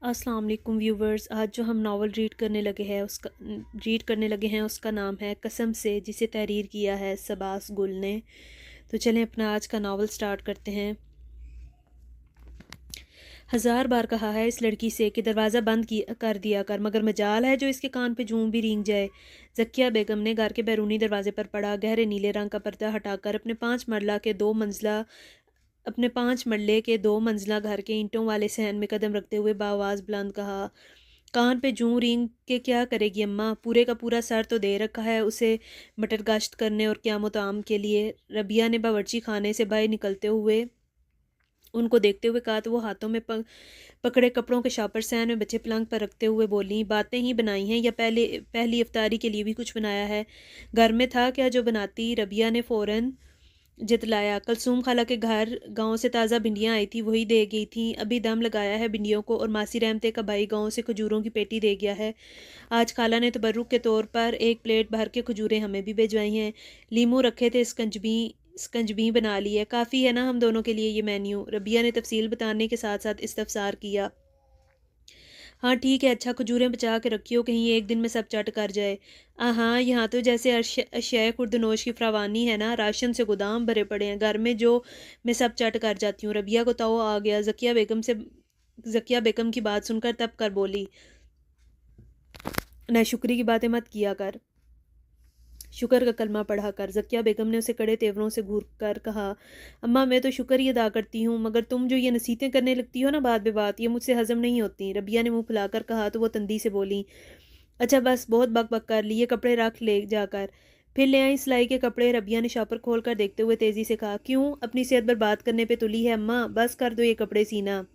अस्सलाम वालेकुम व्यूवर्स। आज जो हम नावल रीड करने लगे हैं उसका नाम है कसम से, जिसे तहरीर किया है सबास गुल ने। तो चलें अपना आज का नावल स्टार्ट करते हैं। हज़ार बार कहा है इस लड़की से कि दरवाज़ा कर दिया कर, मगर मजाल है जो इसके कान पे जूं भी रींग जाए। जकिया बेगम ने घर के बैरूनी दरवाजे पर पड़ा गहरे नीले रंग का पर्दा हटाकर अपने 5 मरले के 2 मंजिला घर के ईंटों वाले सहन में कदम रखते हुए बाआवाज़ बुलंद कहा, कान पे जूं रिंग के क्या करेगी अम्मा? पूरे का पूरा सर तो दे रखा है उसे मटर गश्त करने और क़याम ताम के लिए। रबिया ने बावर्ची खाने से बाहर निकलते हुए उनको देखते हुए कहा तो वो हाथों में पकड़े कपड़ों के शापर सहन में बच्चे पलंग पर रखते हुए बोली, बातें ही बनाई हैं या पहली इफ्तारी के लिए भी कुछ बनाया है? घर में था क्या जो बनाती? रबिया ने फ़ौरन जितलाया। कलसूम खाला के घर गांव से ताज़ा भिंडियाँ आई थी, वही दे गई थी। अभी दम लगाया है भिंडियों को, और मासी रहमते का भाई गांव से खजूरों की पेटी दे गया है। आज खाला ने तबर्रुक के तौर पर 1 प्लेट भर के खजूरें हमें भी भिजवाई हैं। लीमू रखे थे, स्कंजबी बना ली है। काफ़ी है ना हम दोनों के लिए ये मेन्यू? रबिया ने तफसील बताने के साथ साथ इस्तफसार किया। हाँ ठीक है, अच्छा खजूरें बचा के रखियो, कहीं एक दिन में सब चट कर जाए। हाँ, यहाँ तो जैसे अशियाए खुर्दनोश की फरावानी है ना, राशन से गोदाम भरे पड़े हैं। घर में जो मैं सब चट कर जाती हूँ। रबिया को ताव आ गया। जकिया बेगम की बात सुनकर तब कर बोली, नाशुक्री की बातें मत किया कर, शुक्र का कलमा पढ़ा कर। जकिया बेगम ने उसे कड़े तेवरों से घूर कर कहा, अम्मा मैं तो शुक्र ही अदा करती हूँ, मगर तुम जो ये नसीहतें करने लगती हो ना बात बेबात, ये मुझसे हजम नहीं होती। रबिया ने मुंह फुलाकर कहा तो वो तंदी से बोली, अच्छा बस बहुत बक बक कर ली, ये कपड़े रख ले जाकर। फिर ले आई सिलाई के कपड़े। रबिया ने शापर खोल कर देखते हुए तेजी से कहा, क्यों अपनी सेहत बर्बाद करने पे तुली है अम्मा? बस कर दो ये कपड़े सीना।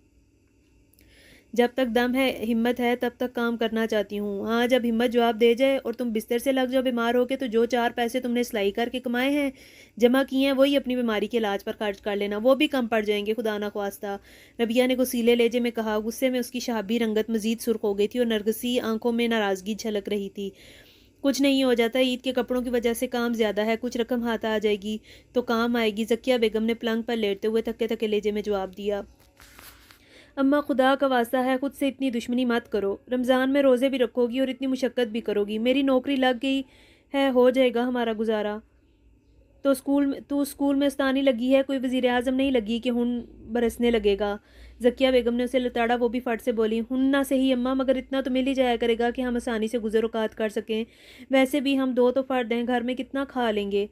जब तक दम है हिम्मत है तब तक काम करना चाहती हूँ। हाँ, जब हिम्मत जवाब दे जाए और तुम बिस्तर से लग जाओ बीमार होके, तो जो 4 पैसे तुमने सिलाई करके कमाए हैं, जमा किए हैं, वही अपनी बीमारी के इलाज पर खर्च कर लेना, वो भी कम पड़ जाएंगे खुदा ना ख्वास्ता। रबिया ने गुस्सीले लहजे में कहा। गुस्से में उसकी शहाबी रंगत मजीद सुर्ख हो गई थी और नरगसी आंखों में नाराज़गी झलक रही थी। कुछ नहीं हो जाता, ईद के कपड़ों की वजह से काम ज़्यादा है, कुछ रकम हाथ आ जाएगी तो काम आएगी। जकिया बेगम ने पलंग पर लेटते हुए थके थके लहजे में जवाब दिया। अम्मा खुदा का वास्ता है खुद से इतनी दुश्मनी मत करो। रमज़ान में रोज़े भी रखोगी और इतनी मुशक्क़त भी करोगी। मेरी नौकरी लग गई है, हो जाएगा हमारा गुजारा। तो स्कूल में उस्तानी लगी है, कोई वज़ीर आज़म नहीं लगी कि हुन बरसने लगेगा। जकिया बेगम ने उसे लताड़ा। वो भी फट से बोली, हुन्ना सही अम्मा, मगर इतना तो मिल ही जाया करेगा कि हम आसानी से गुज़र औक़ात कर सकें। वैसे भी हम 2 तो फ़र्द हैं, घर में कितना खा लेंगे।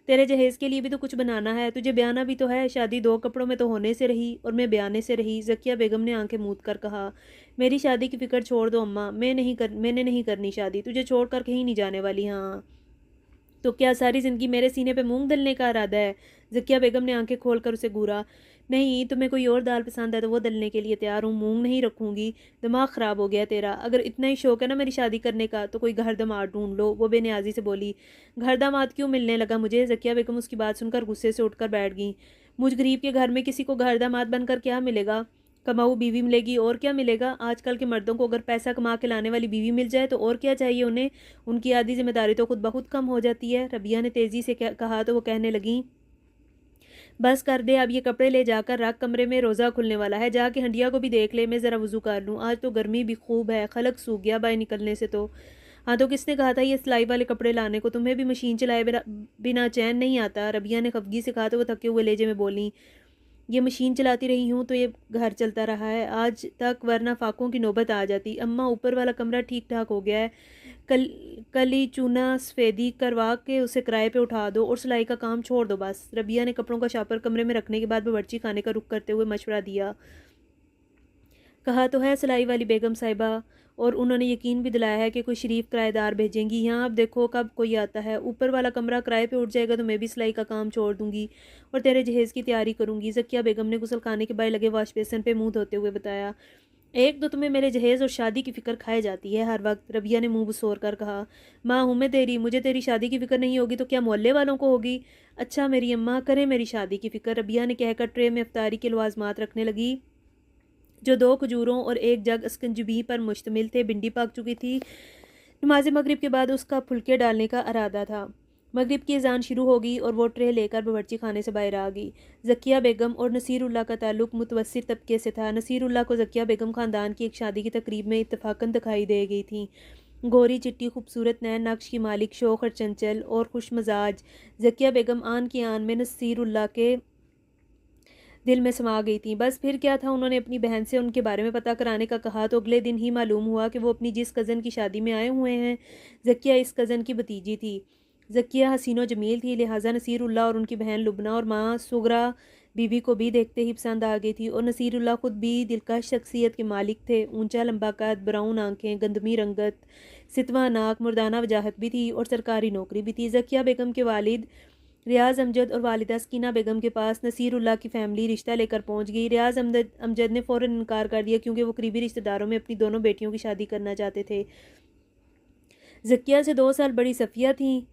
तेरे जहेज़ के लिए भी तो कुछ बनाना है, तुझे ब्याना भी तो है। शादी 2 कपड़ों में तो होने से रही और मैं ब्याने से रही। जकिया बेगम ने आंखें मूंद कर कहा, मेरी शादी की फ़िक्र छोड़ दो अम्मा, मैंने नहीं करनी शादी, तुझे छोड़ कर कहीं नहीं जाने वाली। हाँ तो क्या सारी ज़िंदगी मेरे सीने पे मूंग दलने का इरादा है? जकिया बेगम ने आंखें खोलकर उसे घूरा। नहीं, तुम्हें कोई और दाल पसंद है तो वो दलने के लिए तैयार हूँ, मूंग नहीं रखूंगी। दिमाग ख़राब हो गया तेरा। अगर इतना ही शौक है ना मेरी शादी करने का तो कोई घर दामाद ढूंढ लो। वो बेनियाजी से बोली। घर दामाद क्यों मिलने लगा मुझे? जकिया बेगम उसकी बात सुनकर गुस्से से उठकर बैठ गई। मुझ गरीब के घर में किसी को घर दामाद बनकर क्या मिलेगा? कमाऊ बीवी मिलेगी, और क्या मिलेगा? आजकल के मर्दों को अगर पैसा कमा के लाने वाली बीवी मिल जाए तो और क्या चाहिए उन्हें? उनकी आधी जिम्मेदारी तो खुद ब खुद कम हो जाती है। रबिया ने तेज़ी से कहा तो वो कहने लगी, बस कर दे, अब ये कपड़े ले जाकर रख, कमरे में रोज़ा खुलने वाला है, जाके हंडिया को भी देख ले, मैं ज़रा वज़ू कर लूँ, आज तो गर्मी भी खूब है, खलक सूख गया बाहर निकलने से तो। हाँ तो किसने कहा था ये सिलाई वाले कपड़े लाने को? तुम्हें भी मशीन चलाए बिना चैन नहीं आता? रबिया ने खफगी से कहा तो वो थके हुए लहजे में बोली, ये मशीन चलाती रही हूँ तो ये घर चलता रहा है आज तक, वरना फाकों की नौबत आ जाती। अम्मा ऊपर वाला कमरा ठीक ठाक हो गया है, कल कल ही चूना सफ़ेदी करवा के उसे किराए पे उठा दो और सिलाई का काम छोड़ दो बस। रबिया ने कपड़ों का शापर कमरे में रखने के बाद बावर्ची खाने का रुख करते हुए मशवरा दिया। कहा तो है सिलाई वाली बेगम साहिबा, और उन्होंने यकीन भी दिलाया है कि कोई शरीफ किराएदार भेजेंगी। यहाँ अब देखो कब कोई आता है। ऊपर वाला कमरा किराए पे उठ जाएगा तो मैं भी सिलाई का काम छोड़ दूंगी और तेरे जहेज़ की तैयारी करूंगी। जकिया बेगम ने गुसल खाने के बाहर लगे वाश बेसन पे मुंह धोते हुए बताया। एक तो तुम्हें मेरे जहेज़ और शादी की फ़िक्र खाए जाती है हर वक्त। रबिया ने मुंह बसोर कर कहा, माँ हूँ मैं तेरी, मुझे तेरी शादी की फ़िक्र नहीं होगी तो क्या मोहल्ले वालों को होगी? अच्छा मेरी अम्मा करें मेरी शादी की फ़िक्र। रबिया ने कहकर ट्रे में अफ्तारी के लवाजमात रखने लगी, जो 2 खजूरों और 1 जग स्कंजबी पर मुश्तमिल थे। भिंडी पक चुकी थी। नमाज मगरिब के बाद उसका फुलके डालने का इरादा था। मगरिब की अजान शुरू हो गई और वो ट्रे लेकर बावर्ची खाने से बाहर आ गई। ज़किया बेगम और नसीरुल्लाह का ताल्लुक मुतवस्सित तबके से था। नसीरुल्लाह को ज़किया बेगम ख़ानदान की एक शादी की तकरीब में इत्तफ़ाक़न दिखाई दे गई थी। गोरी चिट्टी खूबसूरत नैन नक्श की मालिक, शौक और चंचल और खुश मजाज ज़किया बेगम आन की आन में नसीरुल्लाह के दिल में समा गई थी। बस फिर क्या था, उन्होंने अपनी बहन से उनके बारे में पता कराने का कहा तो अगले दिन ही मालूम हुआ कि वो अपनी जिस कज़न की शादी में आए हुए हैं, ज़किया इस कज़न की भतीजी थी। ज़किया हसीनो जमील थी, लिहाजा नसीरुल्लाह और उनकी बहन लुबना और माँ सुगरा बीवी को भी देखते ही पसंद आ गई थी। और नसीरुल्लाह खुद भी दिलकश शख्सियत के मालिक थे। ऊंचा लंबा कद, ब्राउन आंखें, गंदमी रंगत, सितवा नाक, मुर्दाना वजाहत भी थी और सरकारी नौकरी भी थी। ज़किया बेगम के वालिद रियाज अमजद और वालिदा सकीना बेगम के पास नसीरुल्लाह की फ़ैमिली रिश्ता लेकर पहुंच गई। रियाज अमजद ने फ़ौरन इनकार कर दिया क्योंकि वो करीबी रिश्तेदारों में अपनी दोनों बेटियों की शादी करना चाहते थे। ज़किया से 2 साल बड़ी सफ़िया थी।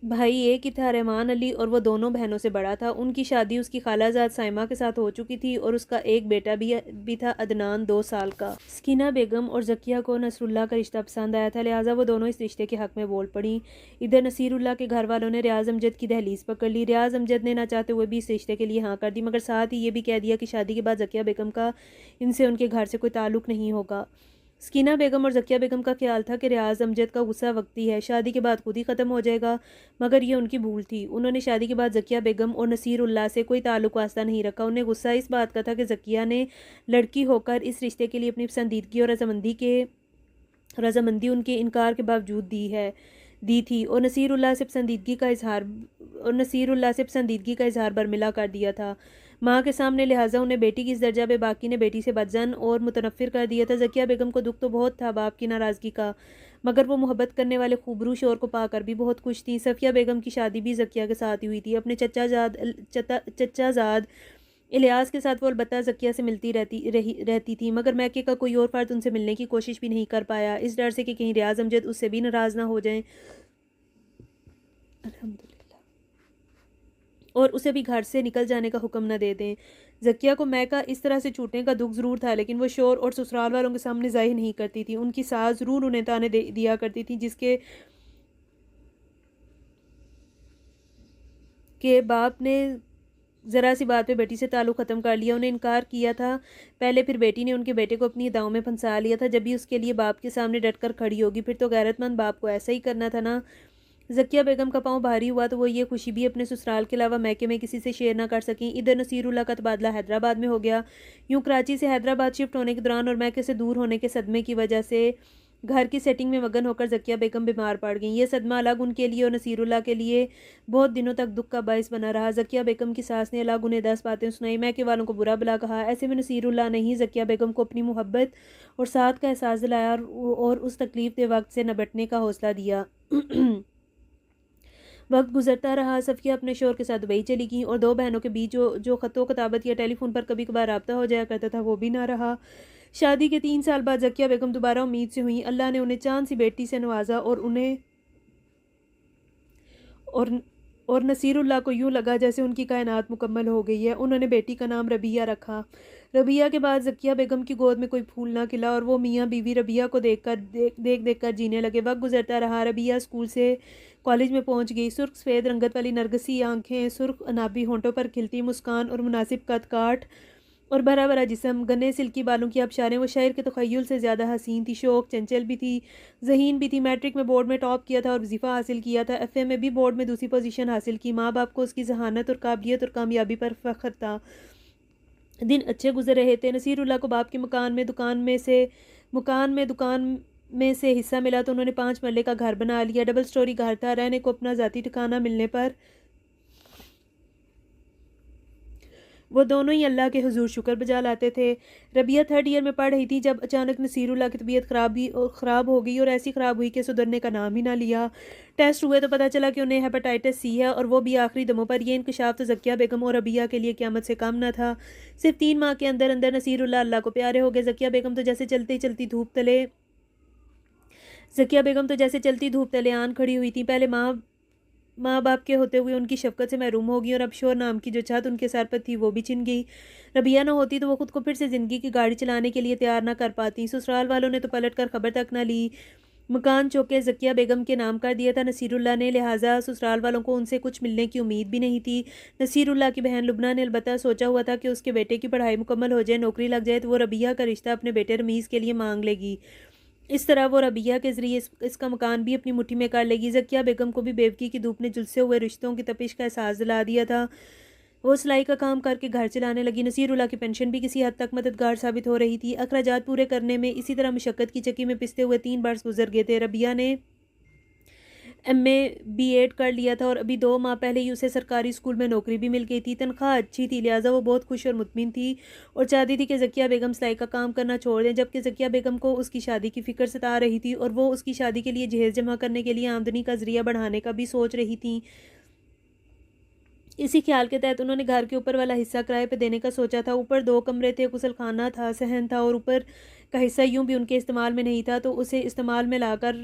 भाई एक ही था, रहमान अली, और वो दोनों बहनों से बड़ा था। उनकी शादी उसकी खालाजाद साइमा के साथ हो चुकी थी और उसका एक बेटा भी था, अदनान, 2 साल का। सकीना बेगम और ज़किया को नसरुल्लाह का रिश्ता पसंद आया था, लिहाजा वो दोनों इस रिश्ते के हक़ में बोल पड़ी। इधर नसीरुल्लाह के घर वालों ने रियाज अमजद की दहलीज पकड़ ली। रियाज अमजद ने ना चाहते हुए भी इस रिश्ते के लिए हाँ कर दी, मगर साथ ही ये भी कह दिया कि शादी के बाद ज़किया बेगम का इनसे उनके घर से कोई ताल्लुक़ नहीं होगा। सकीना बेगम और ज़किया बेगम का ख्याल था कि रियाज अमजद का गुस्सा वक्ती है, शादी के बाद खुद ही ख़त्म हो जाएगा, मगर ये उनकी भूल थी। उन्होंने शादी के बाद ज़किया बेगम और नसीरुल्लाह से कोई ताल्लुक़ वास्ता नहीं रखा। उन्हें गुस्सा इस बात का था कि ज़किया ने लड़की होकर इस रिश्ते के लिए अपनी पसंदीदगी और रजामंदी उनके इनकार के बावजूद दी थी और नसीरुल्लाह से पसंदीदगी का इजहार बरमिला कर दिया था माँ के सामने, लिहाजा उन्हें बेटी की इस दर्जा पे बाकी ने बेटी से बदजन और मुतनफ़िर कर दिया था। ज़किया बेगम को दुख तो बहुत था बाप की नाराज़गी का, मगर वो मोहब्बत करने वाले खूबरू शोर को पाकर भी बहुत खुश थी। सफ़िया बेगम की शादी भी ज़किया के साथ ही हुई थी। अपने चचाजाद इलियास के साथ वो अलबत्ता ज़किया से मिलती रहती थी, मगर मैके का कोई और फ़र्द उनसे मिलने की कोशिश भी नहीं कर पाया, इस डर से कि कहीं रियाज अमजद उससे भी नाराज़ ना हो जाएं और उसे भी घर से निकल जाने का हुक्म न दे दें। ज़किया को मैका इस तरह से छूटने का दुख ज़रूर था, लेकिन वो शोर और ससुराल वालों के सामने ज़ाहिर नहीं करती थी। उनकी सास ज़रूर उन्हें ताने दिया करती थी जिसके बाप ने ज़रा सी बात पे बेटी से ताल्लुक़ ख़त्म कर लिया, उन्हें इनकार किया था पहले, फिर बेटी ने उनके बेटे को अपनी अदाओं में फंसा लिया था। जब भी उसके लिए बाप के सामने डटकर खड़ी होगी, फिर तो गैरतमंद बाप को ऐसा ही करना था ना। ज़किया बेगम का पाँव भारी हुआ तो वो ये खुशी भी अपने ससुराल के अलावा मैके में किसी से शेयर ना कर सकें। इधर नसीरुल्लाह का तबादला हैदराबाद में हो गया। यूँ कराची से हैदराबाद शिफ्ट होने के दौरान और मैके से दूर होने के सदमे की वजह से घर की सेटिंग में मगन होकर ज़किया बेगम बीमार पड़ गई। ये सदमा अलग उनके लिए और नसीरुल्लाह के लिए बहुत दिनों तक दुख का बायस बना रहा। ज़किया बेगम की सास ने अलग उन्हें 10 बातें सुनाई, मैके वालों को बुरा भला कहा। ऐसे में नसीरुल्लाह ने ही ज़किया बेगम को अपनी मोहब्बत और साथ का एहसास दिलाया और उस तकलीफ के वक्त से निपटने का हौसला दिया। वक्त गुजरता रहा। सफ़िया अपने शोहर के साथ दुबई चली गई और 2 बहनों के बीच जो ख़तों किताबत या टेलीफोन पर कभी कभार रब्ता हो जाया करता था, वो भी ना रहा। शादी के 3 साल बाद ज़किया बेगम दोबारा उम्मीद से हुई। अल्लाह ने उन्हें चांद सी बेटी से नवाजा और नसीरुल्लाह को यूँ लगा जैसे उनकी कायनात मुकम्मल हो गई है। उन्होंने बेटी का नाम रबिया रखा। रबिया के बाद ज़किया बेगम की गोद में कोई फूल ना खिला और वो मियाँ बीवी रबिया को देख कर जीने लगे। वक्त गुजरता रहा। रबिया स्कूल से कॉलेज में पहुंच गई। सुर्ख सफ़ेद रंगत वाली नरगसी आंखें, सुर्ख अनाबी होंठों पर खिलती मुस्कान और मुनासिब कद काठ और भरा भरा जिस्म, गन्ने सिल्की बालों की आबशारें, वो शायर के तख़य्युल से ज़्यादा हसीन थी। शौक चंचल भी थी, ज़हीन भी थी। मैट्रिक में बोर्ड में टॉप किया था और वजीफ़ा हासिल किया था। एफए में भी बोर्ड में दूसरी पोजीशन हासिल की। माँ बाप को उसकी जहानत और काबिलियत और कामयाबी पर फ़ख्र था। दिन अच्छे गुजर रहे थे। नसीरुल्लाह को बाप के दुकान में से हिस्सा मिला तो उन्होंने 5 मरले का घर बना लिया। डबल स्टोरी घर था। रहने को अपना ज़ाती ठिकाना मिलने पर वो दोनों ही अल्लाह के हुजूर शुक्र बजा लाते थे। रबिया 3rd ईयर में पढ़ रही थी जब अचानक नसीरुल्लाह की तबीयत ख़राब हो गई और ऐसी ख़राब हुई कि सुधरने का नाम ही ना लिया। टेस्ट हुए तो पता चला कि उन्हें हेपेटाइटिस सी है और वो भी आखिरी दमों पर। यह इंकशाफ तो ज़किया बेगम और रबिया के लिए क़यामत से कम न था। सिर्फ 3 माह के अंदर अंदर नसीरुल्लाह अल्लाह को प्यारे हो गए। ज़किया बेगम तो जैसे चलती धूप तले आन खड़ी हुई थी। पहले माँ बाप के होते हुए उनकी शफकत से महरूम हो गई और अब शोहर नाम की जो छत उनके सर पर थी वो भी छिन गई। रबिया ना होती तो वो खुद को फिर से ज़िंदगी की गाड़ी चलाने के लिए तैयार ना कर पाती। ससुराल वालों ने तो पलट कर खबर तक ना ली। मकान चौके ज़किया बेगम के नाम कर दिया था नसीरुल्लाह ने, लिहाजा ससुराल वालों को उनसे कुछ मिलने की उम्मीद भी नहीं थी। नसीरुल्लाह की बहन लुबना ने अलबत्ता सोचा हुआ था कि उसके बेटे की पढ़ाई मुकम्मल हो जाए, नौकरी लग जाए तो वो रबिया का रिश्ता अपने बेटे रमीज़ के लिए मांग लेगी। इस तरह वो रबिया के ज़रिए इसका मकान भी अपनी मुट्ठी में कर लेगी। ज़किया बेगम को भी बेवकी की धूप ने झुलसे हुए रिश्तों की तपिश का एहसास दिला दिया था। वो सिलाई का काम करके घर चलाने लगी। नसीरुल्लाह की पेंशन भी किसी हद तक मददगार साबित हो रही थी। अखराजात पूरे करने में इसी तरह मशक्क़त की चक्की में पिसते हुए 3 बरस गुजर गए थे। रबिया ने MA B.Ed कर लिया था और अभी 2 माह पहले ही उसे सरकारी स्कूल में नौकरी भी मिल गई थी। तनख्वाह अच्छी थी, लिहाजा वो बहुत खुश और मुतमिन थी और चाहती थी कि ज़किया बेगम सिलाई का काम करना छोड़ दें। जबकि ज़किया बेगम को उसकी शादी की फ़िक्र सता रही थी और वो उसकी शादी के लिए जहेज़ जमा करने के लिए आमदनी का ज़रिया बढ़ाने का भी सोच रही थी। इसी ख्याल के तहत उन्होंने घर के ऊपर वाला हिस्सा किराए पे देने का सोचा था। ऊपर 2 कमरे थे, गुसल खाना था, सहन था और ऊपर का हिस्सा यूं भी उनके इस्तेमाल में नहीं था, तो उसे इस्तेमाल में लाकर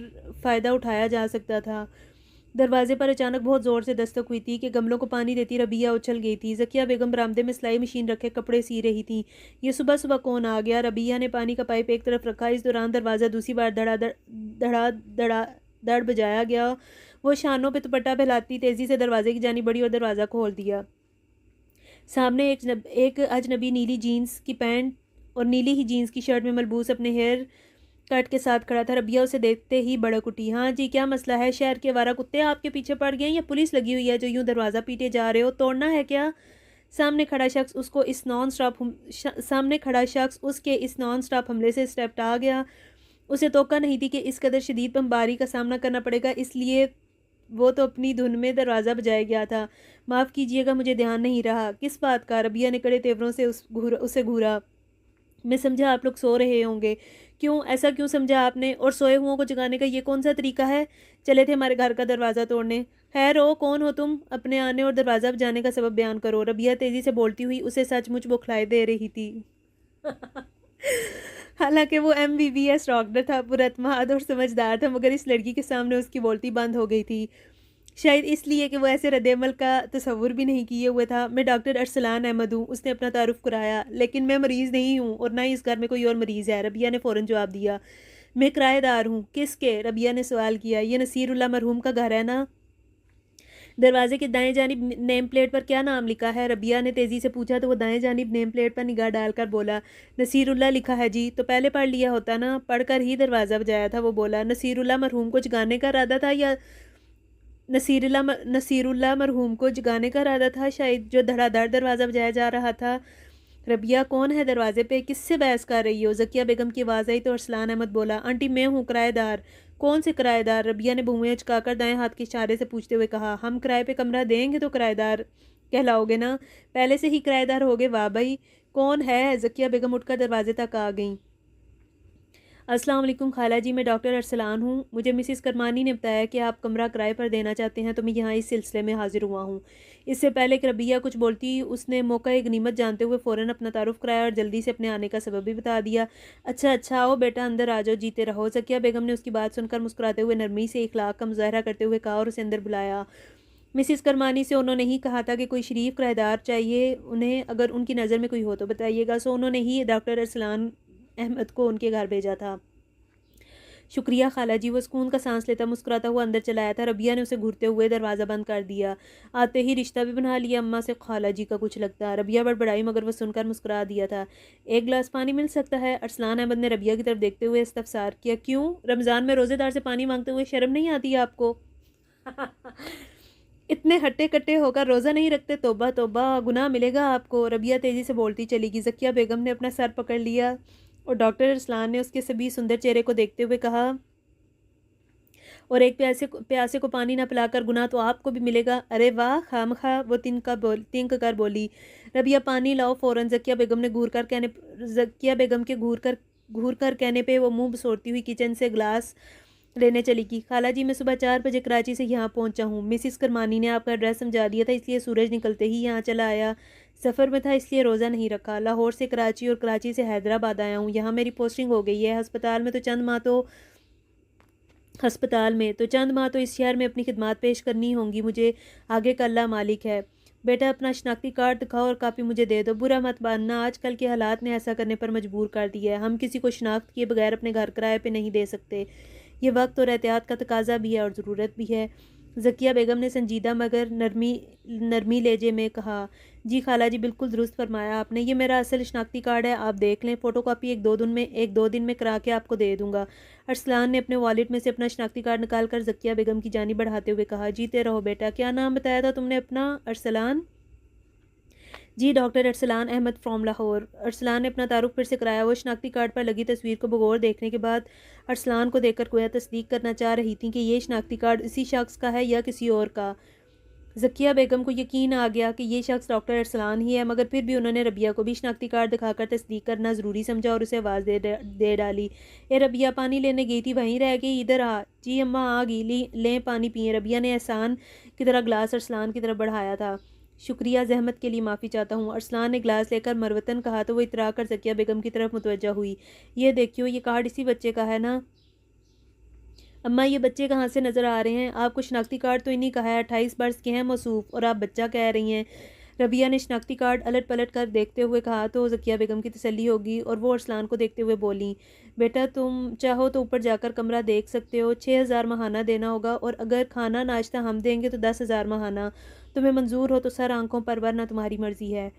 फ़ायदा उठाया जा सकता था। दरवाजे पर अचानक बहुत ज़ोर से दस्तक हुई थी कि गमलों को पानी देती रबिया उछल गई थी। ज़किया बेगम बरामदे में सिलाई मशीन रखे कपड़े सी रही थी। ये सुबह सुबह कौन आ गया? रबिया ने पानी का पाइप एक तरफ रखा। इस दौरान दरवाज़ा दूसरी बार धड़ बजाया गया। वो शानों पे दुपट्टा फैलाती तेज़ी से दरवाजे की जानी बढ़ी और दरवाज़ा खोल दिया। सामने एक अजनबी नीली जीन्स की पैंट और नीली ही जीन्स की शर्ट में मलबूस अपने हेयर कट के साथ खड़ा था। रबिया उसे देखते ही भड़क उठी। हाँ जी, क्या मसला है? शहर के आवारा कुत्ते आपके पीछे पड़ गए या पुलिस लगी हुई है जो यूं दरवाज़ा पीटे जा रहे हो? तोड़ना है क्या? सामने खड़ा शख्स उसके इस नॉन स्टॉप हमले से स्टेप्टा गया। उसे तोका नहीं थी कि इस कदर शदीद बमबारी का सामना करना पड़ेगा, इसलिए वो तो अपनी धुन में दरवाज़ा बजाया गया था। माफ़ कीजिएगा, मुझे ध्यान नहीं रहा। किस बात का? रबिया ने कड़े तेवरों से उसे घूरा। मैं समझा आप लोग सो रहे होंगे। क्यों? ऐसा क्यों समझा आपने? और सोए हुओं को जगाने का ये कौन सा तरीका है? चले थे हमारे घर का दरवाज़ा तोड़ने। खैर हो, कौन हो तुम? अपने आने और दरवाज़ा बजाने का सबब बयान करो। रबिया तेज़ी से बोलती हुई उसे सचमुच बौखलाए दे रही थी। हालांकि वो MBBS डॉक्टर था, पुरअतमाद और समझदार था, मगर इस लड़की के सामने उसकी बोलती बंद हो गई थी। शायद इसलिए कि वो ऐसे रद्द-ए-अमल का तसव्वुर भी नहीं किए हुए था। मैं डॉक्टर अरसलान अहमद हूँ, उसने अपना तारुफ कराया, लेकिन मैं मरीज़ नहीं हूँ और ना ही इस घर में कोई और मरीज़ है। रबिया ने फ़ौरन जवाब दिया। मैं किराएदार हूँ। किसके? रबिया ने सवाल किया। ये नसीरुल्लाह मरहूम का घर है ना? दरवाजे के दाएं जानिब नेम प्लेट पर क्या नाम लिखा है? रबिया ने तेज़ी से पूछा तो वो दाएं जानिब नेम प्लेट पर निगाह डालकर बोला, नसीरुल्लाह लिखा है जी। तो पहले पढ़ लिया होता ना? पढ़कर ही दरवाज़ा बजाया था। वो बोला, नसीरुल्लाह मरहूम को जगाने का इरादा था या नसीरुल्लाह मरहूम को जगाने का इरादा था शायद, जो धड़ाधड़ दरवाज़ा बजाया जा रहा था। रबिया, कौन है दरवाजे पे? किससे बहस कर रही हो? ज़किया बेगम की आवाज़ आई तो अरसलान अहमद बोला, आंटी मैं हूँ किराएदार। कौन से किराएदार? रबिया ने भुएं चकाकर दाएं हाथ के इशारे से पूछते हुए कहा। हम किराए पे कमरा देंगे तो किराएदार कहलाओगे ना? पहले से ही किराएदार होगे। वाह भाई, कौन है? ज़किया बेगम उठकर दरवाजे तक आ गई। अस्सलाम वालेकुम खाला जी, मैं डॉक्टर अरसलान हूँ। मुझे मिसिस करमानी ने बताया कि आप कमरा किराए पर देना चाहते हैं, तो मैं यहाँ इस सिलसिले में हाजिर हुआ हूँ। इससे पहले कि रबिया कुछ बोलती, उसने मौका एक गनीमत जानते हुए फ़ौरन अपना तारुफ कराया और जल्दी से अपने आने का सबब भी बता दिया। अच्छा अच्छा, आओ बेटा, अंदर आ जाओ, जीते रहो। ज़किया बेगम ने उसकी बात सुनकर मुस्कुराते हुए नरमी से इखलाक का मुजाहरा करते हुए कहा और उसे अंदर बुलाया। मिसिस करमानी से उन्होंने ही कहा था कि कोई शरीफ किराएदार चाहिए उन्हें, अगर उनकी नज़र में कोई हो तो बताइएगा। सो उन्होंने ही डॉक्टर अरसलान अहमद को उनके घर भेजा था। शुक्रिया खाला जी। वो सुकून का सांस लेता मुस्कुराता हुआ अंदर चला आया था। रबिया ने उसे घूरते हुए दरवाज़ा बंद कर दिया। आते ही रिश्ता भी बना लिया अम्मा से खाला जी का कुछ लगता। रबिया बड़बड़ाई, मगर वह सुनकर मुस्कुरा दिया था। एक गिलास पानी मिल सकता है? अरसलान अहमद ने रबिया की तरफ देखते हुए इस्तफसार किया। क्यों? रमज़ान में रोज़ेदार से पानी मांगते हुए शर्म नहीं आती आपको? इतने हट्टे कट्टे होकर रोज़ा नहीं रखते? तौबा तौबा, गुनाह मिलेगा आपको। रबिया तेज़ी से बोलती चली गई। ज़किया बेगम ने अपना सर पकड़ लिया और डॉक्टर अरसलान ने उसके सभी सुंदर चेहरे को देखते हुए कहा, और एक प्यासे को पानी ना पिलाकर गुनाह तो आपको भी मिलेगा। अरे वाह, खामखा। वो तिनक कर बोली। रबिया, पानी लाओ फ़ौरन। ज़किया बेगम के घूर कर कहने पे वो मुंह बसोरती हुई किचन से गिलास लेने चली गई। खाला जी, मैं सुबह 4 बजे कराची से यहाँ पहुँचा हूँ। मिसिस करमानी ने आपका एड्रेस समझा दिया था, इसलिए सूरज निकलते ही यहाँ चला आया। सफ़र में था इसलिए रोज़ा नहीं रखा। लाहौर से कराची और कराची से हैदराबाद आया हूँ। यहाँ मेरी पोस्टिंग हो गई है। हस्पताल में तो चंद माह तो इस शहर में अपनी खिदमत पेश करनी होंगी मुझे। आगे का अल्लाह मालिक है। बेटा, अपना शनाख्ती कार्ड दिखाओ और कापी मुझे दे दो। बुरा मत मानना, आजकल के हालात ने ऐसा करने पर मजबूर कर दिया है। हम किसी को शनाख्त किए बगैर अपने घर किराए पे नहीं दे सकते। ये वक्त और एहतियात का तकाजा भी है और ज़रूरत भी है। ज़किया बेगम ने संजीदा मगर नरमी लहजे में कहा, जी खाला जी, बिल्कुल दुरुस्त फरमाया आपने। ये मेरा असल शनाख्ती कार्ड है, आप देख लें। फ़ोटोकॉपी एक दो दिन में करा के आपको दे दूँगा। अरसलान ने अपने वॉलेट में से अपना शनाख्ती कार्ड निकाल कर ज़किया बेगम की जानिब बढ़ाते हुए कहा, जीते रहो बेटा। क्या नाम बताया था तुमने अपना? अरसलान? जी, डॉक्टर अरसलान अहमद फ्रॉम लाहौर। अरसलान ने अपना तारुफ फिर से कराया। वो शनाख्ती कार्ड पर लगी तस्वीर को बगौर देखने के बाद अरसलान को देखकर गोया तस्दीक करना चाह रही थी कि ये शनाख्ती कार्ड इसी शख्स का है या किसी और का। ज़किया बेगम को यकीन आ गया कि ये शख्स डॉक्टर अरसलान ही है, मगर फिर भी उन्होंने रबिया को भी शनाख्ती कार्ड दिखाकर तस्दीक करना ज़रूरी समझा और उसे आवाज़ दे डाली, ए रबिया, पानी लेने गई थी, वहीं रह गई, इधर आ। जी अम्मा, आ गई, लें पानी पिए। रबिया ने एहसान की तरह गिलास अरसलान की तरफ बढ़ाया था। शुक्रिया, जहमत के लिए माफ़ी चाहता हूँ। अरसलान ने गिलास लेकर मरवतन कहा तो वो इतरा कर ज़किया बेगम की तरफ मुतवज्जा हुई। ये देखियो, ये कार्ड इसी बच्चे का है ना? अम्मा, ये बच्चे कहाँ से नज़र आ रहे हैं? आपको शनाख्ती कार्ड तो इन्हीं का है, 28 बरस के हैं मौसूफ, और आप बच्चा कह रही हैं। रबिया ने शनाख्ती कार्ड अलट पलट कर देखते हुए कहा तो ज़किया बेगम की तसल्ली होगी, और वो अरसलान को देखते हुए बोली, बेटा तुम चाहो तो ऊपर जाकर कमरा देख सकते हो, 6,000 महाना देना होगा, और अगर खाना नाश्ता हम देंगे तो 10,000 महाना। तुम्हें मंजूर हो तो सर आंखों पर, वरना तुम्हारी मर्ज़ी है।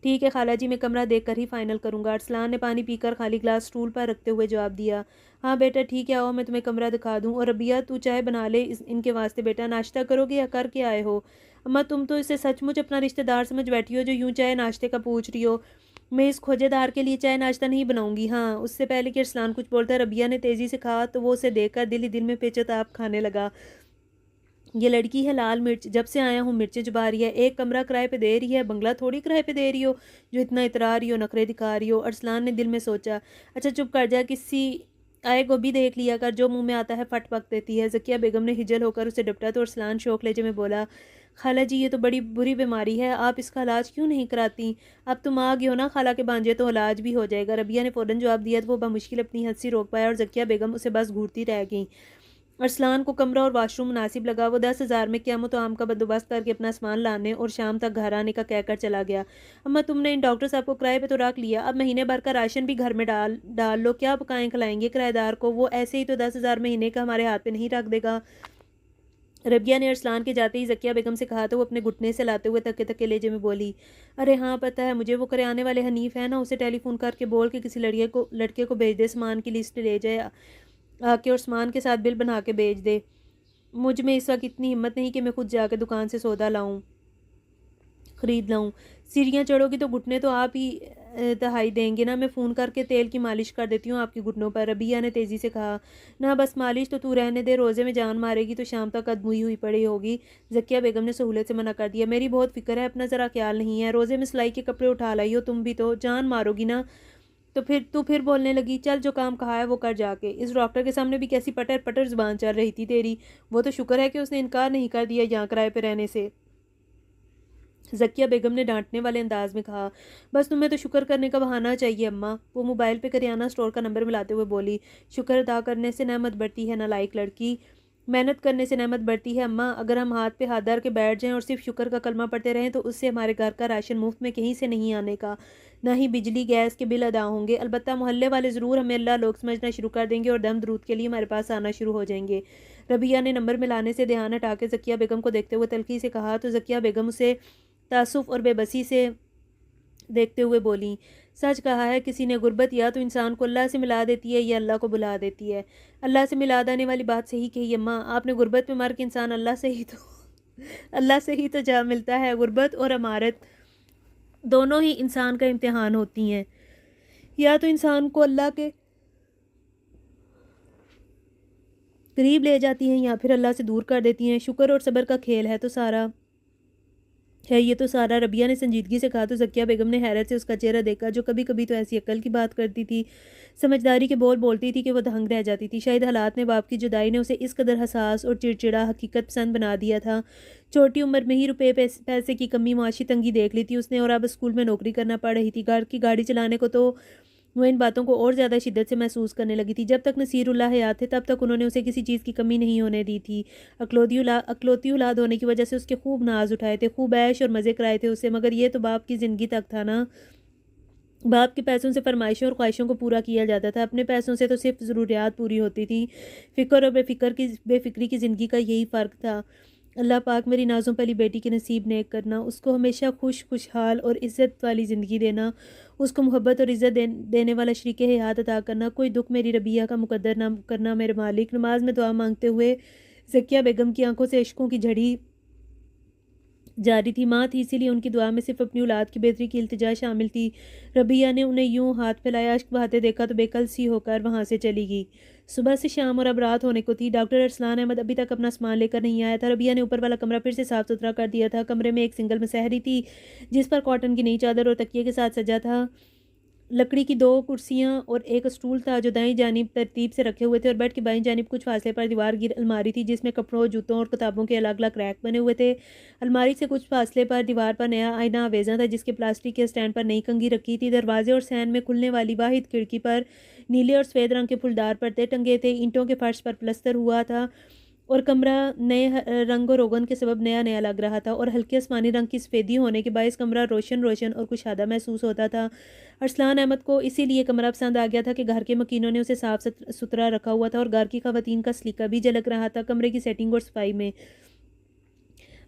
ठीक है खाला जी, मैं कमरा देखकर ही फाइनल करूँगा। अरसलान ने पानी पीकर खाली ग्लास स्टूल पर रखते हुए जवाब दिया। हाँ बेटा ठीक है, आओ मैं तुम्हें कमरा दिखा दूँ। और रबिया, तू चाय बना ले इनके वास्ते। बेटा नाश्ता करोगे या करके आए हो? अम्मा, तुम तो इसे सचमुच अपना रिश्तेदार समझ बैठी हो जो यूं चाय नाश्ते का पूछ रही हो। मैं इस खोजेदार के लिए चाय नाश्ता नहीं बनाऊंगी। हाँ। उससे पहले कि अरसलान कुछ बोलता, रबिया ने तेज़ी से कहा तो वो उसे देखकर दिल ही दिल में पेचताप खाने लगा। ये लड़की है लाल मिर्च, जब से आया हूँ मिर्चें चुबा रही है। एक कमरा किराए पे दे रही है, बंगला थोड़ी किराए पे दे रही हो जो इतना इतरा रही हो, नखरे दिखा रही हो। अरसलान ने दिल में सोचा, अच्छा चुप कर जा, किसी आए गोभी देख लिया कर, जो मुंह में आता है फट पक देती है। ज़किया बेगम ने हिजल होकर उसे डपटा तो अरसलान शौक लेजे में बोला, खाला जी ये तो बड़ी बुरी बीमारी है, आप इसका इलाज क्यों नहीं कराती? अब तुम आ गई हो ना खाला के भांजे, तो इलाज भी हो जाएगा। रबिया ने फ़ौरन जवाब दिया तो वो बमुश्किल अपनी हंसी रोक पाया और ज़किया बेगम उसे बस घूरती रह गई। अरसलान को कमरा और वाशरूम मुनासिब लगा। वो 10,000 में क़यामत तो आम का बंदोबस्त करके अपना सामान लाने और शाम तक घर आने का कहकर चला गया। अम्मा, तुमने इन डॉक्टर साहब को किराए पे तो रख लिया, अब महीने भर का राशन भी घर में डाल लो। क्या पकाएं खिलाएंगे किराएदार को? वो ऐसे ही तो 10,000 महीने का हमारे हाथ पे नहीं रख देगा। रबिया ने अरसलान के जाते ही ज़किया बेगम से कहा तो वो अपने घुटने से लाते हुए तके तके लेजे में बोली, अरे हाँ पता है मुझे, वो करियाने वाले हनीफ है ना, उसे टेलीफोन करके बोल के किसी लड़के को भेज दे, सामान की लिस्ट ले जाए आके और सामान के साथ बिल बना के भेज दे। मुझ में इस वक्त इतनी हिम्मत नहीं कि मैं खुद जाकर दुकान से सौदा खरीद लाऊं। सीढ़ियाँ चढ़ोगी तो घुटने तो आप ही दहाई देंगे ना। मैं फ़ोन करके तेल की मालिश कर देती हूँ आपके घुटनों पर। रबिया ने तेज़ी से कहा, ना बस मालिश तो तू रहने दे, रोज़े में जान मारेगी तो शाम तक अधमुई हुई पड़ी होगी। ज़किया बेगम ने सहूलत से मना कर दिया, मेरी बहुत फ़िक्र है, अपना ज़रा ख्याल नहीं है। रोज़े में सिलाई के कपड़े उठा लाई हो तुम भी, तो जान मारोगी ना। तो फिर तू फिर बोलने लगी, चल जो काम कहा है वो कर जाके। इस डॉक्टर के सामने भी कैसी पटर पटर ज़ुबान चल रही थी तेरी। वो तो शुक्र है कि उसने इनकार नहीं कर दिया यहाँ किराए पे रहने से। ज़किया बेगम ने डांटने वाले अंदाज में कहा, बस तुम्हें तो शुक्र करने का बहाना चाहिए अम्मा। वो मोबाइल पे करियाना स्टोर का नंबर मिलाते हुए बोली, शुक्र अदा करने से नेमत बढ़ती है नालायक लड़की, मेहनत करने से नेमत बढ़ती है अम्मा। अगर हम हाथ पे हाथ धर के बैठ जाएं और सिर्फ शुक्र का कलमा पढ़ते रहें तो उससे हमारे घर का राशन मुफ्त में कहीं से नहीं आने का, ना ही बिजली गैस के बिल अदा होंगे। अलबत्ता मोहल्ले वाले ज़रूर हमें अल्लाह लोग समझना शुरू कर देंगे और दम दरूद के लिए हमारे पास आना शुरू हो जाएंगे। रबिया ने नंबर मिलाने से ध्यान हटा के ज़किया बेगम को देखते हुए तल्खी से कहा तो ज़किया बेगम उसे तासुफ और बेबसी से देखते हुए बोली, सच कहा है किसी ने, गुर्बत या तो इंसान को अल्लाह से मिला देती है या अल्लाह को बुला देती है। अल्लाह से मिला देने वाली बात सही कही अम्मा आपने। गुर्बत में मर के इंसान अल्लाह से ही तो अल्लाह से ही तो जा मिलता है। गुर्बत और अमारत दोनों ही इंसान का इम्तिहान होती हैं, या तो इंसान को अल्लाह के करीब ले जाती हैं या फिर अल्लाह से दूर कर देती हैं। शुक्र और सब्र का खेल है ये तो सारा। रबिया ने संजीदगी से कहा तो ज़किया बेगम ने हैरत से उसका चेहरा देखा, जो कभी कभी तो ऐसी अक्ल की बात करती थी, समझदारी के बोल बोलती थी कि वो दंग रह जाती थी। शायद हालात ने, बाप की जुदाई ने उसे इस कदर हसास और चिड़चिड़ा हकीकत पसंद बना दिया था। छोटी उम्र में ही रुपये पैसे की कमी, मुआशी तंगी देख ली थी उसने, और अब स्कूल में नौकरी करना पड़ रही थी। घर की गाड़ी चलाने को तो वो इन बातों को और ज़्यादा शिद्दत से महसूस करने लगी थी। जब तक नसीरुल्लाह हयात थे तब तक उन्होंने उसे किसी चीज़ की कमी नहीं होने दी थी। अकलौती औलाद होने की वजह से उसके खूब नाज उठाए थे, खूब ऐश और मज़े कराए थे उसे, मगर ये तो बाप की ज़िंदगी तक था ना। बाप के पैसों से फरमाइशों और ख्वाहिशों को पूरा किया जाता था, अपने पैसों से तो सिर्फ ज़रूरियात पूरी होती थी। फ़िक्र और बेफ़िक्री की ज़िंदगी का यही फ़र्क था। अल्लाह पाक मेरी नाज़ों वाली बेटी के नसीब नेक करना, उसको हमेशा खुशहाल और इज़्ज़त वाली ज़िंदगी देना, उसको मोहब्बत और इज़्ज़त देने वाला शरीके हयात अता करना, कोई दुख मेरी रबिया का मुकद्दर ना करना मेरे मालिक। नमाज में दुआ मांगते हुए ज़किया बेगम की आंखों से अश्कों की झड़ी जारी थी। माँ थी इसीलिए उनकी दुआ में सिर्फ अपनी औलाद की बेहतरी की इल्तिजा शामिल थी। रबिया ने उन्हें यूं हाथ फैलाया, अश्क बहाते देखा तो बेकल सी होकर वहाँ से चली गई। सुबह से शाम और अब रात होने को थी। डॉक्टर अरसलान अहमद अभी तक अपना सामान लेकर नहीं आया था। रबिया ने ऊपर वाला कमरा फिर से साफ सुथरा कर दिया था। कमरे में एक सिंगल मसहरी थी जिस पर कॉटन की नई चादर और तकिए के साथ सजा था। लकड़ी की 2 कुर्सियां और एक स्टूल था जो दाईं जानिब तरतीब से रखे हुए थे, और बेड की बाईं जानिब कुछ फासले पर दीवार गिर अलमारी थी जिसमें कपड़ों, जूतों और किताबों के अलग अलग रैक बने हुए थे। अलमारी से कुछ फासले पर दीवार पर नया आईना आवेजा था जिसके प्लास्टिक के स्टैंड पर नई कंघी रखी थी। दरवाजे और सैन में खुलने वाली वाहिद खिड़की पर नीले और सफ़ेद रंग के फुलदार पर्दे टंगे थे। ईंटों के फर्श पर प्लस्तर हुआ था और कमरा नए रंग और रोगन के सबब नया नया लग रहा था, और हल्के आसमानी रंग की सफ़ेदी होने के बायस कमरा रोशन रोशन और कुशादा महसूस होता था। अरसलान अहमद को इसीलिए कमरा पसंद आ गया था कि घर के मकीनों ने उसे साफ सुथरा रखा हुआ था और घर की खवातीन का सलीका भी झलक रहा था कमरे की सेटिंग और सफाई में।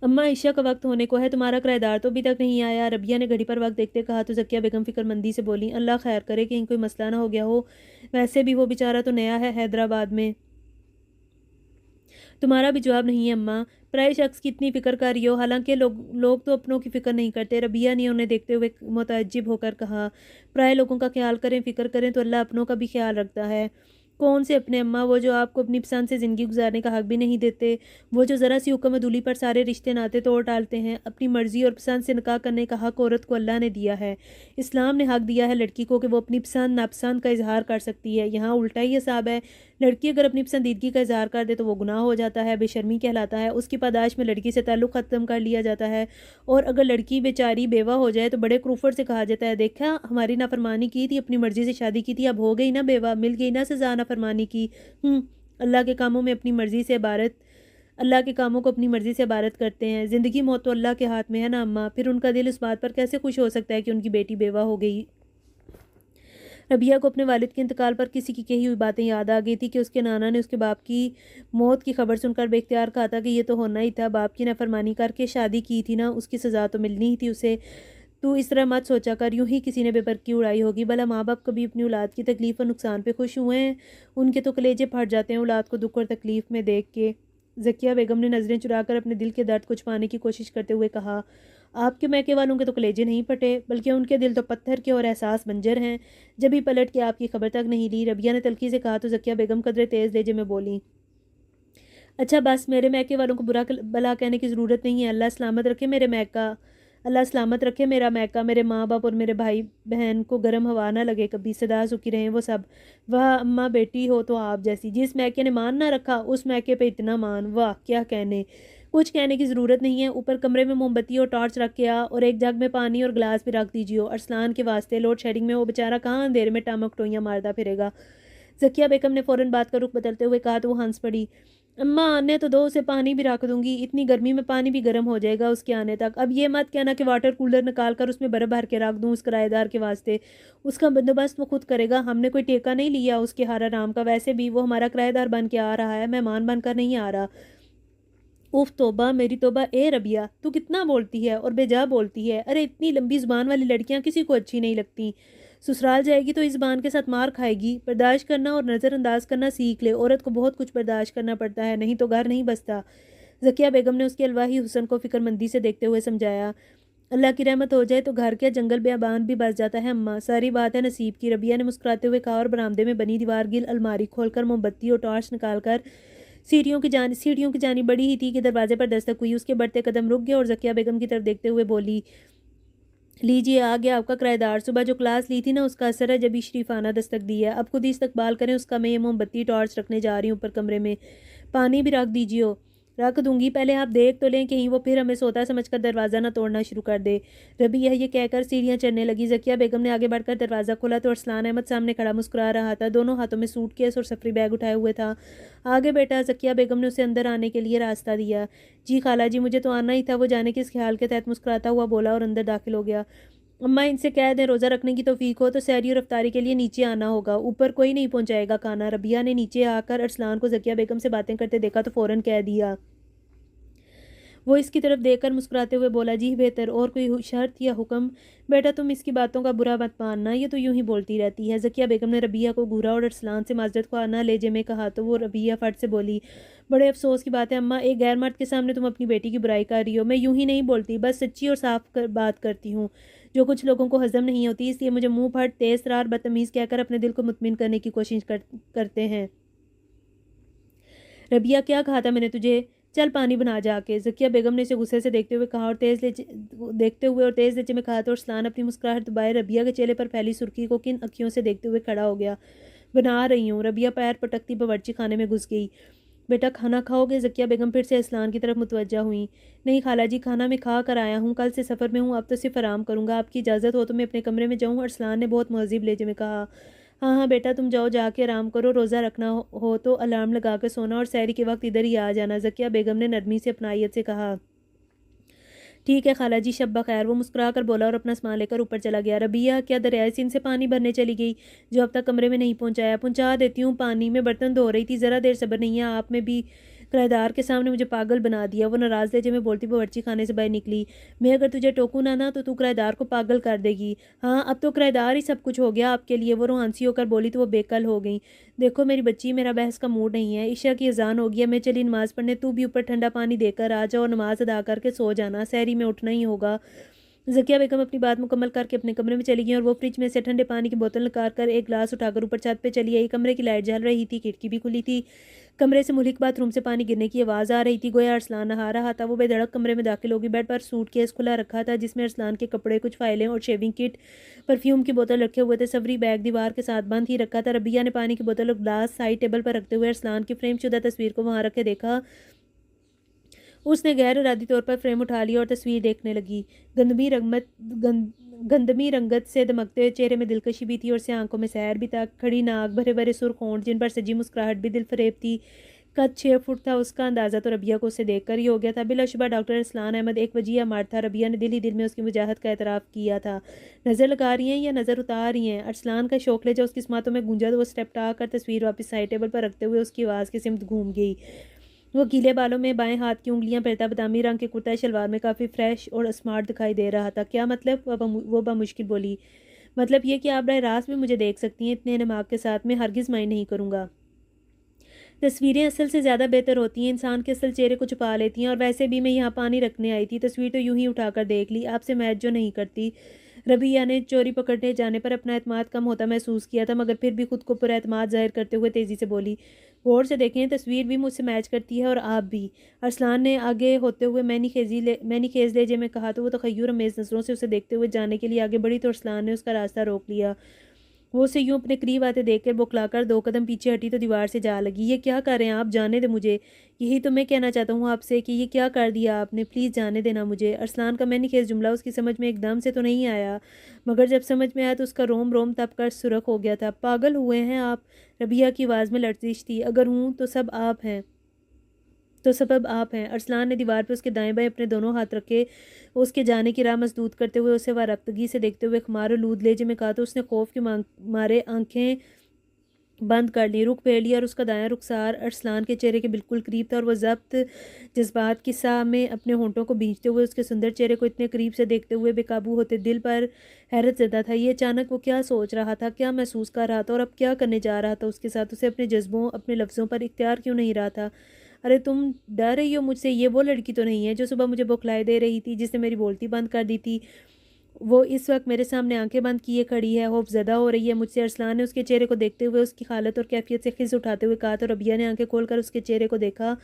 अम्मा, ईशा का वक्त होने को है, तुम्हारा किराएदार तो अभी तक नहीं आया। रबिया ने घड़ी पर वक्त देखते कहा तो ज़किया बेगम फिक्रमंदी से बोली, अल्लाह खैर करे, कहीं कोई मसला ना हो गया हो। वैसे भी वो बेचारा तो नया है हैदराबाद में। तुम्हारा भी जवाब नहीं है अम्मा। पराए शख्स की इतनी फिक्र कर रही हो, हालांकि लोग तो अपनों की फ़िक्र नहीं करते। रबिया ने उन्हें देखते हुए मुतअज्जिब होकर कहा, पराए लोगों का ख्याल करें, फ़िक्र करें तो अल्लाह अपनों का भी ख्याल रखता है। कौन से अपने अम्मा? वो जो आपको अपनी पसंद से ज़िंदगी गुजारने का हक भी नहीं देते, वो जो ज़रा सी हुक्म अदूली पर सारे रिश्ते नाते तोड़ डालते हैं। अपनी मर्ज़ी और पसंद से निकाह करने का हक औरत को अल्लाह ने दिया है। इस्लाम ने हक दिया है लड़की को कि वो अपनी पसंद नापसंद का इजहार कर सकती है। यहाँ उल्टा ही हिसाब है। लड़की अगर अपनी पसंदीदगी का इजहार कर दे तो वो गुनाह हो जाता है, बेशर्मी कहलाता है। उसकी पादाश में लड़की से ताल्लुक़ ख़त्म कर लिया जाता है, और अगर लड़की बेचारी बेवा हो जाए तो बड़े क्रूफर से कहा जाता है, देखा हमारी नाफरमानी की थी, अपनी मर्ज़ी से शादी की थी, अब हो गई ना बेवा, मिल गई ना सज़ा नाफरमानी की। अल्लाह के कामों में अपनी मर्ज़ी से इबारत अल्लाह के कामों को अपनी मर्ज़ी से इबारत करते हैं। ज़िंदगी मौत तो अल्लाह के हाथ में है ना अम्मा। फिर उनका दिल इस बात पर कैसे खुश हो सकता है कि उनकी बेटी बेवा हो गई। रबिया को अपने वालिद के इंतकाल पर किसी की कही हुई बातें याद आ गई थी कि उसके नाना ने उसके बाप की मौत की खबर सुनकर बेख्तियार कहा था कि ये तो होना ही था, बाप की नाफरमानी करके शादी की थी ना, उसकी सज़ा तो मिलनी ही थी उसे। तू इस तरह मत सोचा कर, यूं ही किसी ने बेबरकी उड़ाई होगी। भला माँ बाप कभी अपनी औलाद की तकलीफ़ और नुकसान पे खुश हुए हैं? उनके तो कलेजे फट जाते हैं औलाद को दुख और तकलीफ़ में देख के। ज़किया बेगम ने नज़रें चुराकर अपने दिल के दर्द को छुपाने की कोशिश करते हुए कहा, आपके मैके वालों के तो कलेजे नहीं फटे, बल्कि उनके दिल तो पत्थर के और एहसास बंजर हैं। जब भी पलट के आपकी खबर तक नहीं ली। रबिया ने तल्खी से कहा तो ज़किया बेगम कदरे तेज़ लहजे में बोली, अच्छा बस, मेरे मैके वालों को बुरा भला कहने की ज़रूरत नहीं है। अल्लाह सलामत रखे मेरे मैका अल्लाह सलामत रखे मेरा मैका, मेरे माँ बाप और मेरे भाई बहन को गर्म हवा ना लगे कभी, सदा सुखी रहें वो सब। वाह अम्मा, बेटी हो तो आप जैसी। जिस मैके ने मान ना रखा उस मैके पे इतना मान, वाह क्या कहने। कुछ कहने की ज़रूरत नहीं है। ऊपर कमरे में मोमबत्ती और टॉर्च रख के आ, और एक जग में पानी और गिलास भी रख दीजिए। अरसलान के वास्ते लोड शेडिंग में वो बेचारा कहाँ अंधेरे में टामक टोइयाँ मारता फिरेगा। ज़किया बेगम ने फ़ौरन बात का रुख बदलते हुए कहा तो वो हंस पड़ी, अम्मा आने तो दो, उसे पानी भी रख दूंगी, इतनी गर्मी में पानी भी गर्म हो जाएगा उसके आने तक। अब ये मत कहना कि वाटर कूलर निकाल कर उसमें बर्फ़ भर के रख दूँ उस किराएदार के वास्ते। उसका बंदोबस्त वो खुद करेगा, हमने कोई ठेका नहीं लिया उसके हर आराम का। वैसे भी वो हमारा किराएदार बन के आ रहा है, मेहमान बन कर नहीं आ रहा। उफ तोबा मेरी तोबा। ए रबिया, तू कितना बोलती है और बेजा बोलती है। अरे इतनी लंबी ज़ुबान वाली लड़कियां किसी को अच्छी नहीं लगती। ससुराल जाएगी तो इस ज़ुबान के साथ मार खाएगी। बर्दाश्त करना और नज़रअंदाज करना सीख ले। औरत को बहुत कुछ बर्दाश्त करना पड़ता है, नहीं तो घर नहीं बसता। ज़किया बेगम ने उसके अलवाही हुस्न को फिक्रमंदी से देखते हुए समझाया, अल्लाह की रहमत हो जाए तो घर के जंगल बेअबान भी बस जाता है अम्मा, सारी बात है नसीब की। रबिया ने मुस्कुराते हुए कहा, और बरामदे में बनी दीवार गिल अलमारी खोलकर मोमबत्ती और टॉर्च निकालकर सीढ़ियों की जानी बड़ी ही थी कि दरवाजे पर दस्तक हुई। उसके बढ़ते कदम रुक गए और ज़किया बेगम की तरफ देखते हुए बोली, लीजिए आ गया आपका किराएदार। सुबह जो क्लास ली थी ना उसका असर है, जब ही शरीफाना दस्तक दी है। अब खुद ही इस्तकबाल करें उसका। मैं ये मोमबत्ती टॉर्च रखने जा रही हूँ ऊपर कमरे में, पानी भी रख दीजिए। रख दूंगी, पहले आप देख तो लें कहीं वो फिर हमें सोता समझकर दरवाज़ा ना तोड़ना शुरू कर दे। रबिया ये कहकर सीढ़ियाँ चढ़ने लगी। ज़किया बेगम ने आगे बढ़कर दरवाज़ा खोला तो अरसलान अहमद सामने खड़ा मुस्कुरा रहा था, दोनों हाथों में सूटकेस और सफरी बैग उठाए हुए था। आगे बेटा। ज़किया बेगम ने उसे अंदर आने के लिए रास्ता दिया। जी खाला जी, मुझे तो आना ही था, वो जाने के इस ख्याल के तहत मुस्कुराता हुआ बोला और अंदर दाखिल हो गया। अम्मा इनसे कह दें रोज़ा रखने की तौफीक हो तो सहरी और अफ्तारी के लिए नीचे आना होगा, ऊपर कोई नहीं पहुंचाएगा खाना। रबिया ने नीचे आकर अरसलान को ज़किया बेगम से बातें करते देखा तो फ़ौरन कह दिया। वो इसकी तरफ देखकर मुस्कुराते हुए बोला, जी बेहतर, और कोई शर्त या हुक्म? बेटा तुम इसकी बातों का बुरा मत मानना, ये तो यूं ही बोलती रहती है। ज़किया बेगम ने रबिया को घूरा और अरसलान से माजरत को आना लेजे में कहा तो वो रबिया फट से बोली, बड़े अफसोस की बात है अम्मा, एक गैर मर्द के सामने तुम अपनी बेटी की बुराई कर रही हो। मैं यूं ही नहीं बोलती, बस सच्ची और बात करती हूँ, जो कुछ लोगों को हजम नहीं होती, इसलिए मुझे मुंह फट तेज तरार बदतमीज़ कहकर अपने दिल को मुतमिन करने की कोशिश करते हैं। रबिया, क्या कहा था मैंने तुझे? चल पानी बना जाके। ज़किया बेगम ने इसे गुस्से से देखते हुए कहा और तेज़ लहजे में कहा तो अरसलान अपनी मुस्कुराहट दबाए रबिया के चेहरे पर फैली सुर्खी को किन अखियों से देखते हुए खड़ा हो गया। बना रही हूँ। रबिया पैर पटकती बावर्ची खाने में घुस गई। बेटा खाना खाओगे? ज़किया बेगम फिर से अरसलान की तरफ मुतवज्जा हुई। नहीं खाला जी, खाना मैं खा कर आया हूँ, कल से सफ़र में हूँ, अब तो सिर्फ आराम करूँगा। आपकी इजाज़त हो तो मैं अपने कमरे में जाऊँ? अरसलान ने बहुत महज़िब लहजे में कहा। हाँ हाँ बेटा, तुम जाओ, जाके आराम करो, रोज़ा रखना हो तो अलार्म लगा कर सोना और सहरी के वक्त इधर ही आ जाना। ज़किया बेगम ने नरमी से अपनायत से कहा। ठीक है खाला जी, शब बखैर। वो मुस्कुरा कर बोला और अपना सामान लेकर ऊपर चला गया। रबिया क्या दरियाए सिंध से पानी भरने चली गई, जो अब तक कमरे में नहीं पहुंचाया? पहुंचा देती हूँ पानी, में बर्तन धो रही थी, ज़रा देर सब्र नहीं है आप में भी? किराएदार के सामने मुझे पागल बना दिया। वो नाराज़ लहजे में बोलती बावर्ची खाने से बाहर निकली। मैं अगर तुझे टोकूँ ना तो तू किराएदार को पागल कर देगी। हाँ, अब तो किराएदार ही सब कुछ हो गया आपके लिए। वो रोहानसी होकर बोली तो वो बेकल हो गई। देखो मेरी बच्ची, मेरा बहस का मूड नहीं है, ईशा की अजान हो गई है, मैं चली नमाज़ पढ़ने, तू भी ऊपर ठंडा पानी देकर आ जाओ, नमाज अदा करके सो जाना, सहरी में उठना ही होगा। ज़किया बेगम अपनी बात मुकम्मल करके अपने कमरे में चली गई और वो फ्रिज में से ठंडे पानी की बोतल निकाल कर एक गिलास उठाकर ऊपर छत पे चली आई। कमरे की लाइट जल रही थी, खिड़की भी खुली थी। कमरे से मुल्क बाथरूम से पानी गिरने की आवाज़ आ रही थी, गोया अरसलान नहा रहा था। वो बेधड़क कमरे में दाखिल होगी। बेड पर सूटकेस खुला रखा था जिसमें अरसलान के कपड़े, कुछ फाइलें और शेविंग किट, परफ्यूम की बोतल रखे हुए थे। सफरी बैग दीवार के साथ बंद ही रखा था। रबिया ने पानी की बोतल और गिलास साइड टेबल पर रखते हुए अरसलान की फ्रेमशुदा तस्वीर को वहाँ रखे देखा। उसने गैर इरादी तौर पर फ्रेम उठा लिया और तस्वीर देखने लगी। गंदमी रंगत से दमकते हुए चेहरे में दिलकशी भी थी और से आंखों में सहर भी था। खड़ी नाक, भरे भरे सुर्ख होंठ, जिन पर सजी मुस्कुराहट भी दिल फरेब थी। कद 6 फुट था। उसका अंदाज़ा तो रबिया को उससे देखकर ही हो गया था। बिलाशुबा डॉक्टर अरसलान अहमद एक वजीह मर्द था। रबिया ने दिल ही दिल में उसकी वजाहत का एतराफ़ किया था। नज़र लगा रही हैं या नज़र उतार रही हैं? अरसलान का शौक ले जो उसकी स्मातों में गूंजा तो वो स्टेप टाकर तस्वीर वापस साइड टेबल पर रखते हुए उसकी आवाज़ की सिमत घूम गई। वो गीले बालों में बाएं हाथ की उंगलियां पहनता बादामी रंग के कुर्ता शलवार में काफ़ी फ्रेश और स्मार्ट दिखाई दे रहा था। क्या मतलब? वो बामुश्किल बोली। मतलब ये कि आप बराह रास्त भी मुझे देख सकती हैं इतने नमाक के साथ, मैं हरगिज़ माइंड नहीं करूँगा। तस्वीरें असल से ज़्यादा बेहतर होती हैं, इंसान के असल चेहरे को छुपा लेती हैं। और वैसे भी मैं यहाँ पानी रखने आई थी, तस्वीर तो यूं ही उठाकर देख ली, आपसे मैच जो नहीं करती। रबिया ने चोरी पकड़ने जाने पर अपना एतमाद कम होता महसूस किया था, मगर फिर भी खुद को पूरा एतमाद जाहिर करते हुए तेज़ी से बोली, गौर से देखें, तस्वीर भी मुझसे मैच करती है और आप भी। अरसलान ने आगे होते हुए मैनी खेज लेजे में कहा तो वो तखय्युर अमेज़ नज़रों से उसे देखते हुए जाने के लिए आगे बढ़ी तो अरसलान ने उसका रास्ता रोक लिया। वो उसे यूं अपने करीब आते देखकर बौखलाकर 2 कदम पीछे हटी तो दीवार से जा लगी। ये क्या कर रहे हैं आप? जाने दे मुझे। यही तो मैं कहना चाहता हूँ आपसे कि ये क्या कर दिया आपने, प्लीज़ जाने देना मुझे। अरसलान का मैंने जुमला उसकी समझ में एकदम से तो नहीं आया, मगर जब समझ में आया तो उसका रोम रोम तप कर सुरख हो गया था। पागल हुए हैं आप? रबिया की आवाज़ में लर्जिश थी। अगर हूँ तो सबब आप हैं। अरसलान ने दीवार पर उसके दाएं बाएं अपने दोनों हाथ रखे, उसके जाने की राह मजदूद करते हुए उसे वारफ्तगी से देखते हुए खुमार लूद लेजे में कहा तो उसने खौफ के मारे आंखें बंद कर ली, रुख फेर लिया और उसका दायां रुखसार अरसलान के चेहरे के बिल्कुल करीब था और वह जब्त जज्बात की साह में अपने होंठों को भींचते हुए उसके सुंदर चेहरे को इतने करीब से देखते हुए बेकाबू होते दिल पर हैरत ज़दा था। ये अचानक वो क्या सोच रहा था, क्या महसूस कर रहा था और अब क्या करने जा रहा था उसके साथ? उसे अपने जज्बों, अपने लफ्ज़ों पर इख्तियार क्यों नहीं रहा था? अरे तुम डर रही हो मुझसे? ये वो लड़की तो नहीं है जो सुबह मुझे बौखलाए दे रही थी, जिसने मेरी बोलती बंद कर दी थी? वो इस वक्त मेरे सामने आंखें बंद किए खड़ी है, खौफज़दा हो रही है मुझसे। अरसलान ने उसके चेहरे को देखते हुए उसकी हालत और कैफियत से खिज़ उठाते हुए कहा तो रबिया ने आंखें खोलकर उसके चेहरे को देखा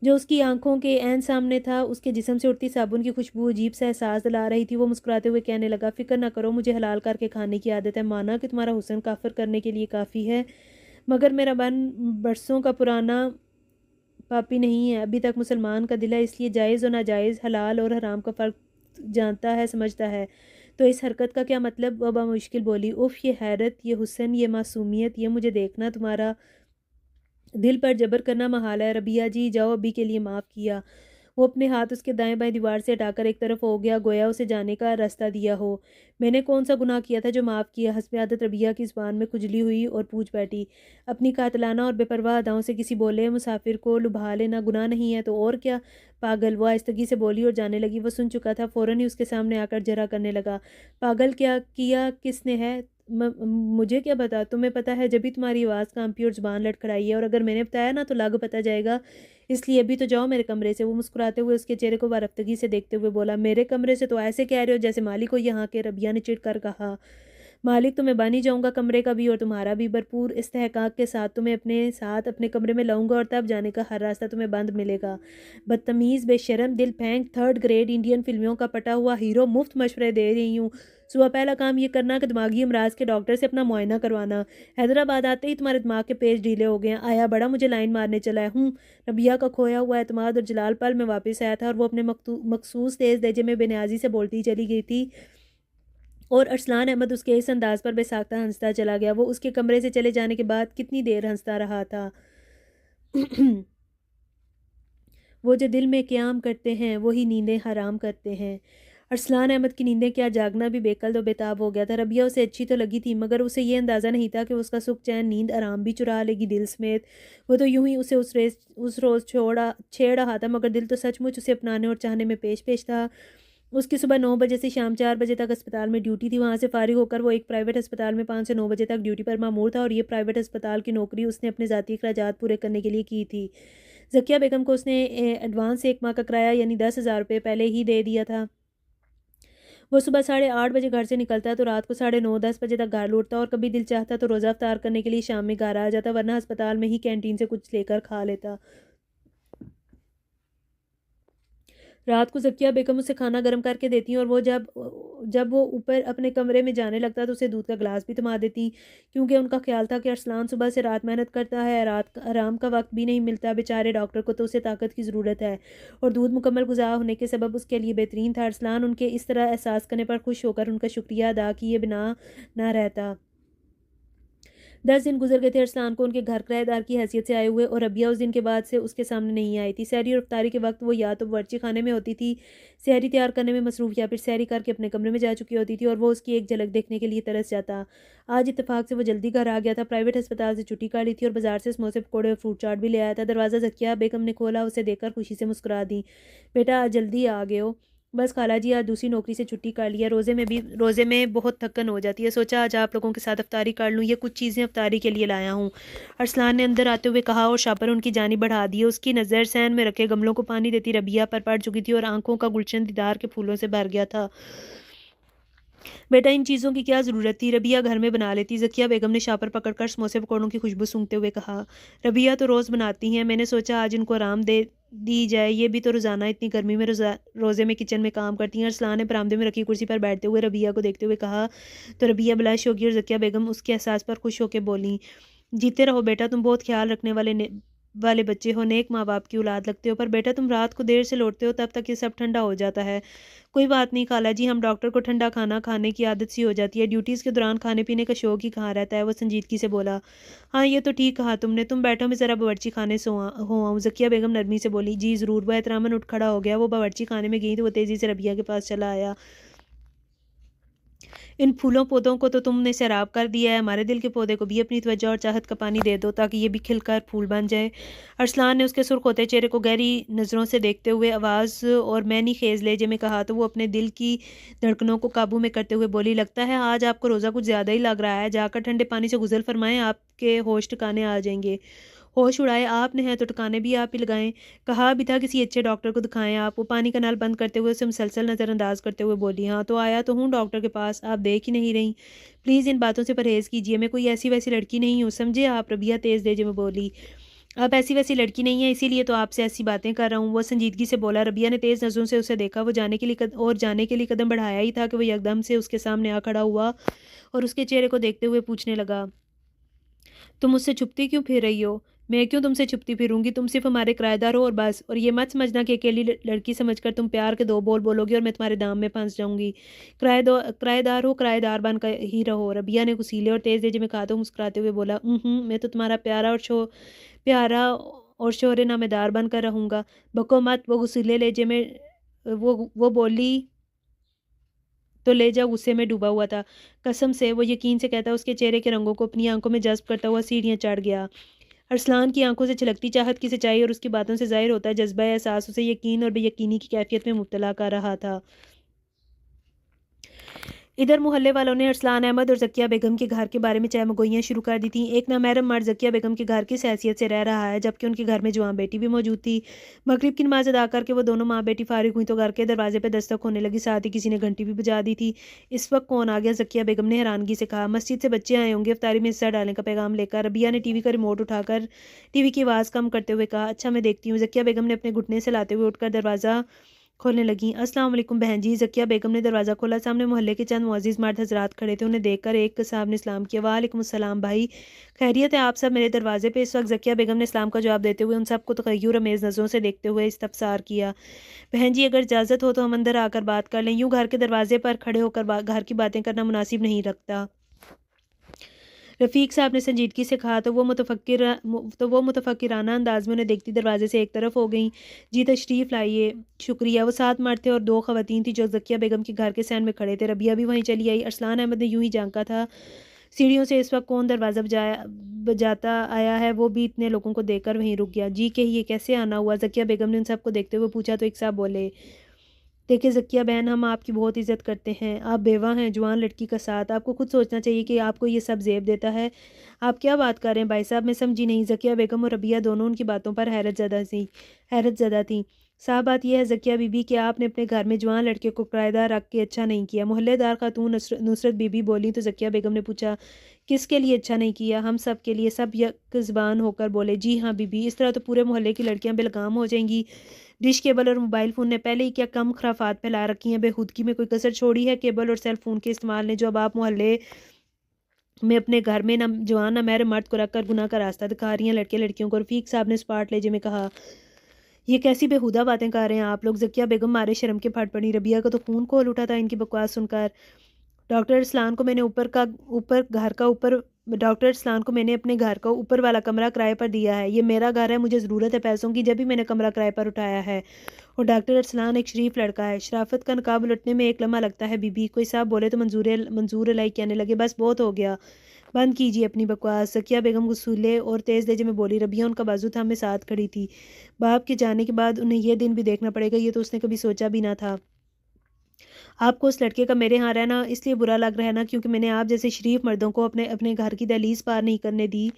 जो उसकी आंखों के ऐन सामने था। उसके जिस्म से उठती साबुन की खुशबू अजीब सा एहसास दिला रही थी। वो मुस्कुराते हुए कहने लगा, फ़िक्र ना करो, मुझे हलाल करके खाने की आदत है। माना कि तुम्हारा हुस्न काफिर करने के लिए काफ़ी है, मगर मेरा मन बरसों का पुराना पापी नहीं है। अभी तक मुसलमान का दिल है, इसलिए जायज़ और नाजायज़, हलाल और हराम का फ़र्क जानता है, समझता है। तो इस हरकत का क्या मतलब? वह मुश्किल बोली। उफ़, ये हैरत, ये हुस्न, ये मासूमियत, ये मुझे देखना, तुम्हारा दिल पर जबर करना महाल है। रबिया जी, जाओ, अभी के लिए माफ़ किया। वो अपने हाथ उसके दाएं बाएं दीवार से हटाकर एक तरफ हो गया, गोया उसे जाने का रास्ता दिया हो। मैंने कौन सा गुनाह किया था जो माफ़ किया? हस्ब आदत रबिया की ज़ुबान में खुजली हुई और पूछ बैठी। अपनी कातलाना और बेपरवाह अदाओं से किसी बोले मुसाफिर को लुभा लेना गुनाह नहीं है तो और क्या? पागल, वो आहिस्तगी से बोली और जाने लगी। वो सुन चुका था, फ़ौरन ही उसके सामने आकर जरा करने लगा। पागल क्या किया किसने है? मुझे क्या पता? तुम्हें पता है जब भी तुम्हारी आवाज़ कांपी और ज़ुबान लड़खड़ाई है, और अगर मैंने बताया ना तो लाग पता जाएगा। इसलिए अभी तो जाओ मेरे कमरे से। वो मुस्कुराते हुए उसके चेहरे को वारफ्तगी से देखते हुए बोला। मेरे कमरे से तो ऐसे कह रहे हो जैसे मालिक हो यहाँ के? रबिया ने चिढ़ कर कहा। मालिक तो मैं बन ही जाऊँगा कमरे का भी और तुम्हारा भी। भरपूर इस्तेहकाक के साथ तुम्हें अपने साथ अपने कमरे में लाऊंगा और तब जाने का हर रास्ता तुम्हें बंद मिलेगा। बदतमीज़, बेशरम, दिल फेंक, थर्ड ग्रेड इंडियन फिल्मों का पटा हुआ हीरो, मुफ्त मशवरे दे रही हूँ। सुबह पहला काम ये करना कि दिमागी अमराज के डॉक्टर से अपना मुआयना करवाना। हैदराबाद आते ही तुम्हारे दिमाग के पेज ढीले हो गए हैं। आया बड़ा मुझे लाइन मारने चला है। रबिया का खोया हुआ एतमाद और जलाल पल में वापस आया था और वो अपने मखसूस तेज़ लहजे में बेनियाजी से बोलती चली गई थी और अरसलान अहमद उसके इस अंदाज पर बेसाख्ता हंसता चला गया। वो उसके कमरे से चले जाने के बाद कितनी देर हंसता रहा था। वो जो दिल में क़याम करते हैं वही नींदें हराम करते हैं। अरसलान अहमद की नींदें क्या, जागना भी बेकल व बेताब हो गया था। रबिया उसे अच्छी तो लगी थी मगर उसे ये अंदाज़ा नहीं था कि उसका सुख चैन नींद आराम भी चुरा लेगी दिल समेत। वो तो यूं ही उसे उस रोज़ छेड़ रहा था मगर दिल तो सचमुच उसे अपनाने और चाहने में पेश पेश था। उसकी सुबह 9 बजे से शाम 4 बजे तक अस्पताल में ड्यूटी थी। वहाँ से फारिग होकर वो एक प्राइवेट अस्पताल में 5 से 9 बजे तक ड्यूटी पर मामूर था और ये प्राइवेट अस्पताल की नौकरी उसने अपने ज़ाती अखराजात पूरे करने के लिए की थी। ज़किया बेगम को उसने एडवांस 1 माह का किराया यानी 10,000 रुपये पहले ही दे दिया था। वो सुबह 8:30 बजे घर से निकलता तो रात को 9:30-10 बजे तक घर लौटता और कभी दिल चाहता तो रोज़ा अफ्तार करने के लिए शाम में घर आ जाता, वरना अस्पताल में ही कैंटीन से कुछ लेकर खा लेता। रात को ज़किया बेगम उसे खाना गर्म करके देती और वो जब जब वो ऊपर अपने कमरे में जाने लगता तो उसे दूध का गिलास भी थमा देती, क्योंकि उनका ख्याल था कि अरसलान सुबह से रात मेहनत करता है, रात का आराम का वक्त भी नहीं मिलता बेचारे डॉक्टर को, तो उसे ताकत की ज़रूरत है और दूध मुकम्मल गुज़ार होने के सबब उसके लिए बेहतरीन था। अरसलान उनके इस तरह एहसास करने पर खुश होकर उनका शुक्रिया अदा किए बिना ना रहता। 10 दिन गुजर गए थे अरसलान को उनके घर किराएदार की हैसियत से आए हुए और रबिया उस दिन के बाद से उसके सामने नहीं आई थी। सहरी और इफ्तारी के वक्त वो या तो बावर्ची खाने में होती थी, सहरी तैयार करने में मसरूफ़, या फिर सहरी करके अपने कमरे में जा चुकी होती थी और वो उसकी एक झलक देखने के लिए तरस जाता। आज इत्तेफाक से वो जल्दी घर आ गया था। प्राइवेट अस्पताल से छुट्टी कर ली थी और बाजार से समोसे पकौड़े और फ्रूट चाट भी ले आया था। दरवाज़ा ज़किया बेगम ने खोला, उसे देखकर खुशी से मुस्कुरा दी। बेटा आज जल्दी आ गए हो? बस खाला जी आज दूसरी नौकरी से छुट्टी कर लिया, रोज़े में बहुत थकन हो जाती है, सोचा आज आप लोगों के साथ अफ्तारी कर लूँ, ये कुछ चीज़ें अफ्तारी के लिए लाया हूँ। अरसलान ने अंदर आते हुए कहा और शापर उनकी जानिब बढ़ा दी। उसकी नज़र सैन में रखे गमलों को पानी देती रबिया पर पड़ चुकी थी और आंखों का गुलशन दीदार के फूलों से भर गया था। बेटा इन चीज़ों की क्या ज़रूरत थी, रबिया घर में बना लेती। ज़किया बेगम ने शापर पकड़कर समोसे पकौड़ों की खुशबू सूंघते हुए कहा। रबिया तो रोज़ बनाती हैं, मैंने सोचा आज इनको आराम दे दी जाए, ये भी तो रोज़ाना इतनी गर्मी में रोज़े में किचन में काम करती हैं। अरसलान ने बरामदे में रखी कुर्सी पर बैठते हुए रबिया को देखते हुए कहा तो रबिया ब्लश होगी और ज़किया बेगम उसके एहसास पर खुश होकर बोली, जीते रहो बेटा, तुम बहुत ख्याल रखने वाले बच्चे हो, नेक माँ बाप की औलाद लगते हो, पर बेटा तुम रात को देर से लौटते हो तब तक ये सब ठंडा हो जाता है। कोई बात नहीं खाला जी, हम डॉक्टर को ठंडा खाना खाने की आदत सी हो जाती है, ड्यूटीज़ के दौरान खाने पीने का शौक ही कहाँ रहता है। वो संजीदगी से बोला। हाँ ये तो ठीक कहा तुमने, तुम बैठो मैं ज़रा बावर्ची खाने हो आऊँ। ज़किया बेगम नरमी से बोली। जी ज़रूर। वह एहतरामन उठ खड़ा हो गया। वो बावर्ची खाने में गई तो वो तेज़ी से रबिया के पास चला आया। इन फूलों पौधों को तो तुमने सैराब कर दिया है, हमारे दिल के पौधे को भी अपनी तवज्जो और चाहत का पानी दे दो ताकि ये भी खिलकर फूल बन जाए। अरसलान ने उसके सुर्ख होते चेहरे को गहरी नज़रों से देखते हुए आवाज़ और मैनी खेज लहजे में कहा तो वो अपने दिल की धड़कनों को काबू में करते हुए बोली, लगता है आज आपको रोज़ा कुछ ज़्यादा ही लग रहा है, जाकर ठंडे पानी से गुसल फरमाएं, आपके होश ठिकाने आ जाएंगे। होश उड़ाए आपने हैं तो ठिकाने भी आप ही लगाएं। कहा भी था किसी अच्छे डॉक्टर को दिखाएं आप। वो पानी का नल बंद करते हुए उसे मुसलसल नज़रअंदाज करते हुए बोली। हाँ तो आया तो हूँ डॉक्टर के पास, आप देख ही नहीं रही। प्लीज़ इन बातों से परहेज़ कीजिए, मैं कोई ऐसी वैसी लड़की नहीं हूँ, समझे आप। रबिया तेज़ लहजे में बोली। आप ऐसी वैसी लड़की नहीं है, इसीलिए तो आपसे ऐसी बातें कर रहा हूँ। वो संजीदगी से बोला। रबिया ने तेज़ नज़रों से उसे देखा। वो जाने के लिए कदम बढ़ाया ही था कि वो एकदम से उसके सामने आ खड़ा हुआ और उसके चेहरे को देखते हुए पूछने लगा, तुम मुझसे छुपती क्यों फिर रही हो? मैं क्यों तुमसे छुपती फिरूंगी? तुम सिर्फ हमारे किराएदार हो और बस। और ये मत समझना कि अकेली लड़की समझकर तुम प्यार के दो बोल बोलोगी और मैं तुम्हारे दाम में फंस जाऊंगी। किराएदार हो, किराएदार बन कर ही रहो। रबिया ने कुसीले और तेज तेज में कहा तो मुस्कुराते हुए बोला, मैं तो तुम्हारा प्यारा और शोहरे नामेदार बनकर रहूँगा। बको मत, वो गुस्सीले लहजे में वो बोली तो लहजा गुस्से में डूबा हुआ था। कसम से, वो यकीन से कहता, उसके चेहरे के रंगों को अपनी आंखों में जज़्ब करता हुआ सीढ़ियाँ चढ़ गया। अरसलान की आंखों से छलकती चाहत की सच्चाई और उसकी बातों से ज़ाहिर होता जज्बा एहसास उसे यकीन और बेयकीनी की कैफियत में मुब्तला कर रहा था। इधर मोहल्ले वालों ने अरसलान अहमद और ज़किया बेगम के घर के बारे में चहमगोइयाँ शुरू कर दी थीं। एक नामहरम मर्द ज़किया बेगम के घर किस हैसियत से रह रहा है, जबकि उनके घर में जवान बेटी भी मौजूद थी। मगरिब की नमाज अदा करके वो दोनों माँ बेटी फारिग हुई तो घर के दरवाजे पर दस्तक होने लगी, साथ ही किसी ने घंटी भी बजा दी थी। इस वक्त कौन आ गया? ज़किया बेगम ने हैरानगी से कहा। मस्जिद से बच्चे आए होंगे इफ्तारी में हिस्सा डालने का पैगाम लेकर। रबिया ने टीवी का रिमोट उठाकर टीवी की आवाज़ कम करते हुए कहा, अच्छा मैं देखती हूँ। ज़किया बेगम ने अपने घुटने से लाते हुए उठकर दरवाज़ा खोलने लगी। अस्सलाम वालेकुम बहन जी। ज़किया बेगम ने दरवाज़ा खोला। सामने मोहल्ले के चंद मुअज़्ज़िज़ मर्द हज़रात खड़े थे। उन्हें देखकर एक साहब ने सलाम किया। वालेकुम अस्सलाम भाई, खैरियत है? आप सब मेरे दरवाजे पे? इस वक्त ज़किया बेगम ने सलाम का जवाब देते हुए उन सबको तग़य्युर अमेज़ नज़रों से देखते हुए इस्तफ़सार किया। बहन जी, अगर इजाज़त हो तो हम अंदर आकर बात कर लें। यूँ घर के दरवाजे पर खड़े होकर घर की बातें करना मुनासिब नहीं लगता। रफ़ीक साहब ने संजीदगी से कहा तो वो मुतफ़क्किराना अंदाज में उन्हें देखती दरवाजे से एक तरफ हो गई। जी तशरीफ़ लाइए। शुक्रिया। वो 7 मर्द थे और 2 ख़वातीन थी जो ज़किया बेगम के घर के सहन में खड़े थे। रबिया भी वहीं चली आई। अरसलान अहमद ने यूं ही झांका था। सीढ़ियों से इस वक्त कौन दरवाज़ा बजाता आया है, वो भी इतने लोगों को देखकर वहीं रुक गया। जी कहिए, कैसे आना हुआ? ज़किया बेगम ने उन सबको देखते हुए पूछा तो एक साहब बोले, देखिए ज़किया बहन, हम आपकी बहुत इज़्ज़त करते हैं। आप बेवा हैं, जवान लड़की का साथ। आपको खुद सोचना चाहिए कि आपको ये सब ज़ेब देता है। आप क्या बात कर रहे हैं भाई साहब? मैं समझी नहीं। ज़किया बेगम और रबिया दोनों उनकी बातों पर हैरत ज़दा थीं। साहब बात यह है ज़किया बीबी कि आपने अपने घर में जवान लड़के को किराएदार रख के अच्छा नहीं किया। मोहल्लेदार खातून नुसरत बीबी बोली तो ज़किया बेगम ने पूछा, किसके लिए अच्छा नहीं किया? हम सब के लिए। सब यक ज़बान होकर बोले, जी हाँ बीबी, इस तरह तो पूरे मोहल्ले की लड़कियां बेलगाम हो जाएंगी। डिश केबल और मोबाइल फ़ोन ने पहले ही क्या कम खराफात फैला रखी हैं, बेखुदगी में कोई कसर छोड़ी है? केबल और सेल फ़ोन के इस्तेमाल ने जो अब आप मोहल्ले में अपने घर में जवान नामहरम मर्द को रखकर गुनाह का रास्ता दिखा रही हैं लड़के लड़कियों को। रफ़ीक साहब ने स्पाट लेजे में कहा, ये कैसी बेहुदा बातें कर रहे हैं आप लोग? ज़किया बेगम मारे शर्म के फट पड़ी। रबिया का तो खून खोल उठा था इनकी बकवास सुनकर। डॉक्टर अरसलान को मैंने अपने घर का ऊपर वाला कमरा किराए पर दिया है। ये मेरा घर है, मुझे ज़रूरत है पैसों की, जब भी मैंने कमरा किराए पर उठाया है। और डॉक्टर अरसलान एक शरीफ लड़का है। शराफत का नकाब उलटने में एक लम्हा लगता है बीबी। कोई साहब बोले तो मंजूर लाई कहने लगे, बस बहुत हो गया, बंद कीजिए अपनी बकवास। ज़किया बेगम गुस्सूले और तेज़ लहजे में बोली। रबिया उनका बाजू थामे साथ खड़ी थी। बाप के जाने के बाद उन्हें यह दिन भी देखना पड़ेगा, ये तो उसने कभी सोचा भी ना था। आपको उस लड़के का मेरे यहाँ रहना इसलिए बुरा लग रहा है ना क्योंकि मैंने आप जैसे शरीफ मर्दों को अपने अपने घर की दहलीज पार नहीं करने दी।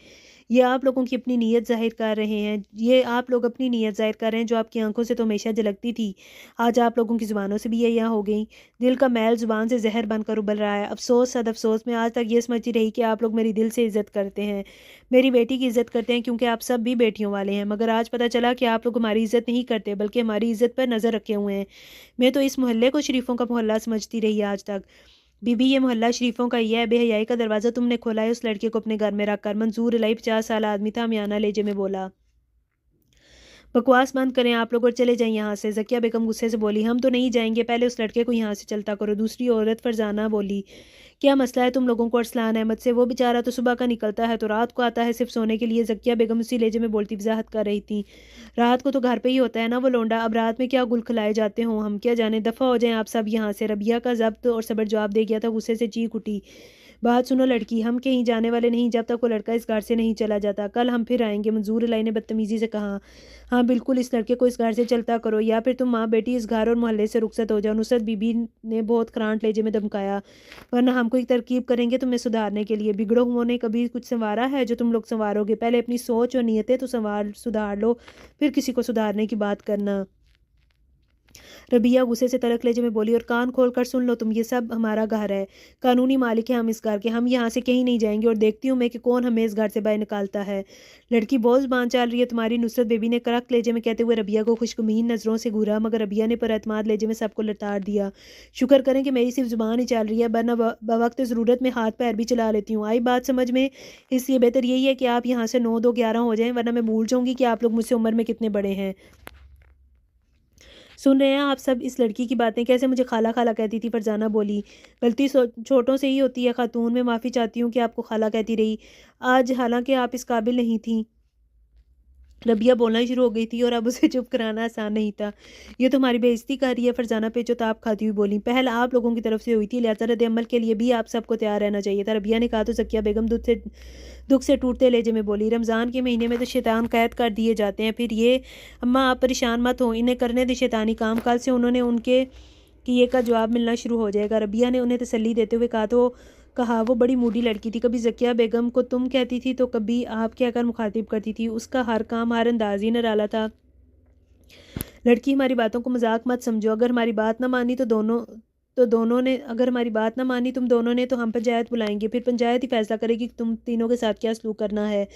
ये आप लोगों की अपनी नीयत ज़ाहिर कर रहे हैं। ये आप लोग अपनी नीयत ज़ाहिर कर रहे हैं जो आपकी आंखों से तो हमेशा झलकती थी। आज आप लोगों की ज़ुबानों से भी ये यहाँ हो गई। दिल का मैल ज़ुबान से जहर बनकर उबल रहा है। अफसोस सद अफसोस, मैं आज तक ये समझती रही कि आप लोग मेरी दिल से इज़्ज़त करते हैं, मेरी बेटी की इज़्ज़त करते हैं क्योंकि आप सब भी बेटियों वाले हैं। मगर आज पता चला कि आप लोग हमारी इज़्ज़त नहीं करते बल्कि हमारी इज़्ज़त पर नज़र रखे हुए हैं। मैं तो इस मोहल्ले को शरीफों का मोहल्ला समझती रही आज तक। बीबी, ये मोहल्ला शरीफों का ही है। बेहयाई का दरवाज़ा तुमने खोला है उस लड़के को अपने घर में रखकर। मंजूर इलाई 50 साल आदमी था, मियाना लहजे में बोला। बकवास बंद करें आप लोग और चले जाएं यहाँ से। ज़किया बेगम गुस्से से बोली, हम तो नहीं जाएंगे, पहले उस लड़के को यहाँ से चलता करो। दूसरी औरत फरजाना बोली, क्या मसला है तुम लोगों को अरसलान अहमद से? वो बेचारा तो सुबह का निकलता है तो रात को आता है सिर्फ सोने के लिए। ज़किया बेगम उसी लहजे में बोलती वजाहत कर रही थी, रात को तो घर पे ही होता है ना वो लोंडा, अब रात में क्या गुल खिलाए जाते हों, हम क्या जाने। दफ़ा हो जाएं आप सब यहाँ से। रबिया का जब्त और सबर जवाब दे गया था, गुस्से से चीख उठी, बात सुनो लड़की, हम कहीं जाने वाले नहीं जब तक वो लड़का इस घर से नहीं चला जाता। कल हम फिर आएंगे। मंजूर इलाई ने बदतमीज़ी से कहा, हाँ बिल्कुल, इस लड़के को इस घर से चलता करो या फिर तुम माँ बेटी इस घर और मोहल्ले से रुखसत हो जाओ। नुसरत बीबी ने बहुत खरांट लहजे में धमकाया, वरना हम कोई तरकीब करेंगे तुम्हें सुधारने के लिए। बिगड़ो हुओं ने कभी कुछ संवारा है जो तुम लोग संवारोगे? पहले अपनी सोच और नीयतें तो सुधार लो, फिर किसी को सुधारने की बात करना। रबिया गुस्से से तड़क लहजे में बोली, और कान खोल कर सुन लो तुम, ये सब हमारा घर है, कानूनी मालिक है हम इस घर के, हम यहाँ से कहीं नहीं जाएंगे और देखती हूँ मैं कि कौन हमें इस घर से बाहर निकालता है। लड़की बहुत ज़ुबान चल रही है तुम्हारी, नुसरत बेबी ने कड़क लहजे में कहते हुए रबिया को खुशगमीन नज़रों से घूरा, मगर रबिया ने पर एतमाद लहजे में सबको लताड़ दिया। शुक्र करें कि मेरी सिर्फ ज़ुबान ही चल रही है, वरना बवक्त ज़रूरत में हाथ पैर भी चला लेती हूँ। आई बात समझ में? इसलिए बेहतर यही है कि आप यहाँ से 9 2 11 हो जाएं, वरना मैं भूल जाऊँगी कि आप लोग मुझसे उम्र में कितने बड़े हैं। सुन रहे हैं आप सब इस लड़की की बातें? कैसे मुझे खाला खाला कहती थी? फरजाना बोली, गलती छोटों से ही होती है खातून, मैं माफ़ी चाहती हूँ कि आपको खाला कहती रही आज, हालांकि आप इस काबिल नहीं थी। रबिया बोलना ही शुरू हो गई थी और अब उसे चुप कराना आसान नहीं था। ये तो हमारी बेइज्जती कर रही है, फरजाना पेचोताप खाती हुई बोली। पहल आप लोगों की तरफ से हुई थी, लिहाजा रद्द अमल के लिए भी आप सबको तैयार रहना चाहिए था। रबिया ने कहा तो ज़किया बेगम दुख से टूटते लहजे में बोली, रमज़ान के महीने में तो शैतान कैद कर दिए जाते हैं, फिर ये अम्मा आप परेशान मत हो, इन्हें करने दे शैतानी काम, कल से उन्होंने उनके किए का जवाब मिलना शुरू हो जाएगा। रबिया ने उन्हें तसल्ली देते हुए कहा वो बड़ी मूडी लड़की थी, कभी ज़किया बेगम को तुम कहती थी तो कभी आप कहकर मुखातिब करती थी, उसका हर काम हर अंदाज ही निराला था। लड़की हमारी बातों को मजाक मत समझो, अगर हमारी बात ना मानी तो दोनों ने अगर हमारी बात ना मानी तुम दोनों ने तो हम पंचायत बुलाएंगे, फिर पंचायत ही फैसला करेगी कि तुम तीनों के साथ क्या सलूक करना है।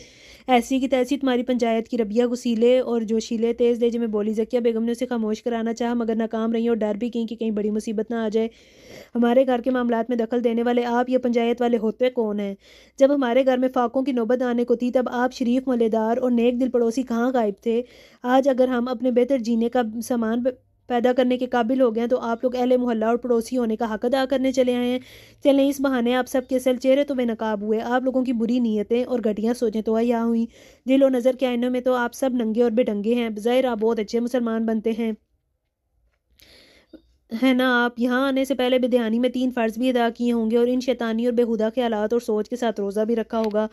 ऐसी की तैसी तुम्हारी पंचायत की। रबिया गुस्सीले और जोशीले तेज़ लहजे में बोली। ज़किया बेगम ने उसे खामोश कराना चाहा मगर नाकाम रही और डर भी गई कि कहीं बड़ी मुसीबत ना आ जाए। हमारे घर के मामलात में दखल देने वाले आप या पंचायत वाले होते कौन हैं? जब हमारे घर में फाकों की नौबत आने को थी तब आप शरीफ मलेदार और नेक दिल पड़ोसी कहाँ गायब थे? आज अगर हम अपने बेहतर जीने का सामान पैदा करने के काबिल हो गए हैं तो आप लोग अहले मोहल्ला और पड़ोसी होने का हक अदा करने चले आए हैं। चलें इस बहाने आप सबके असल चेहरे तो बेनकाब हुए, आप लोगों की बुरी नीयतें और घटिया सोचें तो यहाँ हुई। दिल और नज़र के आईनों में तो आप सब नंगे और बेढंगे हैं। ज़ाहिर आप बहुत अच्छे मुसलमान बनते हैं, है ना? आप यहाँ आने से पहले बेध्यानी में 3 फ़र्ज़ भी अदा किए होंगे और इन शैतानी और बेहुदा ख़यालात और सोच के साथ रोज़ा भी रखा होगा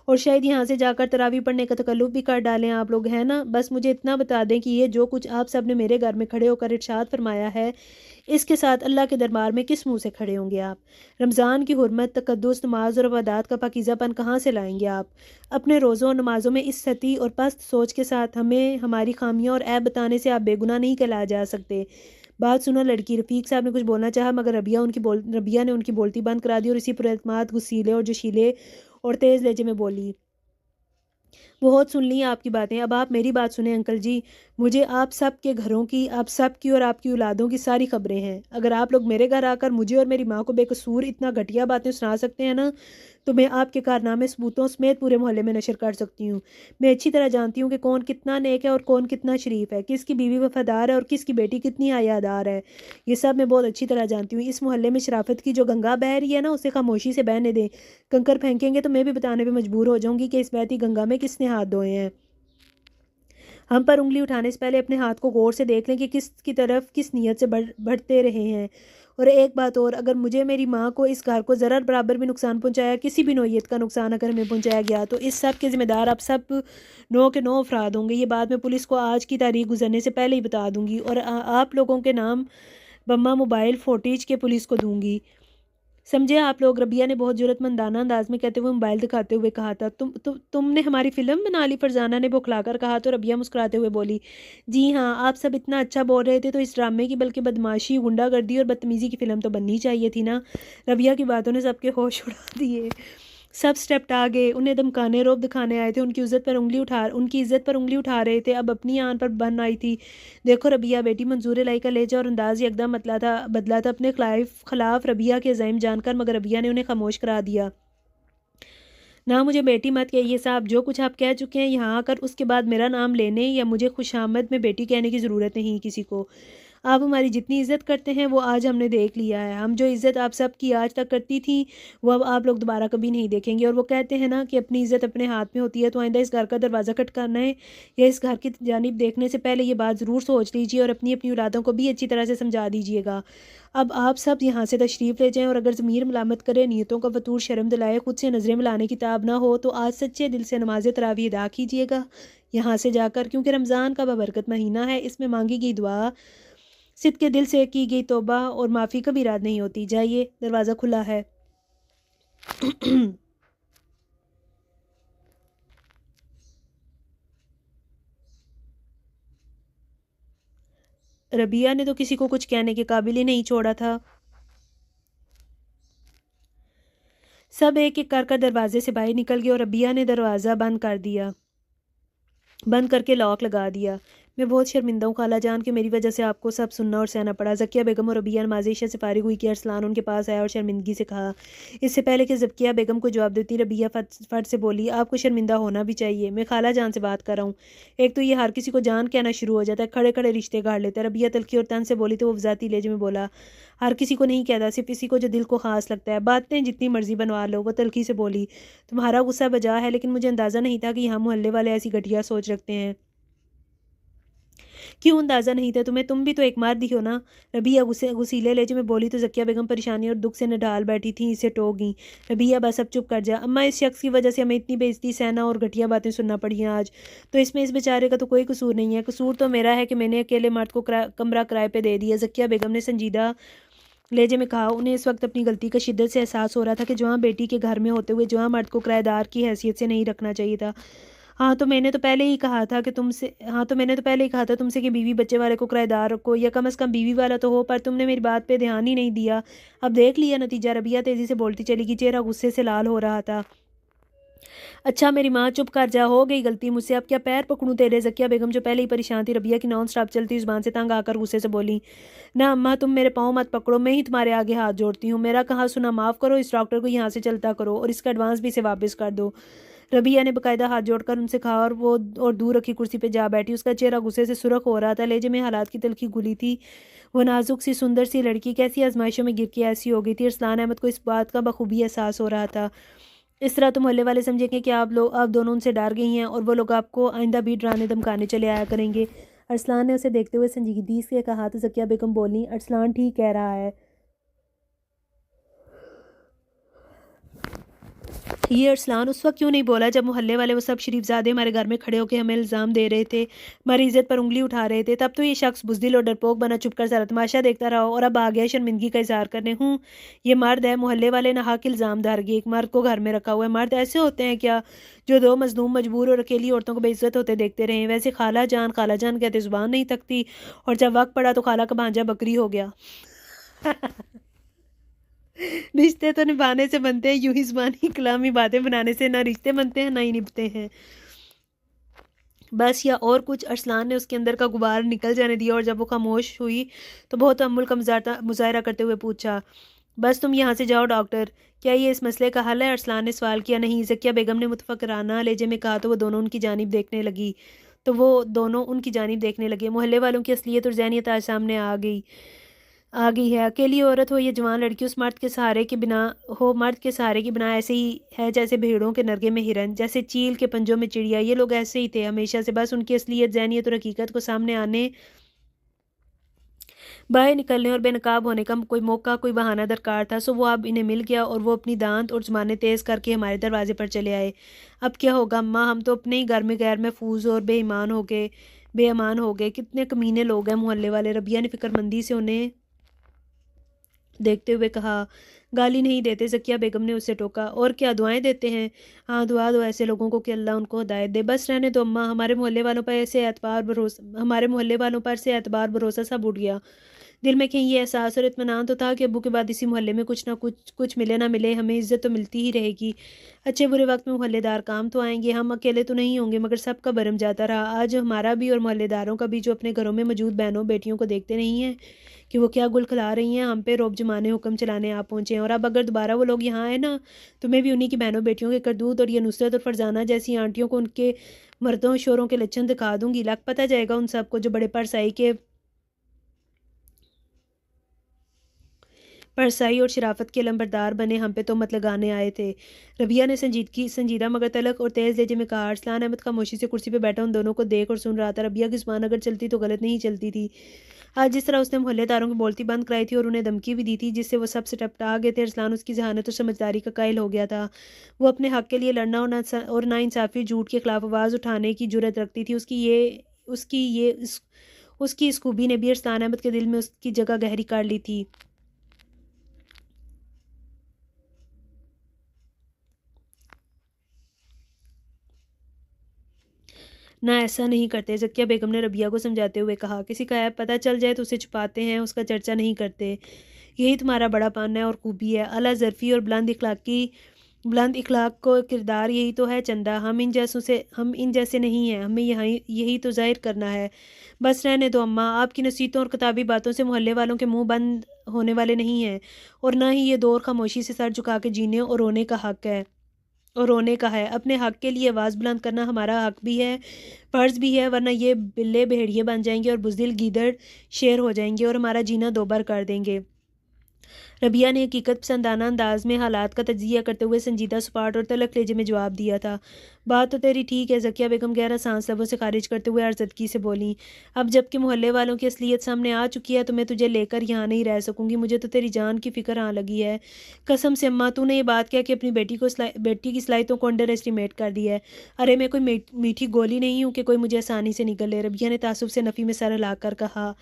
और शायद यहाँ से जाकर तरावी पढ़ने का तकल्लुफ़ भी कर डालें आप लोग, है ना? बस मुझे इतना बता दें कि ये जो कुछ आप सब ने मेरे घर में खड़े होकर इरशाद फरमाया है, इसके साथ अल्लाह के दरबार में किस मुँह से खड़े होंगे आप? रमज़ान की हुर्मत, तक़द्दुस, नमाज और इबादत का पाकीज़ापन कहाँ से लाएँगे आप? अपने रोज़ों और नमाज़ों में इस सती और पस्त सोच के साथ हमें हमारी ख़ामियाँ और ऐब बताने से आप बेगुनाह नहीं कहलाए जा सकते। बात सुनो लड़की। रफ़ीक साहब ने कुछ बोलना चाहा मगर रबिया ने उनकी बोलती बंद करा दी और इसी पुरएतमाद, गुस्सीले और जोशीले और तेज़ लहजे में बोली, बहुत सुन ली आपकी बातें, अब आप मेरी बात सुने अंकल जी। मुझे आप सब के घरों की, आप सब की और आपकी औलादों की सारी खबरें हैं। अगर आप लोग मेरे घर आकर मुझे और मेरी माँ को बेकसूर इतना घटिया बातें सुना सकते हैं ना, तो मैं आपके कारनामे सबूतों समेत पूरे मोहल्ले में नशर कर सकती हूँ। मैं अच्छी तरह जानती हूँ कि कौन कितना नेक है और कौन कितना शरीफ है, किसकी बीवी वफादार है और किसकी बेटी कितनी हयादार है। ये सब मैं बहुत अच्छी तरह जानती हूँ। इस मोहल्ले में शराफत की जो गंगा बह रही है ना, उसे खामोशी से बहने दें। कंकर फेंकेंगे तो मैं भी बताने पर मजबूर हो जाऊंगी कि इस बहती गंगा में किसने हाथ धोए हैं। हम पर उंगली उठाने से पहले अपने हाथ को गौर से देख लें कि किस की तरफ किस नीयत से बढ़ते रहे हैं। और एक बात और, अगर मुझे मेरी माँ को इस घर को ज़रा बराबर भी नुकसान पहुँचाया, किसी भी नौयत का नुकसान अगर हमें पहुँचाया गया तो इस सब के ज़िम्मेदार आप सब 9 के 9 अफराद होंगे। ये बात मैं पुलिस को आज की तारीख गुजरने से पहले ही बता दूंगी और आप लोगों के नाम बम्मा मोबाइल फोटेज के पुलिस को दूंगी, समझे आप लोग? रबिया ने बहुत ज़रूरतमंदाना अंदाज में कहते हुए मोबाइल दिखाते हुए कहा था। तुमने हमारी फ़िल्म बना ली, फरजाना ने बौखलाकर कहा तो रबिया मुस्कुराते हुए बोली, जी हाँ, आप सब इतना अच्छा बोल रहे थे तो इस ड्रामे की बल्कि बदमाशी, गुंडागर्दी और बदतमीज़ी की फ़िल्म तो बननी चाहिए थी ना। रबिया की बातों ने सबके होश उड़ा दिए। सब स्टेप आ गए, उन्हें धमकाने रोब दिखाने आए थे, उनकी इज्जत पर उंगली उठा रहे थे, अब अपनी आन पर बन आई थी। देखो रबिया बेटी, मंजूर लाई का लहजा और अंदाज एकदम बदला था अपने खिलाफ रबिया के अज़ाइम जानकर, मगर रबिया ने उन्हें खामोश करा दिया। ना मुझे बेटी मत कहिए साहब, जो कुछ आप कह चुके हैं यहाँ आकर उसके बाद मेरा नाम लेने या मुझे खुशामद में बेटी कहने की ज़रूरत नहीं किसी को। आप हमारी जितनी इज़्ज़त करते हैं वो आज हमने देख लिया है। हम जो इज़्ज़त आप सब की आज तक करती थी वो अब आप लोग दोबारा कभी नहीं देखेंगे। और वो कहते हैं ना कि अपनी इज़्ज़त अपने हाथ में होती है, तो आइंदा इस घर का दरवाज़ा खटकाना है या इस घर की जानिब देखने से पहले ये बात ज़रूर सोच लीजिए और अपनी अपनी औलादों को भी अच्छी तरह से समझा दीजिएगा। अब आप सब यहाँ से तशरीफ़ ले जाएँ और अगर ज़मीर मलामत करे, नीयतों का फतूर शर्म दिलाए, खुद से नज़रें मिलाने की ताब ना हो तो आज सच्चे दिल से नमाज तरावी अदा कीजिएगा यहाँ से जाकर, क्योंकि रमज़ान का बबरकत महीना है। इसमें मांगी गई दुआ, सिद्क़ के दिल से की गई तौबा और माफ़ी कभी याद नहीं होती। जाइए, दरवाज़ा खुला है। रबिया ने तो किसी को कुछ कहने के काबिल ही नहीं छोड़ा था। सब एक एक कर दरवाजे से बाहर निकल गए और रबिया ने दरवाज़ा बंद करके लॉक लगा दिया। मैं बहुत शर्मिंदा हूँ खाला जान कि मेरी वजह से आपको सब सुनना और सहना पड़ा। ज़किया बेगम और रबिया नमाज़ इशा से फारिग हुई कि अरसलान उनके पास आया और शर्मिंदगी से कहा। इससे पहले कि ज़किया बेगम को जवाब देती, रबिया फट से बोली, आपको शर्मिंदा होना भी चाहिए, मैं खाला जान से बात कर रहा हूँ। एक तो ये हर किसी को जान कहना शुरू हो जाता है, खड़े खड़े रिश्ते गाड़ लेता है। रबिया तलखी और तन से बोली तो वो वजाती लेजे में बोला, हर किसी को नहीं कहता, सिर्फ इसी को जो दिल को खास लगता है। बातें जितनी मर्जी बनवा लो। वो तलखी से बोली, तुम्हारा गुस्सा बजा है, लेकिन मुझे अंदाज़ा नहीं था कि यहाँ मोहल्ले वाले ऐसी घटिया सोच रखते हैं। क्यों अंदाज़ा नहीं था तुम्हें? तुम भी तो एक मर्द ही हो ना। रबिया गुस्सीले लहजे में बोली तो ज़किया बेगम परेशानी और दुख से नढाल बैठी थी, इसे टोक गई। रबिया बस अब चुप कर जा अम्मा, इस शख्स की वजह से हमें इतनी बेइज्जती सहना और घटिया बातें सुनना पड़ी हैं आज। तो इसमें इस बेचारे का तो कोई कसूर नहीं है। कसूर तो मेरा है कि मैंने अकेले मर्द को कमरा किराए पे दे दिया। ज़किया बेगम ने संजीदा लहजे में कहा। उन्हें इस वक्त अपनी गलती का शिद्दत से एहसास हो रहा था कि जवां बेटी के घर में होते हुए जवां मर्द को किराएदार की हैसियत से नहीं रखना चाहिए था। हाँ तो मैंने तो पहले ही कहा था तुमसे कि बीवी बच्चे वाले को किराएदार रखो, या कम से कम बीवी वाला तो हो, पर तुमने मेरी बात पे ध्यान ही नहीं दिया। अब देख लिया नतीजा। रबिया तेजी से बोलती चली गई, चेहरा गुस्से से लाल हो रहा था। अच्छा मेरी माँ, चुप कर जा, हो गई गलती मुझसे, अब क्या पैर पकड़ूं तेरे? ज़किया बेगम जो पहले ही परेशान थी रबिया की नॉन स्टॉप चलती जुबान से तंग आकर गुस्से से बोली, ना अम्मा, तुम मेरे पाँव मत पकड़ो, मैं ही तुम्हारे आगे हाथ जोड़ती हूँ। मेरा कहा सुना माफ़ करो, इस डॉक्टर को यहाँ से चलता करो और इसका एडवांस भी इसे वापस कर दो। रबिया ने बाकायदा हाथ जोड़कर उनसे कहा और दूर रखी कुर्सी पे जा बैठी। उसका चेहरा गुस्से से सुर्ख हो रहा था, लहजे में हालात की तलखी घुली थी। वो नाजुक सी सुंदर सी लड़की कैसी आजमाइशों में गिर के ऐसी हो गई थी। अरसलान अहमद को इस बात का बखूबी एहसास हो रहा था। इस तरह तो मोहल्ले वाले समझेंगे कि आप दोनों उनसे डर गई हैं और वो लोग आपको आइंदा भी डराने धमकाने चले आया करेंगे। अरसलान ने उसे देखते हुए संजीदगी से कहा तो ज़किया बेगम बोली, अरसलान ठीक कह रहा है। ये अरसलान उस वक्त क्यों नहीं बोला जब मोहल्ले वाले वो सब शरीफजादे हमारे घर में खड़े होकर हमें इल्ज़ाम दे रहे थे, हमारी इज्जत पर उंगली उठा रहे थे? तब तो ये शख्स बुज़दिल और डरपोक बना चुपकर सारा तमाशा देखता रहा, और अब आ गया शर्मिंदगी का इजहार करने। ये मर्द है, मोहल्ले वाले नाहक इल्ज़ाम डाल गए, एक मर्द को घर में रखा हुआ है। मर्द ऐसे होते हैं क्या जो दो मजलूम मजबूर और अकेली औरतों को बेइज्जत होते देखते रहे? वैसे खाला जान कहते ज़ुबान नहीं थकती, और जब वक्त पड़ा तो खाला का भांजा बकरी हो गया। रिश्ते तो निभाने से बनते हैं, यूं ही ज़ुबानी कलामी बातें बनाने से ना रिश्ते बनते हैं ना ही निभते हैं। बस या और कुछ? अरसलान ने उसके अंदर का गुबार निकल जाने दिया, और जब वो खामोश हुई तो बहुत अम्मुल का मुजाहरा करते हुए पूछा, बस तुम यहाँ से जाओ डॉक्टर, क्या ये इस मसले का हल है? अरसलान ने सवाल किया। नहीं, ज़किया बेगम ने मुतफक्किराना लहजे में कहा तो वो दोनों उनकी जानिब देखने लगे। मोहल्ले वालों की असलियत और ज़हनियत आज सामने आ गई है। अकेली औरत हो या जवान लड़की, उस मर्द के सहारे की बिना ऐसे ही है जैसे भेड़ों के नरगे में हिरन, जैसे चील के पंजों में चिड़िया। ये लोग ऐसे ही थे हमेशा से, बस उनकी असलियत, ज़हनियत और हकीकत को सामने आने, बाहर निकलने और बेनकाब होने का कोई मौका, कोई बहाना दरकार था। सो वो अब इन्हें मिल गया और वो अपनी दांत और ज़ुबानें तेज़ करके हमारे दरवाजे पर चले आए। अब क्या होगा अम्मा? हम तो अपने ही घर में गैर महफूज और बेईमान हो गए। कितने कमीने लोग हैं मोहल्ले वाले। रबिया ने फिक्रमंदी से उन्हें देखते हुए कहा। गाली नहीं देते, ज़किया बेगम ने उसे टोका। और क्या दुआएं देते हैं? हाँ, दुआ दो ऐसे लोगों को कि अल्लाह उनको हिदायत दे। बस रहने दो अम्मा, हमारे मोहल्ले वालों पर से एतबार भरोसा सब उठ गया। दिल में कहीं ये एहसास और इत्मीनान तो था कि अब्बू के बाद इसी मोहल्ले में कुछ ना कुछ मिले ना मिले हमें इज्जत तो मिलती ही रहेगी। अच्छे बुरे वक्त में मोहल्लेदार काम तो आएंगे, हम अकेले तो नहीं होंगे। मगर सबका भरम जाता रहा, आज हमारा भी और मोहल्लेदारों का भी, जो अपने घरों में मौजूद बहनों बेटियों को देखते नहीं हैं कि वो क्या गुल खिला रही हैं। हम पे रोब जमाने हुक्म चलाने आप पहुँचे हैं, और अब अगर दोबारा वो लोग यहाँ आए ना, तो मैं भी उन्हीं की बहनों बेटियों के करतूत और ये नुसरत और फरजाना जैसी आंटियों को उनके मर्दों शोरों के लक्षण दिखा दूंगी। लग पता जाएगा उन सबको जो बड़े परसाई और शराफत के लंबरदार बने हम पे तोहमत लगाने आए थे। रबिया ने संजीदा मगर तलक और तेज़ लहजे में कहा। अरसलान अहमद खामोशी से कुर्सी पे बैठा उन दोनों को देख और सुन रहा था। रबिया की ज़ुबान अगर चलती तो गलत नहीं चलती थी। आज जिस तरह उसने मोहल्लेदारों की बोलती बंद कराई थी और उन्हें धमकी भी दी थी, जिससे वो सबसे टपटा गए थे, अरसलान उसकी जहानत और समझदारी का कायल हो गया था। वो अपने हक के लिए लड़ना और नाइंसाफ़ी झूठ के खिलाफ आवाज़ उठाने की जुर्रत रखती थी। उसकी इस खूबी ने भी अरसलान अहमद के दिल में उसकी जगह गहरी कर ली थी। ना, ऐसा नहीं करते, ज़किया बेगम ने रबिया को समझाते हुए कहा। किसी का ऐब पता चल जाए तो उसे छुपाते हैं, उसका चर्चा नहीं करते। यही तुम्हारा बड़ापन है और खूबी है। आला ज़र्फ़ी और बुलंद अखलाक़ी बुलंद इखलाक को किरदार यही तो है चंदा। हम इन जैसे नहीं हैं, हमें यहाँ यही तो जाहिर करना है। बस रहने दो अम्मा, आपकी नसीहतों और किताबी बातों से मोहल्ले वालों के मुंह बंद होने वाले नहीं हैं, और ना ही ये दौर खामोशी से सर झुका के जीने और रोने का हक है। और रोने का है, अपने हक के लिए आवाज़ बुलंद करना हमारा हक भी है, फ़र्ज़ भी है, वरना ये बिल्ले भेड़िए बन जाएंगे और बुज़दिल गीदड़ शेर हो जाएंगे और हमारा जीना दोबार कर देंगे। रबिया ने हकीकत पसंदाना अंदाज में हालात का तजिया करते हुए संजीदा सपाट और तलख लहजे में जवाब दिया था। बात तो तेरी ठीक है, ज़किया बेगम गहरा सांस लबों से खारिज करते हुए अर्जदगी से बोली। अब जबकि मोहल्ले वालों की असलियत सामने आ चुकी है तो मैं तुझे लेकर यहाँ नहीं रह सकूंगी। मुझे तो तेरी जान की फ़िक्र आने लगी है। कसम से अम्मा, तूने ये बात क्या कि अपनी बेटी की सलाहियतों को अंडर एस्टिमेट कर दिया है। अरे मैं कोई मीठी गोली नहीं हूँ कि कोई मुझे आसानी से निगल ले। रबिया ने तासुब से नफ़ी में सर हिलाकर कहा।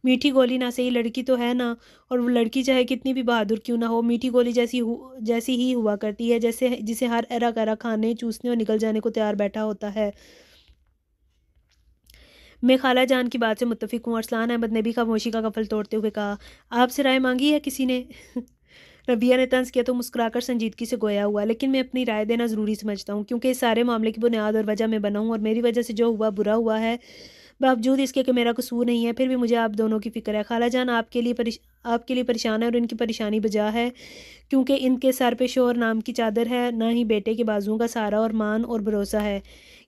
मीठी गोली ना सही, लड़की तो है ना, और वो लड़की चाहे कितनी भी बहादुर क्यों ना हो, मीठी गोली जैसी ही हुआ करती है, जैसे जिसे हर एरा करा खाने चूसने और निकल जाने को तैयार बैठा होता है। मैं खाला जान की बात से मुत्तफिक हूँ। अरसलान अहमद ने भी खामोशी का कफल तोड़ते हुए कहा। आपसे राय मांगी है किसी ने? रबिया ने तंज किया तो मुस्कुराकर संजीदगी से गोया हुआ। लेकिन मैं अपनी राय देना ज़रूरी समझता हूँ, क्योंकि इस सारे मामले की बुनियाद और वजह मैं बना हूँ, और मेरी वजह से जो हुआ बुरा हुआ है, बावजूद इसके कि मेरा कसूर नहीं है, फिर भी मुझे आप दोनों की फ़िक्र है। खाला जान आपके लिए परेशान है, और इनकी परेशानी बजा है, क्योंकि इनके सर पे शोहर नाम की चादर है, ना ही बेटे के बाजुओं का सहारा और मान और भरोसा है।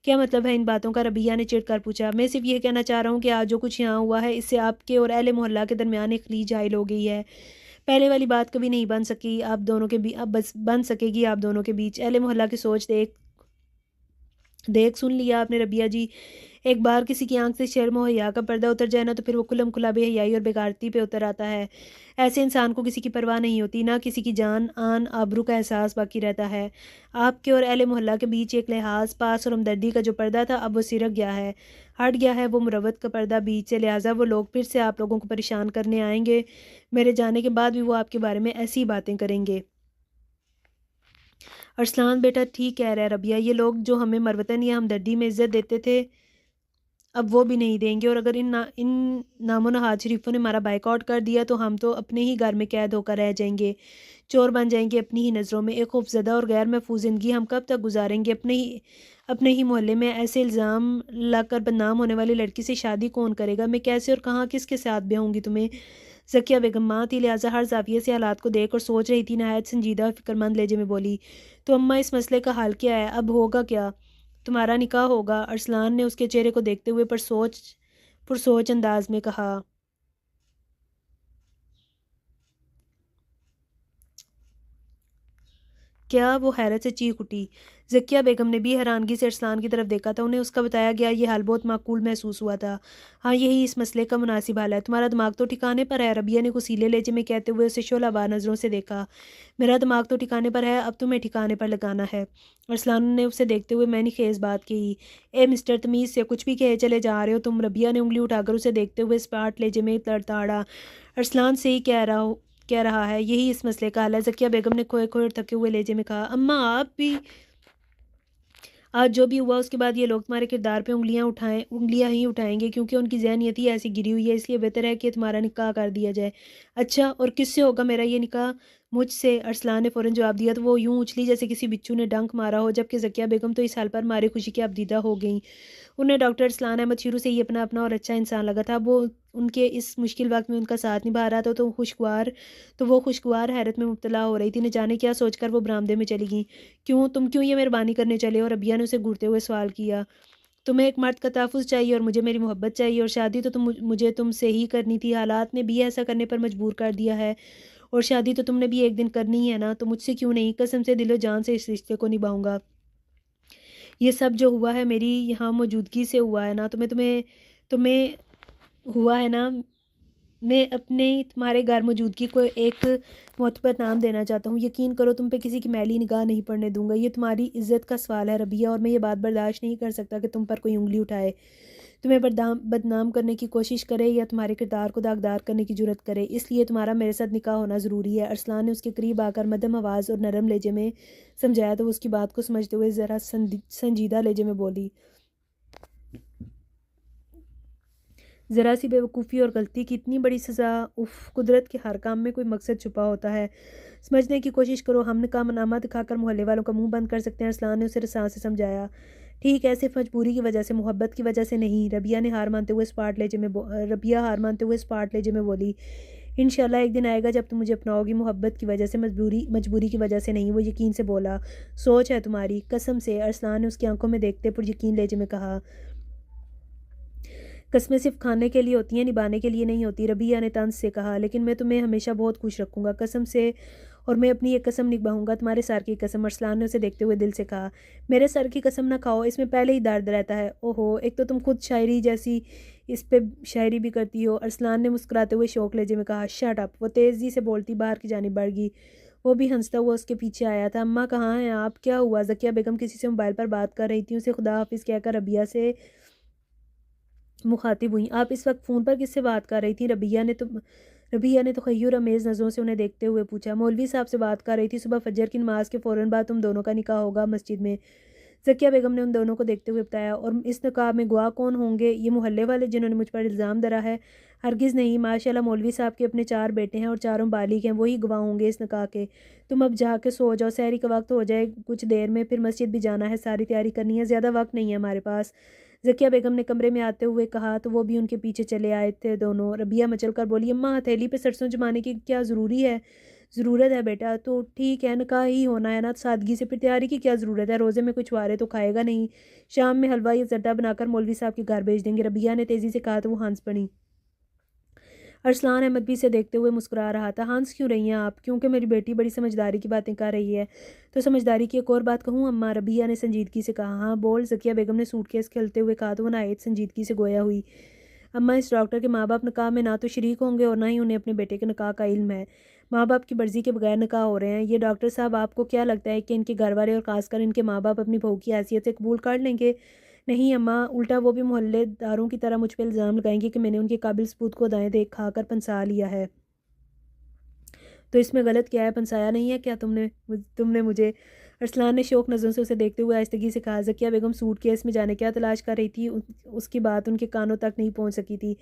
क्या मतलब है इन बातों का? रबिया ने चिढ़कर पूछा। मैं सिर्फ ये कहना चाह रहा हूँ कि आज जो कुछ यहाँ हुआ है, इससे आपके और अहले मोहल्ला के दरमियान एक खलीज हाइल हो गई है। पहले वाली बात कभी नहीं बन सकी आप दोनों के बीच, अब बस बन सकेगी आप दोनों के बीच। अहले मोहल्ला की सोच देख देख सुन लिया आपने रबिया जी? एक बार किसी की आंख से शर्म और हया का पर्दा उतर जाए ना, तो फिर वो कुलम खुला बेहयाई और बेगारती पे उतर आता है। ऐसे इंसान को किसी की परवाह नहीं होती, ना किसी की जान आन आबरू का एहसास बाकी रहता है। आपके और अहले मोहल्ला के बीच एक लिहाज पास और हमदर्दी का जो पर्दा था, अब वो सिरक गया है, हट गया है वो मुरवत का पर्दा बीच से। लिहाजा वो लोग फिर से आप लोगों को परेशान करने आएंगे। मेरे जाने के बाद भी वो आपके बारे में ऐसी बातें करेंगे। अरसलान बेटा ठीक कह रहा है रबिया, ये लोग जो हमें मरवतन या हमदर्दी में इज्जत देते थे, अब वो भी नहीं देंगे। और अगर इन नामो नहाद शरीफों ने हमारा बाइकआउट कर दिया तो हम तो अपने ही घर में कैद होकर रह जाएंगे, चोर बन जाएंगे अपनी ही नज़रों में। एक खौफजदा और गैर महफूज ज़िंदगी हम कब तक गुजारेंगे? अपने ही मोहल्ले में ऐसे इल्ज़ाम लाकर बदनाम होने वाली लड़की से शादी कौन करेगा? मैं कैसे और कहाँ किसके साथ ब्याहूँगी तुम्हें? ज़किया बेगम माँ थी, लिहाजा हर जाविये से हालात को देख और सोच रही थी। नहायत संजीदा और फिक्रमंद लहजे में बोली। तो अम्मा, इस मसले का हल क्या है? अब होगा क्या? तुम्हारा निकाह होगा। अरसलान ने उसके चेहरे को देखते हुए पुरसोच अंदाज में कहा। क्या? वो हैरत से चीख उठी। ज़किया बेगम ने भी हैरानगी से अरसलान की तरफ देखा था। उन्हें उसका बताया गया ये हाल बहुत माकूल महसूस हुआ था। हाँ, यही इस मसले का मुनासिब हाल है। तुम्हारा दिमाग तो ठिकाने पर है? रबिया ने कुसीले लहजे में कहते हुए उसे शोलाबार नज़रों से देखा। मेरा दिमाग तो ठिकाने पर है, अब तुम्हें ठिकाने पर लगाना है। अरसलान ने उसे देखते हुए मैंने खेज बात की। ए मिस्टर, तमीज़ से कुछ भी कहे चले जा रहे हो तुम? रबिया ने उंगली उठाकर उसे देखते हुए स्पाट लहजे में तड़ताड़ा। अरसलान से ही कह रहा है, यही इस मसले का हल है। ज़किया बेगम ने खोए खोए और थके हुए लहजे में कहा। अम्मा, आप भी आज जो भी हुआ उसके बाद ये लोग तुम्हारे किरदार पे उंगलियां ही उठाएंगे, क्योंकि उनकी ज़हनियत ही ऐसी गिरी हुई है। इसलिए बेहतर है कि तुम्हारा निकाह कर दिया जाए। अच्छा, और किससे होगा मेरा ये निकाह? मुझसे, अरसलान ने फ़ौरन जवाब दिया तो वो यूं उछली जैसे किसी बिच्छू ने डंक मारा हो। जबकि ज़किया बेगम तो इस हाल पर मारे खुशी की अबदीदा हो गई। उन्हें डॉक्टर अरसलान अहमद शुरू से ही अपना अपना और अच्छा इंसान लगा था। वो उनके इस मुश्किल वक्त में उनका साथ निभा रहा था, तो वो खुशगवार हैरत में मुब्तला हो रही थी। न जाने क्या सोचकर वो बरामदे में चली गई। तुम क्यों ये मेहरबानी करने चले हो? रबिया ने उसे घूरते हुए सवाल किया। तुम्हें एक मर्द का तहफ़्फ़ुज़ चाहिए और मुझे मेरी मोहब्बत चाहिए, और शादी तो मुझे तुमसे ही करनी थी। हालात ने भी ऐसा करने पर मजबूर कर दिया है, और शादी तो तुमने भी एक दिन करनी ही है ना, तो मुझसे क्यों नहीं? कसम से दिलो जान से इस रिश्ते को निभाऊंगा। ये सब जो हुआ है मेरी यहाँ मौजूदगी से हुआ है ना, तुम्हें हुआ है ना। मैं अपने तुम्हारे घर मौजूदगी को एक मोतबर नाम देना चाहता हूँ। यकीन करो, तुम पे किसी की मैली निगाह नहीं पड़ने दूंगा। ये तुम्हारी इज्जत का सवाल है रबिया, और मैं ये बात बर्दाश्त नहीं कर सकता कि तुम पर कोई उंगली उठाए, तुम्हें बदनाम करने की कोशिश करे, या तुम्हारे किरदार को दागदार करने की जुर्रत करे। इसलिए तुम्हारा मेरे साथ निकाह होना ज़रूरी है। अरसलान ने उसके करीब आकर मध्यम आवाज़ और नरम लहजे में समझाया, तो उसकी बात को समझते हुए ज़रा संजीदा लहजे में बोली। ज़रा सी बेवकूफ़ी और गलती की इतनी बड़ी सज़ा। उफ़, कुदरत के हर काम में कोई मकसद छुपा होता है। समझने की कोशिश करो, हम कामनामा दिखाकर मोहल्ले वालों का मुँह बंद कर सकते हैं। अरसलान ने उसे रसा से समझाया। ठीक है, सिर्फ़ मजबूरी की वजह से, मोहब्बत की वजह से नहीं। रबिया हार मानते हुए स्पार्ट लेजे में बोली। इंशाल्लाह एक दिन आएगा जब तुम मुझे अपनाओगी, मोहब्बत की वजह से, मजबूरी की वजह से नहीं, वो यकीन से बोला। सोच है तुम्हारी, कसम से, अरसलान ने उसकी आंखों में देखते पुरयकीन लहजे में कहा। कस्में सिर्फ खाने के लिए होती हैं, निभाने के लिए नहीं होती, रबिया ने तंज से कहा। लेकिन मैं तुम्हें हमेशा बहुत खुश रखूंगा, कसम से, और मैं अपनी एक कसम निभाऊंगा, तुम्हारे सर की कसम। अरसलान ने उसे देखते हुए दिल से कहा। मेरे सर की कसम ना खाओ, इसमें पहले ही दर्द रहता है। ओहो, एक तो तुम खुद शायरी जैसी इस पे शायरी भी करती हो। अरसलान ने मुस्कुराते हुए शौक लहजे में कहा। शट अप, वो तेज़ी से बोलती बाहर की जानिब बढ़ गई। वो भी हंसता हुआ उसके पीछे आया था। अम्मा कहाँ हैं आप, क्या हुआ? ज़किया बेगम किसी से मोबाइल पर बात कर रही थी, उसे खुदा हाफिज़ कहकर रबिया से मुखातिब हुई। आप इस वक्त फ़ोन पर किससे बात कर रही थी? रबिया ने तखय्युर अमेज़ नज़रों से उन्हें देखते हुए पूछा। मौलवी साहब से बात कर रही थी, सुबह फजर की नमाज के फ़ौरन बाद तुम दोनों का निकाह होगा मस्जिद में। ज़किया बेगम ने उन दोनों को देखते हुए बताया। और इस निकाह में गवाह कौन होंगे? ये मोहल्ले वाले जिन्होंने मुझ पर इल्ज़ाम धरा है? हरगिज़ नहीं, माशाअल्लाह मौलवी साहब के अपने 4 बेटे हैं और चारों बालिग हैं, वही गवाह होंगे इस निकाह के। तुम अब जाके सो जाओ, सहरी का वक्त हो जाए कुछ देर में, फिर मस्जिद भी जाना है, सारी तैयारी करनी है, ज़्यादा वक्त नहीं है हमारे पास। ज़किया बेगम ने कमरे में आते हुए कहा तो वो भी उनके पीछे चले आए थे दोनों। रबिया मचल कर बोली, अम्मा हथेली पे सरसों जमाने की क्या ज़रूरी है? ज़रूरत है बेटा, तो ठीक है, निकाह ही होना है ना, सादगी से, फिर तैयारी की क्या ज़रूरत है? रोज़े में कुछ छुआरे तो खाएगा नहीं, शाम में हलवा या ज़र्दा बनाकर मौलवी साहब के घर भेज देंगे। रबिया ने तेज़ी से कहा तो वो हंस पड़ी। अरसलान अहमद भी इसे देखते हुए मुस्कुरा रहा था। हंस क्यों रही हैं आप? क्योंकि मेरी बेटी बड़ी समझदारी की बातें कर रही है। तो समझदारी की एक और बात कहूँ अम्मा? रबिया ने संजीदगी से कहा। हाँ बोल, ज़किया बेगम ने सूटकेस खेलते हुए कहा तो वो नहायत संजीदगी से गोया हुई। अम्मा, इस डॉक्टर के माँ बाप निकाह में ना तो शरीक होंगे और ना ही उन्हें अपने बेटे के निकाह का इल्म है। माँ बाप की मर्जी के बगैर निकाह हो रहे हैं। ये डॉक्टर साहब, आपको क्या लगता है कि इनके घर वाले और खासकर इनके माँ बाप अपनी बहू की हैसियत से कबूल कर लेंगे? नहीं अम्मा, उल्टा वो भी मोहल्लेदारों की तरह मुझ पर इल्ज़ाम लगाएंगे कि मैंने उनके काबिल सबूत को दाएं देख खाकर पंसा लिया है। तो इसमें गलत क्या है? पंसाया नहीं है क्या तुमने मुझे? अरसलान ने शौक नज़रों से उसे देखते हुए आहिस्तगी से कहा। ज़किया बेगम सूट केस में जाने क्या तलाश कर रही थी, उसकी बात उनके कानों तक नहीं पहुंच सकी थी।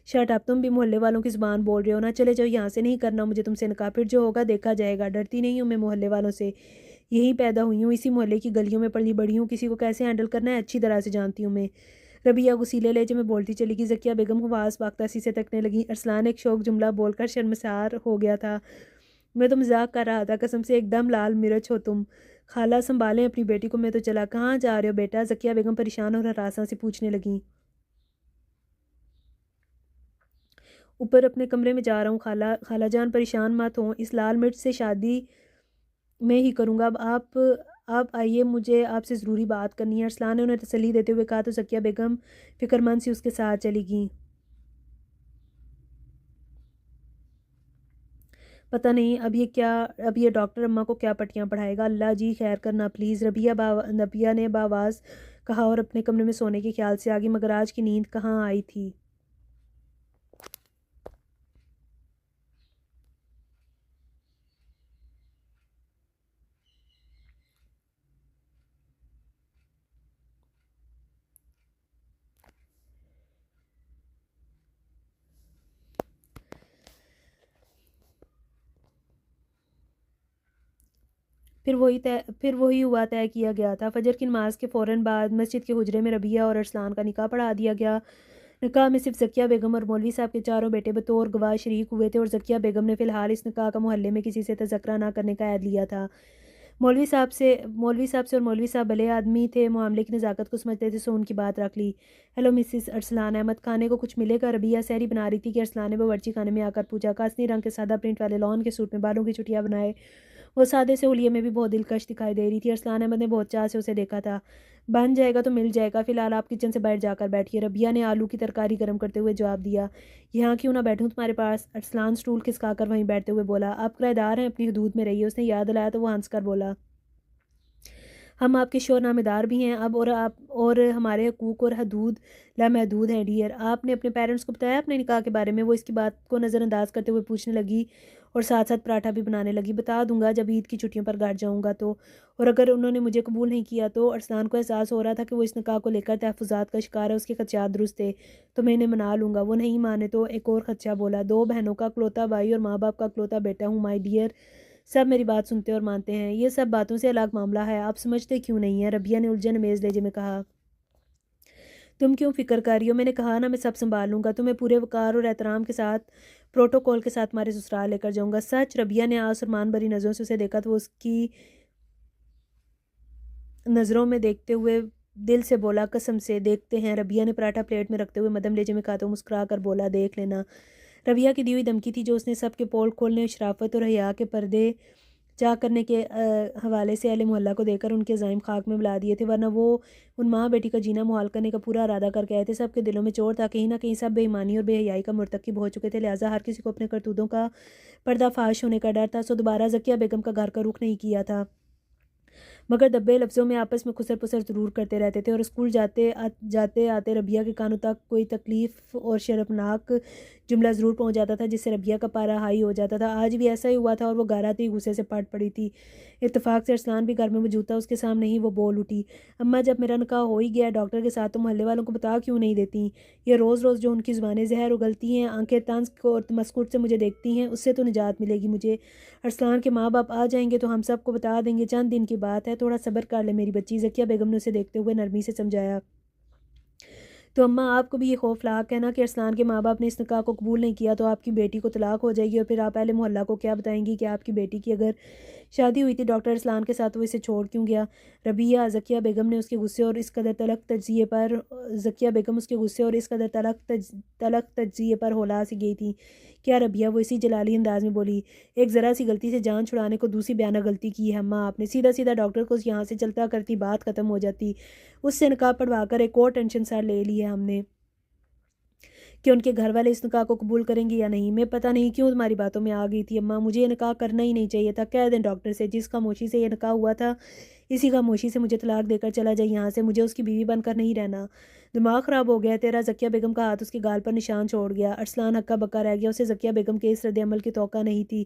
शट अप, तुम भी मोहल्ले वालों की ज़ुबान बोल रहे हो ना। चले जाओ यहाँ से, नहीं करना मुझे तुमसे निकाह, फिर जो होगा देखा जाएगा। डरती नहीं हूँ मैं मोहल्ले वालों से, यहीं पैदा हुई हूँ, इसी मोहल्ले की गलियों में पली बड़ी हूँ, किसी को कैसे हैंडल करना है अच्छी तरह से जानती हूँ मैं। रबिया गुस्सीले लहजे में बोलती चली गई। ज़किया बेगम हवास बाख्ता सी से तकने लगी। अरसलान एक शौक जुमला बोलकर शर्मसार हो गया था। मैं तो मजाक कर रहा था, कसम से एकदम लाल मिर्च हो तुम। खाला संभालें अपनी बेटी को, मैं तो चला। कहाँ जा रहे हो बेटा? ज़किया बेगम परेशान और हरासा से पूछने लगी। ऊपर अपने कमरे में जा रहा हूँ खाला। खाला जान परेशान मत हो, इस लाल मिर्च से शादी मैं ही करूँगा। अब आप आइए, मुझे आपसे ज़रूरी बात करनी है। अरसलान ने उन्हें तसल्ली देते हुए कहा तो ज़किया बेगम फिक्रमंद सी उसके साथ चली गई। पता नहीं अब ये डॉक्टर अम्मा को क्या पट्टियाँ पढ़ाएगा। अल्लाह जी खैर करना प्लीज़, रबिया ने बावाज़ कहा और अपने कमरे में सोने के ख्याल से आ गई। मगर आज की नींद कहाँ आई थी। फिर वही हुआ तय किया गया था। फजर की नमाज के फ़ौरन बाद मस्जिद के हुजरे में रबिया और अरसलान का निकाह पढ़ा दिया गया। निकाह में सिर्फ ज़किया बेगम और मौलवी साहब के चारों बेटे बतौर गवाह शरीक हुए थे और ज़किया बेगम ने फ़िलहाल इस निकाह का मोहल्ले में किसी से तज़किरा ना करने का ऐद लिया था। मौलवी साहब और मौलवी साहब भले आदमी थे, मामले की नज़ाकत को समझते थे, सो उनकी बात रख ली। हेलो मिसिस अरसलान अहमद, खाने को कुछ मिलेगा? रबिया सहरी बना रही थी कि अरसलान ने बावर्ची खाने में आकर पूछा। कासनी रंग के सादा प्रिंट वाले लॉन के सूट में बालों की चुटियाँ बनाए वो सादे से हुलिये में भी बहुत दिलकश दिखाई दे रही थी। अरसलान अहमद ने बहुत चाह से उसे देखा था। बन जाएगा तो मिल जाएगा, फिलहाल आप किचन से बाहर जाकर बैठिए। रबिया ने आलू की तरकारी गर्म करते हुए जवाब दिया। यहाँ क्यों ना बैठूँ तुम्हारे पास? अरसलान स्टूल खिसका कर वहीं बैठते हुए बोला। आप किराएदार हैं, अपनी हदूद में रहिए। उसने याद दिलाया तो वो हंस कर बोला। हम आपके शोर नामेदार भी हैं अब, और हमारे हकूक़ और हदूद लामहदूद हैं डियर। आपने अपने पेरेंट्स को बताया अपने निकाह के बारे में? वो इसकी बात को नज़रअंदाज करते हुए पूछने लगी और साथ साथ पराठा भी बनाने लगी। बता दूंगा जब ईद की छुट्टियों पर घर जाऊंगा तो। और अगर उन्होंने मुझे कबूल नहीं किया तो? अरसलान को एहसास हो रहा था कि वो इस निकाह को लेकर तहफ़्फ़ुज़ात का शिकार है। उसके खदशात दुरुस्त थे तो मैं इन्हें मना लूँगा। वो नहीं माने तो एक और खदशा बोला, 2 बहनों का इकलौता भाई और माँ बाप का इकलौता बेटा हूँ माई डियर। सब मेरी बात सुनते और मानते हैं। ये सब बातों से अलग मामला है, आप समझते क्यों नहीं है? रबिया ने उलझन अमेज़ लहजे में कहा। तुम क्यों फ़िक्र कर रही हो? मैंने कहा ना मैं सब सँभाल लूँगा। तुम्हें पूरे वक़ार और एहतराम के साथ, प्रोटोकॉल के साथ हमारे ससुराल लेकर जाऊँगा। सच? रबिया ने आसमान भरी नज़रों से उसे देखा तो वो उसकी नज़रों में देखते हुए दिल से बोला, कसम से देखते हैं। रबिया ने पराठा प्लेट में रखते हुए मदम लहजे में कहा तो मुस्कुरा कर बोला, देख लेना। रबिया की दी हुई धमकी थी जो उसने सबके पोल खोलने, शराफत और हया के पर्दे चाह करने के हवाले से अहले मोहल्ला को देकर उनके ज़ाइम खाक में मिला दिए थे, वरना वो उन माँ बेटी का जीना मुहाल करने का पूरा इरादा करके आए थे। सबके दिलों में चोट था, कहीं ना कहीं सब बेईमानी और बेहयाई का मुर्तकिब हो चुके थे, लिहाजा हर किसी को अपने करतूतों का पर्दाफाश होने का डर था। सो दोबारा ज़किया बेगम का घर का रुख नहीं किया था, मगर दब्बे लफ्ज़ों में आपस में खुसर पुसर ज़रूर करते रहते थे। और स्कूल जाते आते रबिया के कानों तक कोई तकलीफ़ और शर्मनाक जुमला ज़रूर पहुंच जाता था जिससे रबिया का पारा हाई हो जाता था। आज भी ऐसा ही हुआ था और वो घर आते ही गुस्से से फट पड़ी थी। इत्तेफाक से अरसलान भी घर में मौजूद था, उसके सामने ही वो बोल उठी, अम्मा जब मेरा निकाह हो ही गया डॉक्टर के साथ तो मोहल्ले वालों को बता क्यों नहीं देती? ये रोज़ रोज़ जो उनकी ज़ुबानें जहर उगलती हैं, आंखें तंज और मस्कुट से मुझे देखती हैं, उससे तो निजात मिलेगी मुझे। अरसलान के माँ बाप आ जाएंगे तो हम सबको बता देंगे, चंद दिन की बात है, थोड़ा सब्र कर ले मेरी बच्ची। ज़किया बेगम ने उसे देखते हुए नरमी से समझाया। तो अम्मा आपको भी ये खौफ लाक है ना कि अरसलान के माँ बाप ने इस निकाह को कबूल नहीं किया तो आपकी बेटी को तलाक हो जाएगी और फिर आप पहले मोहल्ला को क्या बताएंगी कि आपकी बेटी की अगर शादी हुई थी डॉक्टर अरसलान के साथ, वो इसे छोड़ क्यों गया? रबिया ज़किया बेगम ने उसके गुस्से और इस कदर तलख तजिए पर ज़किया बेगम उसके गुस्से और इस कदर तलख तजिए पर होला सी गई थी। क्या रबिया? वो इसी जलाली अंदाज में बोली, एक ज़रा सी गलती से जान छुड़ाने को दूसरी बयाना गलती की है अम्मा आपने। सीधा सीधा डॉक्टर को यहाँ से चलता करती बात ख़त्म हो जाती। उससे निकाह पढ़वा कर एक और टेंशन सार ले ली है हमने कि उनके घर वाले इस निकाह को कबूल करेंगे या नहीं। मैं पता नहीं क्यों तुम्हारी बातों में आ गई थी अम्मा, मुझे ये निकाह करना ही नहीं चाहिए था। कह दें डॉक्टर से जिस खामोशी से ये निकाह हुआ था इसी खामोशी से मुझे तलाक देकर चला जाए यहाँ से, मुझे उसकी बीवी बनकर नहीं रहना। दिमाग ख़राब हो गया तेरा? ज़किया बेगम का हाथ उसके गाल पर निशान छोड़ गया। अरसलान हक्का बक्का रह गया। उसे ज़किया बेगम के इस रद्द-ए-अमल की तौक़ा नहीं थी,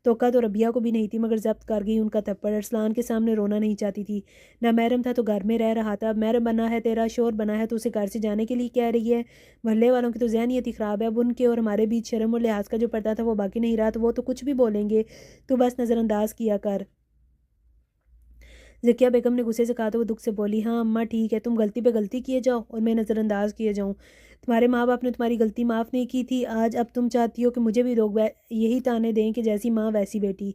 तौक़ा तो रबिया को भी नहीं थी, मगर ज़ब्त कर गई उनका थप्पड़। अरसलान के सामने रोना नहीं चाहती थी, ना महरम था तो घर में रह रहा था। अब महरम बना है तेरा, शोर बना है तो उसे घर से जाने के लिए कह रही है। मोहल्ले वालों की तो ज़हनियत ही ख़राब है। अब उनके और हमारे बीच शर्म और लिहाज का जो पर्दा था वो बाकी नहीं रहा, तो वो तो कुछ भी बोलेंगे, तो बस नज़रअंदाज किया कर। ज़किया बेगम ने गुस्से से कहा तो वो दुख से बोली, हाँ अम्मा ठीक है, तुम गलती पे गलती किए जाओ और मैं नज़रअंदाज किए जाऊँ। तुम्हारे माँ बाप ने तुम्हारी गलती माफ़ नहीं की थी, आज अब तुम चाहती हो कि मुझे भी लोग यही ताने दें कि जैसी माँ वैसी बेटी।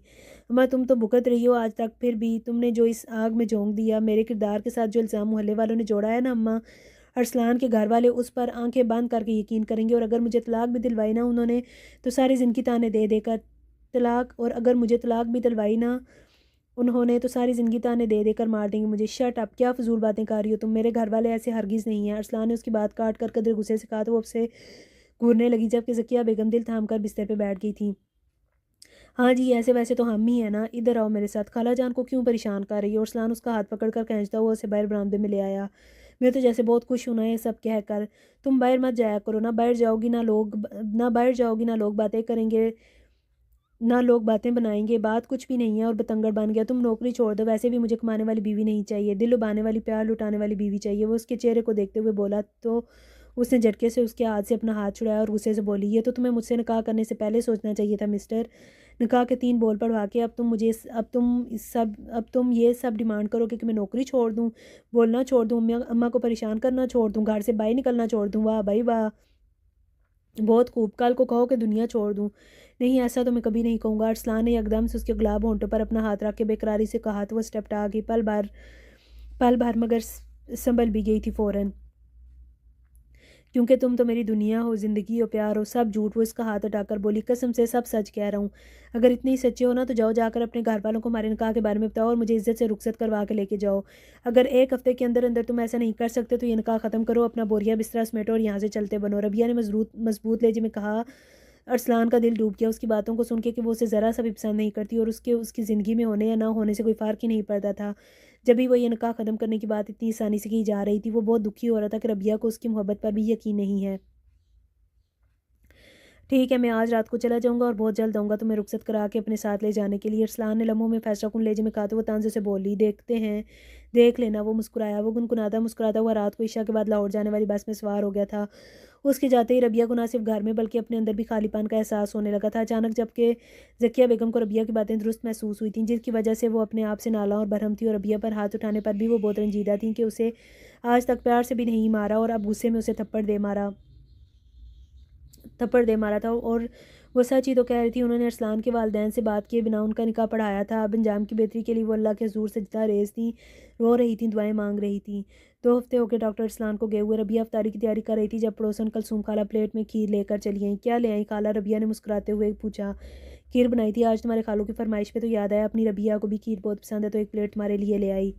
अम्मा तुम तो भुगत रही हो आज तक, फिर भी तुमने जो इस आग में झोंक दिया, मेरे किरदार के साथ जो इल्ज़ाम मोहल्ले वालों ने जोड़ा है ना अम्मा, अरसलान के घर वाले उस पर आंखें बंद करके यकीन करेंगे। और अगर मुझे तलाक भी दिलवाई ना उन्होंने तो सारी ज़िंदगी ताने दे देकर तलाक, और अगर मुझे तलाक भी दिलवाई ना उन्होंने तो सारी ज़िंदगी ताने दे देकर मार देंगे मुझे। शट अप, क्या फ़जूल बातें कर रही हो तुम? मेरे घर वाले ऐसे हरगिज़ नहीं हैं। अरसलान ने उसकी बात काट कर कदर गुस्से से कहा तो वो उससे घूरने लगी, जबकि ज़किया बेगम दिल थाम कर बिस्तर पर बैठ गई थी। हाँ जी, ऐसे वैसे तो हम ही हैं ना, इधर आओ मेरे साथ। खाला जान को क्यों परेशान कर रही हो? अरसलान उसका हाथ पकड़ कर खींचता हुआ उसे बाहर बरामदे में ले आया। मैं तो जैसे बहुत खुश हूँ ना ये सब कह कर। तुम बाहर मत जाया करो ना, बाहर जाओगी ना बाहर जाओगी ना लोग बातें करेंगे ना लोग बातें बनाएंगे, बात कुछ भी नहीं है और बतंगड़ बन गया। तुम नौकरी छोड़ दो, वैसे भी मुझे कमाने वाली बीवी नहीं चाहिए, दिल लुभाने वाली, प्यार लुटाने वाली बीवी चाहिए। वो उसके चेहरे को देखते हुए बोला तो उसने झटके से उसके हाथ से अपना हाथ छुड़ाया और गुस्से से बोली, ये तो तुम्हें मुझसे निकाह करने से पहले सोचना चाहिए था मिस्टर। निकाह के 3 बोल पढ़वा के अब तुम ये सब डिमांड करोगे कि मैं नौकरी छोड़ दूँ, बोलना छोड़ दूँ, अम्मा को परेशान करना छोड़ दूँ, घर से बाहर निकलना छोड़ दूँ? वाह भाई वाह, बहुत खूब, कल को कहो कि दुनिया छोड़ दूँ। नहीं, ऐसा तो मैं कभी नहीं कहूँगा। अरसलान ने एकदम से उसके गुलाब होंठों पर अपना हाथ रख के बेकरारी से कहा तो वह स्टेपटा गई। पल भर मगर संभल भी गई थी फ़ौरन। क्योंकि तुम तो मेरी दुनिया हो, ज़िंदगी हो, प्यार हो, सब झूठ। वो इसका हाथ हटाकर बोली, कसम से सब सच कह रहा हूँ। अगर इतने ही सच्चे हो ना तो जाओ जाकर अपने घर वालों को हमारे निकाह के बारे में बताओ और मुझे इज्जत से रुखसत करवा के लेके जाओ। अगर 1 हफ्ते के अंदर अंदर तुम ऐसा नहीं कर सकते तो ये निकाह ख़त्म करो, अपना बोरिया बिस्तरा समेटो और यहाँ से चलते बनो। रबिया ने मजबूत लहजे में कहा अरसलान का दिल डूब गया उसकी बातों को सुन के कि वो उसे ज़रा सा भी पसंद नहीं करती और उसकी ज़िंदगी में होने या ना होने से कोई फ़र्क ही नहीं पड़ता था। जब भी वो ये निकाह ख़त्म करने की बात इतनी आसानी से की जा रही थी, वो बहुत दुखी हो रहा था कि रबिया को उसकी मोहब्बत पर भी यकीन नहीं है। ठीक है, मैं आज रात को चला जाऊँगा और बहुत जल्द आऊँगा तुम्हें रुखसत करा के अपने साथ ले जाने के लिए। अरसलान ने लम्हों में फैसलाकुन लहजे में कहा तो वो तांज़े से बोली, देखते हैं, देख लेना। वो मुस्कुराया। वो गुनगुनाता मुस्कुराता हुआ रात को इशा के बाद लाहौर जाने वाली बस में सवार हो गया था। उसके जाते ही रबिया को ना सिर्फ घर में बल्कि अपने अंदर भी खालीपन का एहसास होने लगा था। अचानक जबकि ज़किया बेगम को रबिया की बातें दुरुस्त महसूस हुई थीं, जिसकी वजह से वो अपने आप से नाला और बरहम थी और रबिया पर हाथ उठाने पर भी वो बहुत रंजीदा थी कि उसे आज तक प्यार से भी नहीं मारा और अब गुस्से में उसे थप्पड़ दे मारा था। और वो सच ही तो कह रही थी। उन्होंने अरसलान के वालिदैन से बात किए बिना उनका निकाह पढ़ाया था। अब अंजाम की बेहतरी के लिए वो अल्लाह के हज़ूर सजदा रेज़ थी, रो रही थी, दुआएं मांग रही थी। 2 हफ्ते हो गए डॉक्टर अरसलान को गए हुए। रबिया अफ्तारी की तैयारी कर रही थी जब पड़ोसन कलसूम खाला प्लेट में खीर लेकर चली आई। क्या ले आई खाला? रबिया ने मुस्कुराते हुए पूछा। खीर बनाई थी आज तुम्हारे खालों की फरमाइश पे तो याद आया अपनी रबिया को भी खीर बहुत पसंद है तो एक प्लेट तुम्हारे लिए ले आई।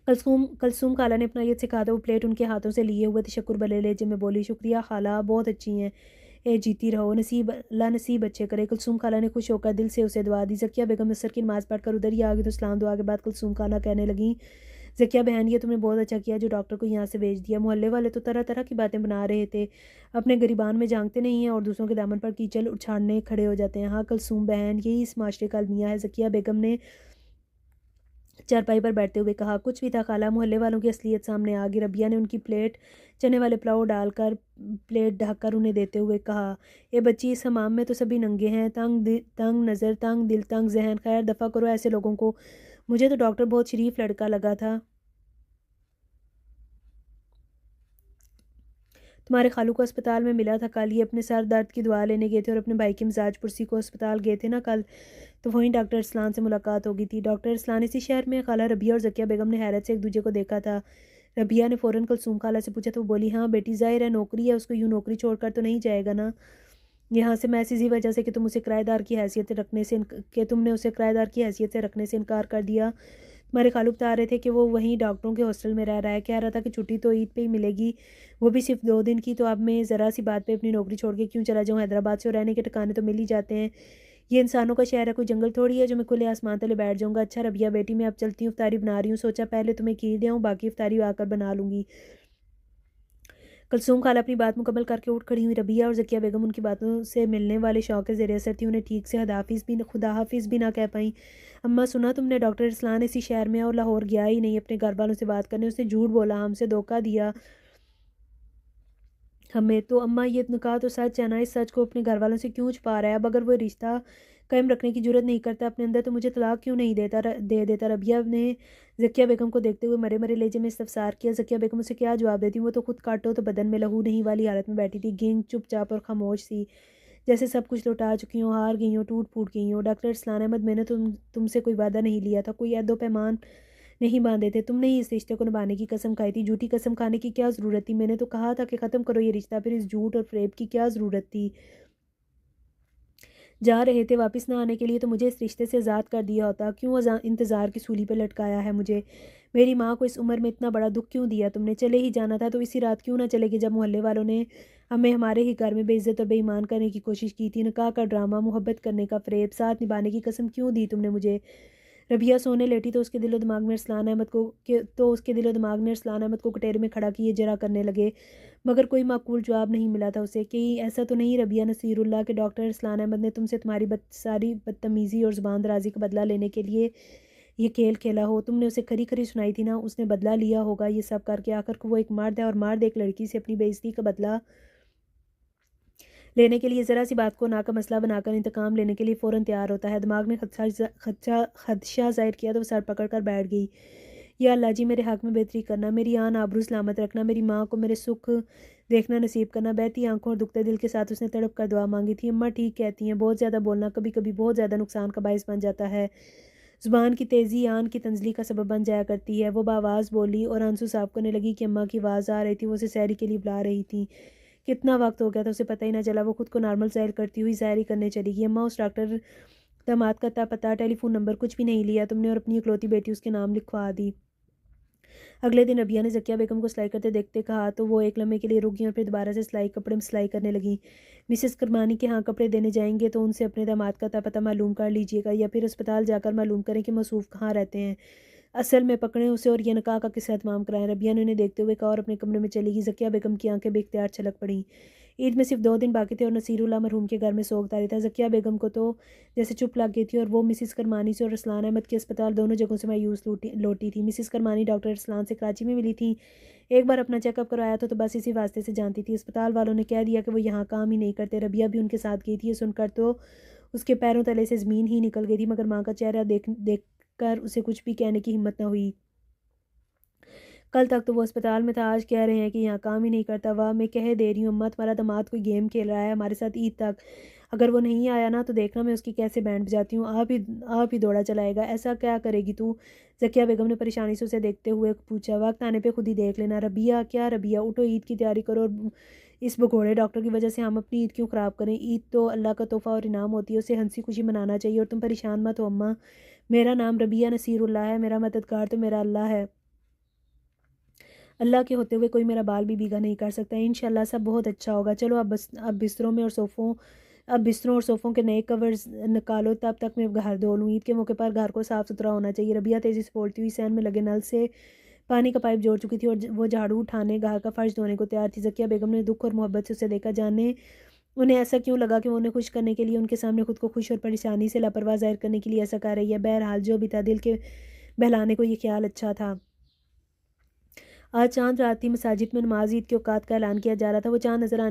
कलसूम कलसूम खाला ने अपना ये सिखा दो प्लेट उनके हाथों से लिए हुए तशक्कुर भले लहजे में बोली, शुक्रिया खाला, बहुत अच्छी हैं। ए जीती रहो, नसीब अल्लाह नसीब अच्छे करे। कुलसूम खाला ने खुश होकर दिल से उसे दुआ दी। ज़किया बेगम असर की नमाज़ पढ़कर उधर ही आ गई तो इस्लाम दुआ के बाद कुलसूम खाला कहने लगी, ज़किया बहन ये तुमने बहुत अच्छा किया जो डॉक्टर को यहाँ से भेज दिया। मोहल्ले वाले तो तरह तरह की बातें बना रहे थे, अपने गिरबान में झांकते नहीं हैं और दूसरों के दामन पर कीचड़ उछाड़ने खड़े हो जाते हैं। हाँ कुलसूम बहन, यही इस माशरे का अलमिया है। ज़किया बेगम ने चारपाई पर बैठते हुए कहा। कुछ भी था खाला, मोहल्ले वालों की असलियत सामने आ गई। रबिया ने उनकी प्लेट चने वाले पुलाव डालकर प्लेट ढककर उन्हें देते हुए कहा, ए बच्ची इस हमाम में तो सभी नंगे हैं, तंग नज़र, तंग दिल, तंग जहन, खैर दफ़ा करो ऐसे लोगों को। मुझे तो डॉक्टर बहुत शरीफ लड़का लगा था। तुम्हारे खालू को अस्पताल में मिला था कल, ये अपने सर दर्द की दवा लेने गए थे और अपने भाई की मिजाज पुरसी को अस्पताल गए थे ना कल, तो वहीं डॉक्टर अरसलान से मुलाकात हो गई थी। डॉक्टर अरसलान इसी शहर में? खाला रबिया और ज़किया बेगम ने हैरत से एक दूसरे को देखा था। रबिया ने फ़ौरन कुलसूम खाला से पूछा तो वो बोली, हाँ बेटी ज़ाहिर है नौकरी है, उसको यूँ नौकरी छोड़कर तो नहीं जाएगा ना यहाँ से। मैं इसी वजह से कि तुम उसे किराएदार की हैसियत से रखने से कि तुमने उसे किराएदार की हैसियत से रखने से इनकार कर दिया। तुम्हारे खालू बता रहे थे कि वो वहीं डॉक्टरों के हॉस्टल में रह रहा है, कह रहा था कि छुट्टी तो ईद पे ही मिलेगी, वो भी सिर्फ 2 दिन की। तो अब मैं ज़रा सी बात पे अपनी नौकरी छोड़ के क्यों चला जाऊँ? हैदराबाद से रहने के ठिकाने तो मिल ही जाते हैं। ये इंसानों का शहर है, कोई जंगल थोड़ी है जो मैं खुले आसमान तले बैठ जाऊँगा। अच्छा रबिया बेटी मैं अब चलती हूँ, इफ्तारी बना रही हूँ, सोचा पहले तुम्हें खीर दे आऊँ, बाकी इफ्तारी आकर बना लूँगी। कुलसूम खाला अपनी बात मुकम्मल करके उठ खड़ी हुई। रबिया और ज़किया बेगम उनकी बातों से मिलने वाले शौक़ के ज़ेर असर थी, उन्हें ठीक से खुदा हाफिज़ भी ना कह पाईं। अम्मा सुना तुमने, डॉक्टर इरसलान इसी शहर में और लाहौर गया ही नहीं अपने घर वालों से बात करने, उसने झूठ बोला, हमसे धोखा दिया हमें। तो अम्मा ये निकाह तो सच है ना, इस सच को अपने घर वालों से क्यों छुपा रहा है? अब अगर वो रिश्ता कायम रखने की जुर्रत नहीं करता अपने अंदर तो मुझे तलाक क्यों नहीं दे देता? रबिया ने ज़किया बेगम को देखते हुए मरे मरे लहजे में इस्तफसार किया। ज़किया बेगम उसे क्या जवाब देती? वो तो खुद काटो तो बदन में लहू नहीं वाली हालत में बैठी थी, गिंग चुपचाप और खामोश सी, जैसे सब कुछ लौटा चुकी हों, हार गई हों, टूट फूट गई हों। डॉक्टर अरसलान अहमद, मैंने तुमसे कोई वादा नहीं लिया था, कोई ऐहदो पैमान नहीं बांधे थे। तुमने ही इस रिश्ते को निभाने की कसम खाई थी। झूठी कसम खाने की क्या ज़रूरत थी? मैंने तो कहा था कि ख़त्म करो ये रिश्ता, फिर इस झूठ और फ़रेब की क्या ज़रूरत थी? जा रहे थे वापस ना आने के लिए तो मुझे इस रिश्ते से आज़ाद कर दिया होता। क्यों इंतज़ार की सूली पे लटकाया है मुझे? मेरी माँ को इस उम्र में इतना बड़ा दुख क्यों दिया तुमने? चले ही जाना था तो इसी रात क्यों ना चले गए जब मोहल्ले वालों ने हमें हमारे ही घर में बेइज्जत और बेईमान करने की कोशिश की थी। निकाह का ड्रामा, मोहब्बत करने का फ़रेब, साथ निभाने की कसम क्यों दी तुमने मुझे? रबिया सोने लेटी तो उसके दिलो दिमाग में अरसलान अहमद को कटेरे में खड़ा किए जरा करने लगे, मगर कोई माकूल जवाब नहीं मिला था उसे। कि ऐसा तो नहीं रबिया नसीरुल्लाह के डॉक्टर अरसलान अहमद ने तुमसे तुम्हारी सारी बदतमीज़ी और ज़ुबान दराज़ी का बदला लेने के लिए ये खेल खेला हो? तुमने उसे खरी खरी सुनाई थी ना, उसने बदला लिया होगा ये सब करके। आखिर को वो एक मर्द है और मर्द एक लड़की से अपनी बेइज्जती का बदला लेने के लिए ज़रा सी बात को ना का मसला बनाकर इंतकाम लेने के लिए फ़ौरन तैयार होता है। दिमाग ने खदशा ज़ाहिर किया तो सर पकड़ कर बैठ गई। या अल्लाह जी मेरे हक़ में बेहतरी करना, मेरी आन आबरू सलामत रखना, मेरी माँ को मेरे सुख देखना नसीब करना। बहती आंखों और दुखते दिल के साथ उसने तड़प कर दुआ मांगी थी। अम्मा ठीक कहती हैं, बहुत ज़्यादा बोलना कभी कभी बहुत ज़्यादा नुकसान का बायस बन जाता है। ज़ुबान की तेज़ी आन की तंजली का सबब बन जाया करती है। वो बावाज़ बोली और आंसू साफ करने लगी कि अम्मा की आवाज़ आ रही थी, वो उसे सैरी के लिए बुला रही थी। कितना वक्त हो गया था उसे पता ही ना चला। वो खुद को नॉर्मल ज़ाहिर करती हुई ज़ाहिर करने चली गई। अम्मा उस डॉक्टर दामाद का अता पता टेलीफोन नंबर कुछ भी नहीं लिया तुमने और अपनी इकलौती बेटी उसके नाम लिखवा दी। अगले दिन रबिया ने ज़किया बेगम को सिलाई करते देखते कहा तो वो एक लम्हे के लिए रुक गई और फिर दोबारा से कपड़े में सिलाई करने लगी। मिसेस करमानी के यहाँ कपड़े देने जाएंगे तो उनसे अपने दामाद का पता मालूम कर लीजिएगा या फिर अस्पताल जाकर मालूम करें कि मसूफ़ कहाँ रहते हैं। असल में पकड़ें उसे और यह निकाह का किस्सा तमाम कराएं। रबिया ने उन्हें देखते हुए कहा और अपने कमरे में चली गई। ज़किया बेगम की आंखें बेख्तियार छलक पड़ी। ईद में सिर्फ 2 दिन बाकी थे और नसीरुल्लाह मरहूम के घर में सोग तारी था। ज़किया बेगम को तो जैसे चुप लग गई थी और वो मिसिस करमानी से और रसलान अहमद के अस्पताल दोनों जगहों से मायूस लौटी थी। मिसिस करमानी डॉक्टर रसलान से कराची में मिली थी। एक बार अपना चेकअप करवाया तो बस इसी वास्ते से जानती थी। अस्पताल वालों ने कह दिया कि वो यहाँ काम ही नहीं करते। रबिया भी उनके साथ गई थी। ये सुनकर तो उसके पैरों तले से ज़मीन ही निकल गई थी, मगर माँ का चेहरा देख कर उसे कुछ भी कहने की हिम्मत न हुई। कल तक तो वो अस्पताल में था, आज कह रहे हैं कि यहाँ काम ही नहीं करता। वाह, मैं कह दे रही हूँ अम्मा, तुम्हारा दामाद कोई गेम खेल रहा है हमारे साथ ईद तक। अगर वो नहीं आया ना तो देखना मैं उसकी कैसे बैंड बजाती हूँ। आप ही दौड़ा चलाएगा। ऐसा क्या करेगी तू? ज़किया बेगम ने परेशानी से उसे देखते हुए पूछा। वक्त आने पे खुद ही देख लेना। रबिया, क्या रबिया, उठो, ईद की तैयारी करो। और इस भगोड़े डॉक्टर की वजह से हम अपनी ईद क्यों ख़राब करें? ईद तो अल्लाह का तोहफ़ा और इनाम होती है, उसे हंसी खुशी मनाना चाहिए। और तुम परेशान मत हो अम्मा, मेरा नाम रबिया नसीरुल्लाह है, मेरा मददगार तो मेरा अल्लाह है। अल्लाह के होते हुए कोई मेरा बाल भी भीगा नहीं कर सकता। इंशाल्लाह सब बहुत अच्छा होगा। चलो अब बिस्तरों और सोफ़ों के नए कवर्स निकालो, तब तक मैं घर धो लूँ। ईद के मौके पर घर को साफ़ सुथरा होना चाहिए। रबिया तेज़ी से बोलती हुई सैन में लगे नल से पानी का पाइप जोड़ चुकी थी और वो झाड़ू उठाने घर का फर्श धोने को तैयार थी। ज़किया बेगम ने दुख और मोहब्बत से उसे देखा। जाने उन्हें ऐसा क्यों लगा कि वो उन्हें खुश करने के लिए उनके सामने खुद को खुश और परेशानी से लापरवाह ज़ाहिर करने के लिए ऐसा कर रही है। बहरहाल जो भी था, दिल के बहलाने को ये ख्याल अच्छा था। आज चाँद रात थी। मसाजिद में नमाज ईद के औकात का ऐलान किया जा रहा था। वो चाँद नज़र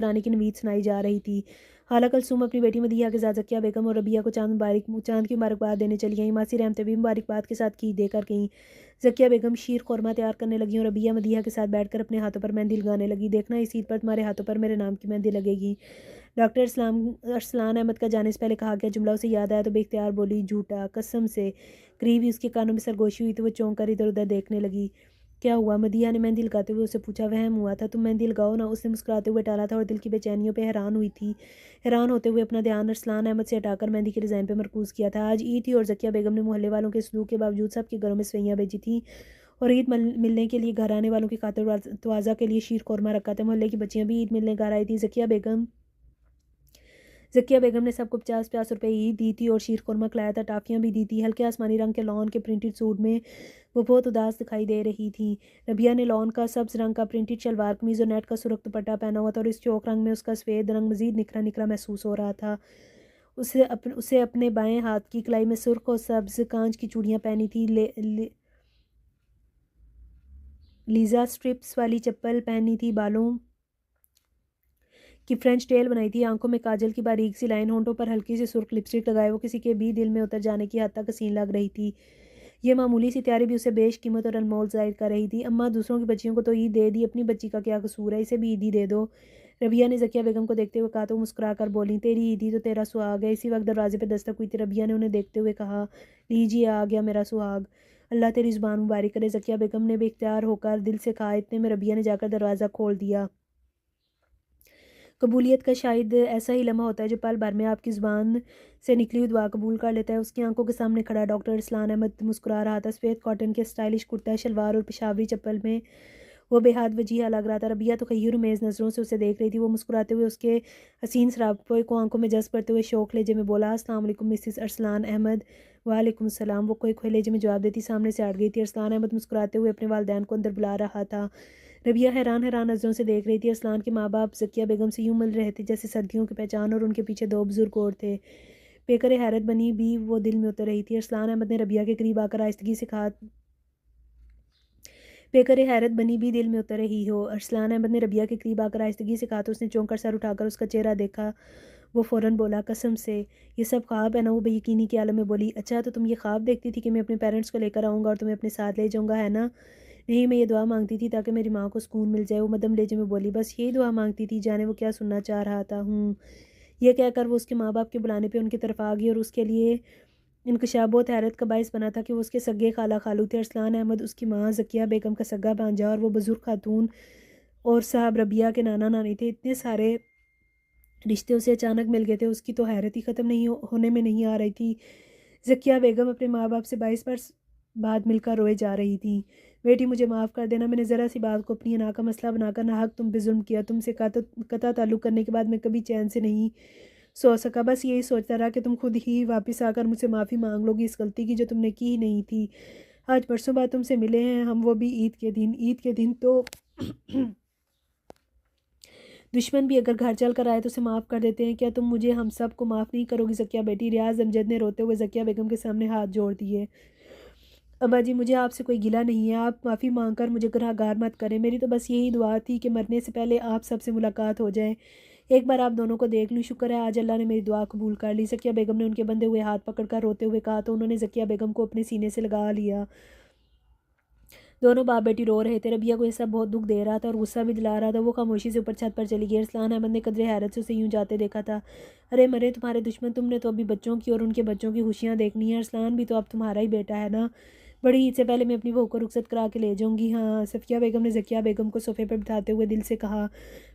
आने की नवीद सुनाई जा रही थी। हाला कलसूम अपनी बेटी मदीहा के साथ ज़किया बेगम और रबिया को चाँद की मुबारकबाद देने चली गईं। मासी रहमतें भी मुबारकबाद के साथ खीर देकर गईं। ज़किया बेगम शीर खुरमा तैयार करने लगी और रबिया मदीहा के साथ बैठकर अपने हाथों पर मेहंदी लगाने लगी। देखना, इस ईद पर तुम्हारे हाथों पर मेरे नाम की मेहंदी लगेगी। डॉक्टर अरसलान अहमद का जाने से पहले कहा गया जुमला उसे याद आया तो बेख्तियार बोली, झूठा, कसम से। करीब ही उसके कानों में सरगोशी हुई तो वो चौंक कर इधर उधर देखने लगी। क्या हुआ? मदीहा ने मेहंदी लगाते हुए उससे पूछा। वहम हुआ था, तुम मेहंदी लगाओ ना। उसने मुस्कुराते हुए टाला था और दिल की बेचैनियों पे हैरान होते हुए अपना ध्यान अरसलान अहमद से हटाकर मेहंदी के डिज़ाइन पर मरकूज़ किया था। आज ईद थी और ज़किया बेगम ने मोहल्ले वालों के सलूक के बावजूद सबके घरों में सवैयाँ भेजी थी और ईद मिलने के लिए घर आने वालों की खातिर तवाज़ा के लिए शीर कौरमा रखा था। मोहल्ले की बच्चियाँ भी ईद मिलने घर आई थी। ज़किया बेगम ने सबको 50-50 रुपये ईद दी थी और शीर खुरमा खिलाया था। टाफ़ियाँ भी दी थी। हल्के आसमानी रंग के लॉन के प्रिंटेड सूट में वो बहुत उदास दिखाई दे रही थी। रबिया ने लॉन का सब्ज़ रंग का प्रिंटेड शलवार कमीज़ और नेट का सुर्ख दुपट्टा पहना हुआ था और इस चौक रंग में उसका सफ़ेद रंग मज़ीद निखरा निखरा महसूस हो रहा था। उसे अपने बाएं हाथ की कलाई में सुर्ख और सब्ज़ कांच की चूड़ियाँ पहनी थी। लीज़ा स्ट्रिप्स वाली चप्पल पहनी थी। बालों की फ्रेंच टेल बनाई थी। आंखों में काजल की बारीक सी लाइन, होंठों पर हल्की सी सुर्ख लिपस्टिक लगाए वो किसी के भी दिल में उतर जाने की हद तक हसीन लग रही थी। ये मामूली सी तैयारी भी उसे बेश कीमत और अनमोल जाहिर कर रही थी। अम्मा, दूसरों की बच्चियों को तो ईद दे दी, अपनी बच्ची का क्या कसूर है? इसे भी ईद ही दे दो। रबिया ने ज़किया बेगम को देखते हुए कहा तो मुस्कुरा कर बोली, तेरी ईदी तो तेरा सुहाग है। इसी वक्त दरवाजे पर दस्तक हुई थी। रबिया ने उन्हें देखते हुए कहा, लीजिए, आ गया मेरा सुहाग। अल्लाह तेरी ज़ुबान मुबारक करे। ज़किया बेगम ने बेख्तियार होकर दिल से कहा। इतने में रबिया ने जाकर दरवाज़ा खोल दिया। कबूलियत का शायद ऐसा ही लम्हा होता है जो पल भर में आपकी ज़ुबान से निकली हुई दुआ कबूल कर लेता है। उसकी आंखों के सामने खड़ा डॉक्टर अरसलान अहमद मुस्कुरा रहा था। सफ़ेद कॉटन के स्टाइलिश कुर्ता शलवार और पेशावरी चप्पल में वो बेहद वजीहा लग रहा था। रबिया तो खैर मेज़ नज़रों से उसे देख रही थी। वो मुस्कुराते हुए उसके हसीन सरापे को आंखों में जज्ब करते हुए शौक लेजे में बोला, अस्सलाम वालेकुम मिसिस अरसलान अहमद। वालेकुम सलाम, वो कोई खोलेजे में जवाब देती सामने से हट गई थी। अरसलान अहमद मुस्कुराते हुए अपने वालिदैन को अंदर बुला रहा था। रबिया हैरान हैरान नज़रों से देख रही थी। अरसलान के माँ बाप ज़किया बेगम से यूँ मिल रहे थे जैसे सर्दियों की पहचान, और उनके पीछे 2 बुजुर्ग और थे। पेकर हैरत बनी भी वो दिल में उतर रही थी। अरसलान अहमद ने रबिया के करीब आकर आहिस्तगी से कहा, पेकर हैरत बनी भी दिल में उतर रही हो। अरसलान अहमद ने रबिया के करीब आकर आहिस्तगी से कहा तो उसने चौंक कर सर उठाकर उसका चेहरा देखा। वो फ़ौरन बोला, कसम से ये सब ख्वाब है ना? वो बेयकीनी के आलम में बोली, अच्छा तो तुम ये ख्वाब देखती थी कि मैं अपने पेरेंट्स को लेकर आऊँगा और तुम्हें अपने साथ ले जाऊँगा, है ना? नहीं, मैं ये दुआ मांगती थी ताकि मेरी माँ को सुकून मिल जाए। वो मदम लेजे में बोली, बस यही दुआ मांगती थी। जाने वो क्या सुनना चाह रहा था। यह कहकर वो उसके माँ बाप के बुलाने पे उनकी तरफ आ गई और उसके लिए इनकशाफ बहुत हैरत का बायस बना था कि वो उसके सगे खाला खालू थे। अरसलान अहमद, उसकी माँ ज़किया बेगम का सगा भांजा और वो बुज़ुर्ग खातून और साहब रबिया के नाना नानी थे। इतने सारे रिश्ते उसे अचानक मिल गए थे। उसकी तो हैरत ही ख़त्म नहीं होने में नहीं आ रही थी। ज़किया बेगम अपने माँ बाप से 22 बार बाद मिलकर रोए जा रही थी। बेटी मुझे माफ़ कर देना, मैंने ज़रा सी बात को अपनी अना का मसला बनाकर नाहक तुम पे जुल्म किया। तुमसे कता ताल्लुक़ करने के बाद मैं कभी चैन से नहीं सो सका। बस यही सोचता रहा कि तुम खुद ही वापस आकर मुझसे माफ़ी मांग लोगी इस गलती की जो तुमने की ही नहीं थी। आज परसों बाद तुमसे मिले हैं हम, वो भी ईद के दिन। ईद के दिन तो दुश्मन भी अगर घर चल कर आए तो उसे माफ़ कर देते हैं। क्या तुम मुझे हम सब को माफ़ नहीं करोगी ज़किया बेटी? रियाज अमजद ने रोते हुए ज़किया बेगम के सामने हाथ जोड़ दिए। अब्बा जी, मुझे आपसे कोई गिला नहीं है, आप माफ़ी मांग कर मुझे गुनहगार मत करें। मेरी तो बस यही दुआ थी कि मरने से पहले आप सबसे मुलाकात हो जाए, एक बार आप दोनों को देख लूँ। शुक्र है आज अल्लाह ने मेरी दुआ कबूल कर ली। ज़किया बेगम ने उनके बंधे हुए हाथ पकड़कर रोते हुए कहा तो उन्होंने ज़किया बेगम को अपने सीने से लगा लिया। दोनों बाप बेटी रो रहे थे। रबिया को ये सब बहुत दुख दे रहा था और गुस्सा भी दिला रहा था। वो खामोशी से ऊपर छत पर चली गई। अरसलान अहमद ने कदरे हैरत से उसे यूं जाते देखा था। अरे मरे तुम्हारे दुश्मन, तुमने तो अभी बच्चों की और उनके बच्चों की खुशियाँ देखनी है। अरसलान भी तो अब तुम्हारा ही बेटा है ना। बड़ी ईद से पहले मैं अपनी बहू को रुखसत करा के ले जाऊँगी। हाँ, सफ़िया बेगम ने ज़किया बेगम को सोफ़े पर बिठाते हुए दिल से कहा।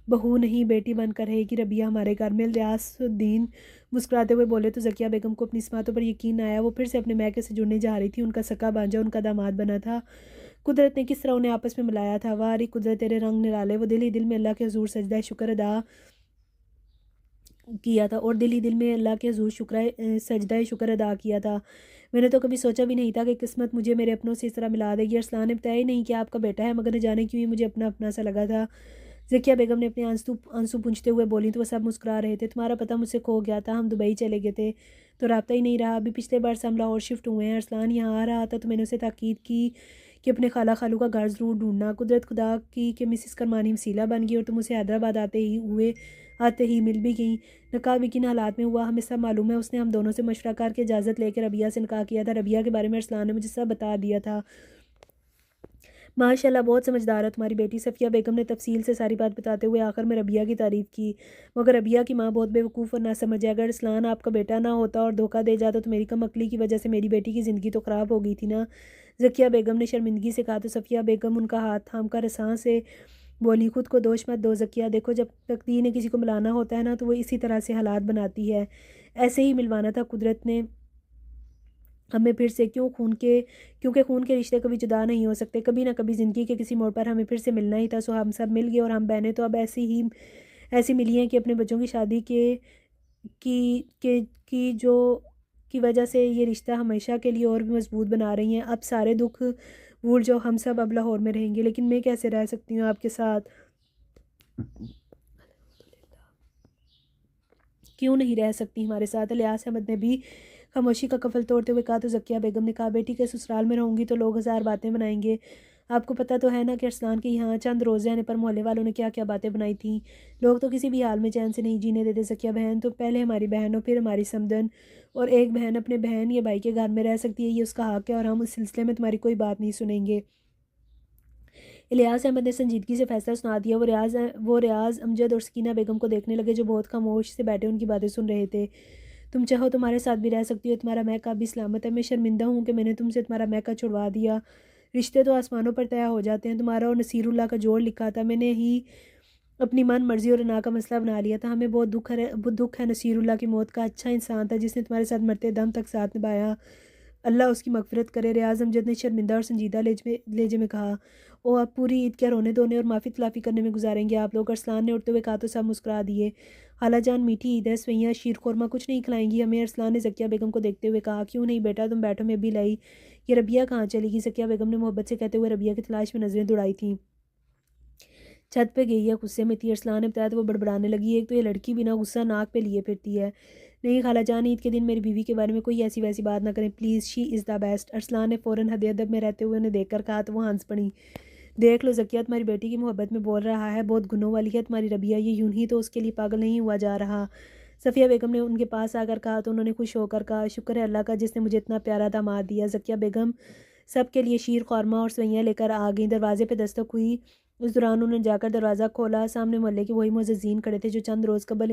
बहू नहीं, बेटी बनकर रहेगी रबिया हमारे घर में। रियासुद्दीन मुस्कुराते हुए बोले तो ज़किया बेगम को अपनी इस बातों पर यकीन आया। वो फिर से अपने मैके से जुड़ने जा रही थी। उनका सका भांजा उनका दामाद बना था। कुदरत ने किस तरह उन्हें आपस में मिलाया था। वाह रे कुदरत, तेरे रंग निराले। वो दिल ही दिल में अल्लाह के हुजूर सजदा शुक्र अदा किया था और दिल ही दिल में अल्लाह के हुजूर सजदा शुक्र अदा किया था। मैंने तो कभी सोचा भी नहीं था कि किस्मत मुझे मेरे अपनों से इस तरह मिला देगी। अरसलान ने बताया ही नहीं कि आपका बेटा है, मगर न जाने क्यों ही मुझे अपना अपना सा लगा था। ज़किया बेगम ने अपने आंसू आंसू पूंछते हुए बोली तो वह सब मुस्कुरा रहे थे। तुम्हारा पता मुझसे खो गया था, हम दुबई चले गए थे तो रब्ता ही नहीं रहा। अभी पिछले बार से हम लाहौर शिफ्ट हुए हैं। अरसलान यहाँ आ रहा था तो मैंने उसे ताकीद की कि अपने खाला खालू का घर ज़रूर ढूंढना। कुदरत खुदा की कि मिसिस करमानी वसीला बन गई और तुम उसे हैदराबाद आते ही मिल भी गई। निकाह भी किन हालात में हुआ हमें सब मालूम है। उसने हम दोनों से मशवरा करके इजाज़त लेकर रबिया से निकाह किया था। रबिया के बारे में अरसलान ने मुझे सब बता दिया था। माशाल्लाह, बहुत समझदार है तुम्हारी बेटी। सफ़िया बेगम ने तफसील से सारी बात बताते हुए आखिर में रबिया की तारीफ़ की। मगर रबिया की माँ बहुत बेवकूफ़ और ना समझ है। अगर अरसलान आपका बेटा ना होता और धोखा दे जाता तो मेरी कम अकली की वजह से मेरी बेटी की ज़िंदगी तो ख़राब हो गई थी ना। ज़किया बेगम ने शर्मिंदगी से कहा तो सफ़िया बेगम उनका हाथ थाम कर रसां से बोली, खुद को दोष मत दो ज़किया। देखो, जब तकदीर ने किसी को मिलाना होता है ना तो वो इसी तरह से हालात बनाती है। ऐसे ही मिलवाना था कुदरत ने हमें फिर से। क्योंकि खून के रिश्ते कभी जुदा नहीं हो सकते। कभी ना कभी ज़िंदगी के किसी मोड़ पर हमें फिर से मिलना ही था। सो हम सब मिल गए और हम बहनें तो अब ऐसी मिली हैं कि अपने बच्चों की शादी की जो की वजह से ये रिश्ता हमेशा के लिए और भी मजबूत बना रही हैं। अब सारे दुख भूल जाओ, हम सब अब लाहौर में रहेंगे। लेकिन मैं कैसे रह सकती हूँ आपके साथ? क्यों नहीं रह सकती हमारे साथ? इलियास अहमद ने भी खामोशी का कफल तोड़ते हुए कहा तो ज़किया बेगम ने कहा, बेटी के ससुराल में रहूँगी तो लोग हज़ार बातें बनाएंगे। आपको पता तो है ना कि अरसलान के यहाँ चंद रोज़े आने पर मोहल्ले वालों ने क्या क्या बातें बनाई थी। लोग तो किसी भी हाल में चैन से नहीं जीने देते। ज़किया बहन तो पहले हमारी बहन और फिर हमारी समदन, और एक बहन अपने बहन या भाई के घर में रह सकती है, ये उसका हक़ है और हम उस सिलसिले में तुम्हारी कोई बात नहीं सुनेंगे। इलियास अहमद ने संजीदगी से फैसला सुना दिया। वो रियाज अमजद और सकीना बेगम को देखने लगे जो बहुत खामोश से बैठे उनकी बातें सुन रहे थे। तुम चाहो तुम्हारे साथ भी रह सकती हो, तुम्हारा महका भी सलामत है। मैं शर्मिंदा हूँ कि मैंने तुमसे तुम्हारा महका छुड़वा दिया। रिश्ते तो आसमानों पर तय हो जाते हैं। तुम्हारा और नसीरुल्लाह का जोड़ लिखा था, मैंने ही अपनी मन मर्जी और ना का मसला बना लिया था। हमें बहुत दुख है नसीरुल्लाह की मौत का। अच्छा इंसान था जिसने तुम्हारे साथ मरते दम तक साथ निभाया। अल्लाह उसकी मगफिरत करे। रियाज अमजद ने शर्मिंदा और संजीदा लहजे में कहा। ओ, अब पूरी ईद क्या रोने धोने और माफ़ी तलाफ़ी करने में गुजारेंगे आप लोग? अरसलान ने उठते हुए कहा तो सब मुस्कुरा दिए। खाला जान, मीठी ईद है, सवैयाँ शीर खुरमा कुछ नहीं खिलाएंगी हमें? अरसलान ने ज़किया बेगम को देखते हुए कहा। क्यों नहीं बेटा, तुम बैठो, मैं भी लाई। ये रबिया कहाँ चलेगी? ज़किया बेगम ने मोहब्बत से कहते हुए रबिया की तलाश में नज़रें दौड़ाई थीं। छत पे गई है, गुस्से में थी। अरसलान ने बताया तो वो बड़बड़ाने लगी, एक तो ये लड़की बिना गुस्सा नाक पे लिए फिरती है। नहीं खाला जान, ईद के दिन मेरी बीवी के बारे में कोई ऐसी वैसी बात ना करें please, she is the best. Arsalan ने फ़ौरन हद अदब में रहते हुए उन्हें देखकर कहा तो वो हंस पड़ी। देख लो ज़किया, तुम्हारी बेटी की मोहब्बत में बोल रहा है, बहुत गुनों वाली है तुम्हारी रबिया, ये यूं ही तो उसके लिए पागल नहीं हुआ जा रहा। सफ़िया बेगम ने उनके पास आकर कहा तो उन्होंने खुश होकर कहा, शुक्र है अल्लाह का जिसने मुझे इतना प्यारा दामाद दिया। ज़किया बेगम सब के लिए शीर खुरमा और सवैयाँ लेकर आ गई। दरवाजे पर दस्तक हुई। उस दौरान उन्होंने जाकर दरवाज़ा खोला। सामने मोहल्ले के वही मुअज़्ज़िज़ीन खड़े थे जो चंद रोज़ कबल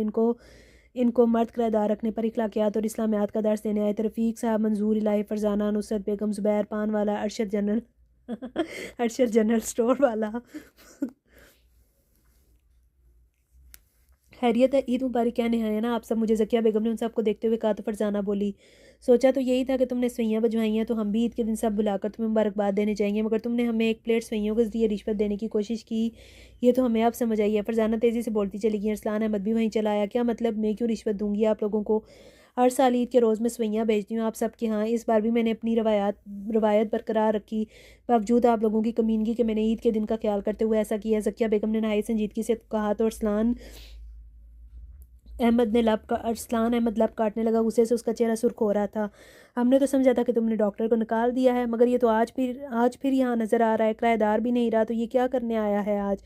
इनको मर्द किराएदार रखने पर इखलाकियात और इस्लामियात का दर्स देने आए थे। रफ़ीक साहब, मंजूर इलाही, फरजाना, नुसरत बेगम, ज़ुबैर पान वाला, अरशद जनरल स्टोर वाला खैरियत है, ईद मुबारक कहने आए हैं ना आप सब मुझे। ज़किया बेगम ने उन सबको देखते हुए कहा तो फरजाना बोली, सोचा तो यही था कि तुमने सवैयाँ बजवाई हैं तो हम भी ईद के दिन सब बुलाकर तुम्हें मुबारकबाद देने जाएंगे, मगर तुमने हमें एक प्लेट सवैयों के ज़रिए रिश्वत देने की कोशिश की, ये तो हमें अब समझ आई है। फरजाना तेज़ी से बोलती चली गई। अरसलान अहमद भी वहीं चला आया। क्या मतलब, मैं क्यों रिश्वत दूंगी आप लोगों को? हर साल ईद के रोज़ में सवैयाँ भेजती हूँ आप सबके यहाँ। इस बार भी मैंने अपनी रवायत बरकरार रखी, बावजूद आप लोगों की कमीनगी के मैंने ईद के दिन का ख्याल करते हुए ऐसा किया। ज़किया बेगम ने नहाई संजीदगी से कहा तो अरसलान अहमद लब काटने लगा। गुस्से से उसका चेहरा सुर्ख हो रहा था। हमने तो समझा था कि तुमने डॉक्टर को निकाल दिया है, मगर ये तो आज फिर यहाँ नज़र आ रहा है। किराएदार भी नहीं रहा तो ये क्या करने आया है आज?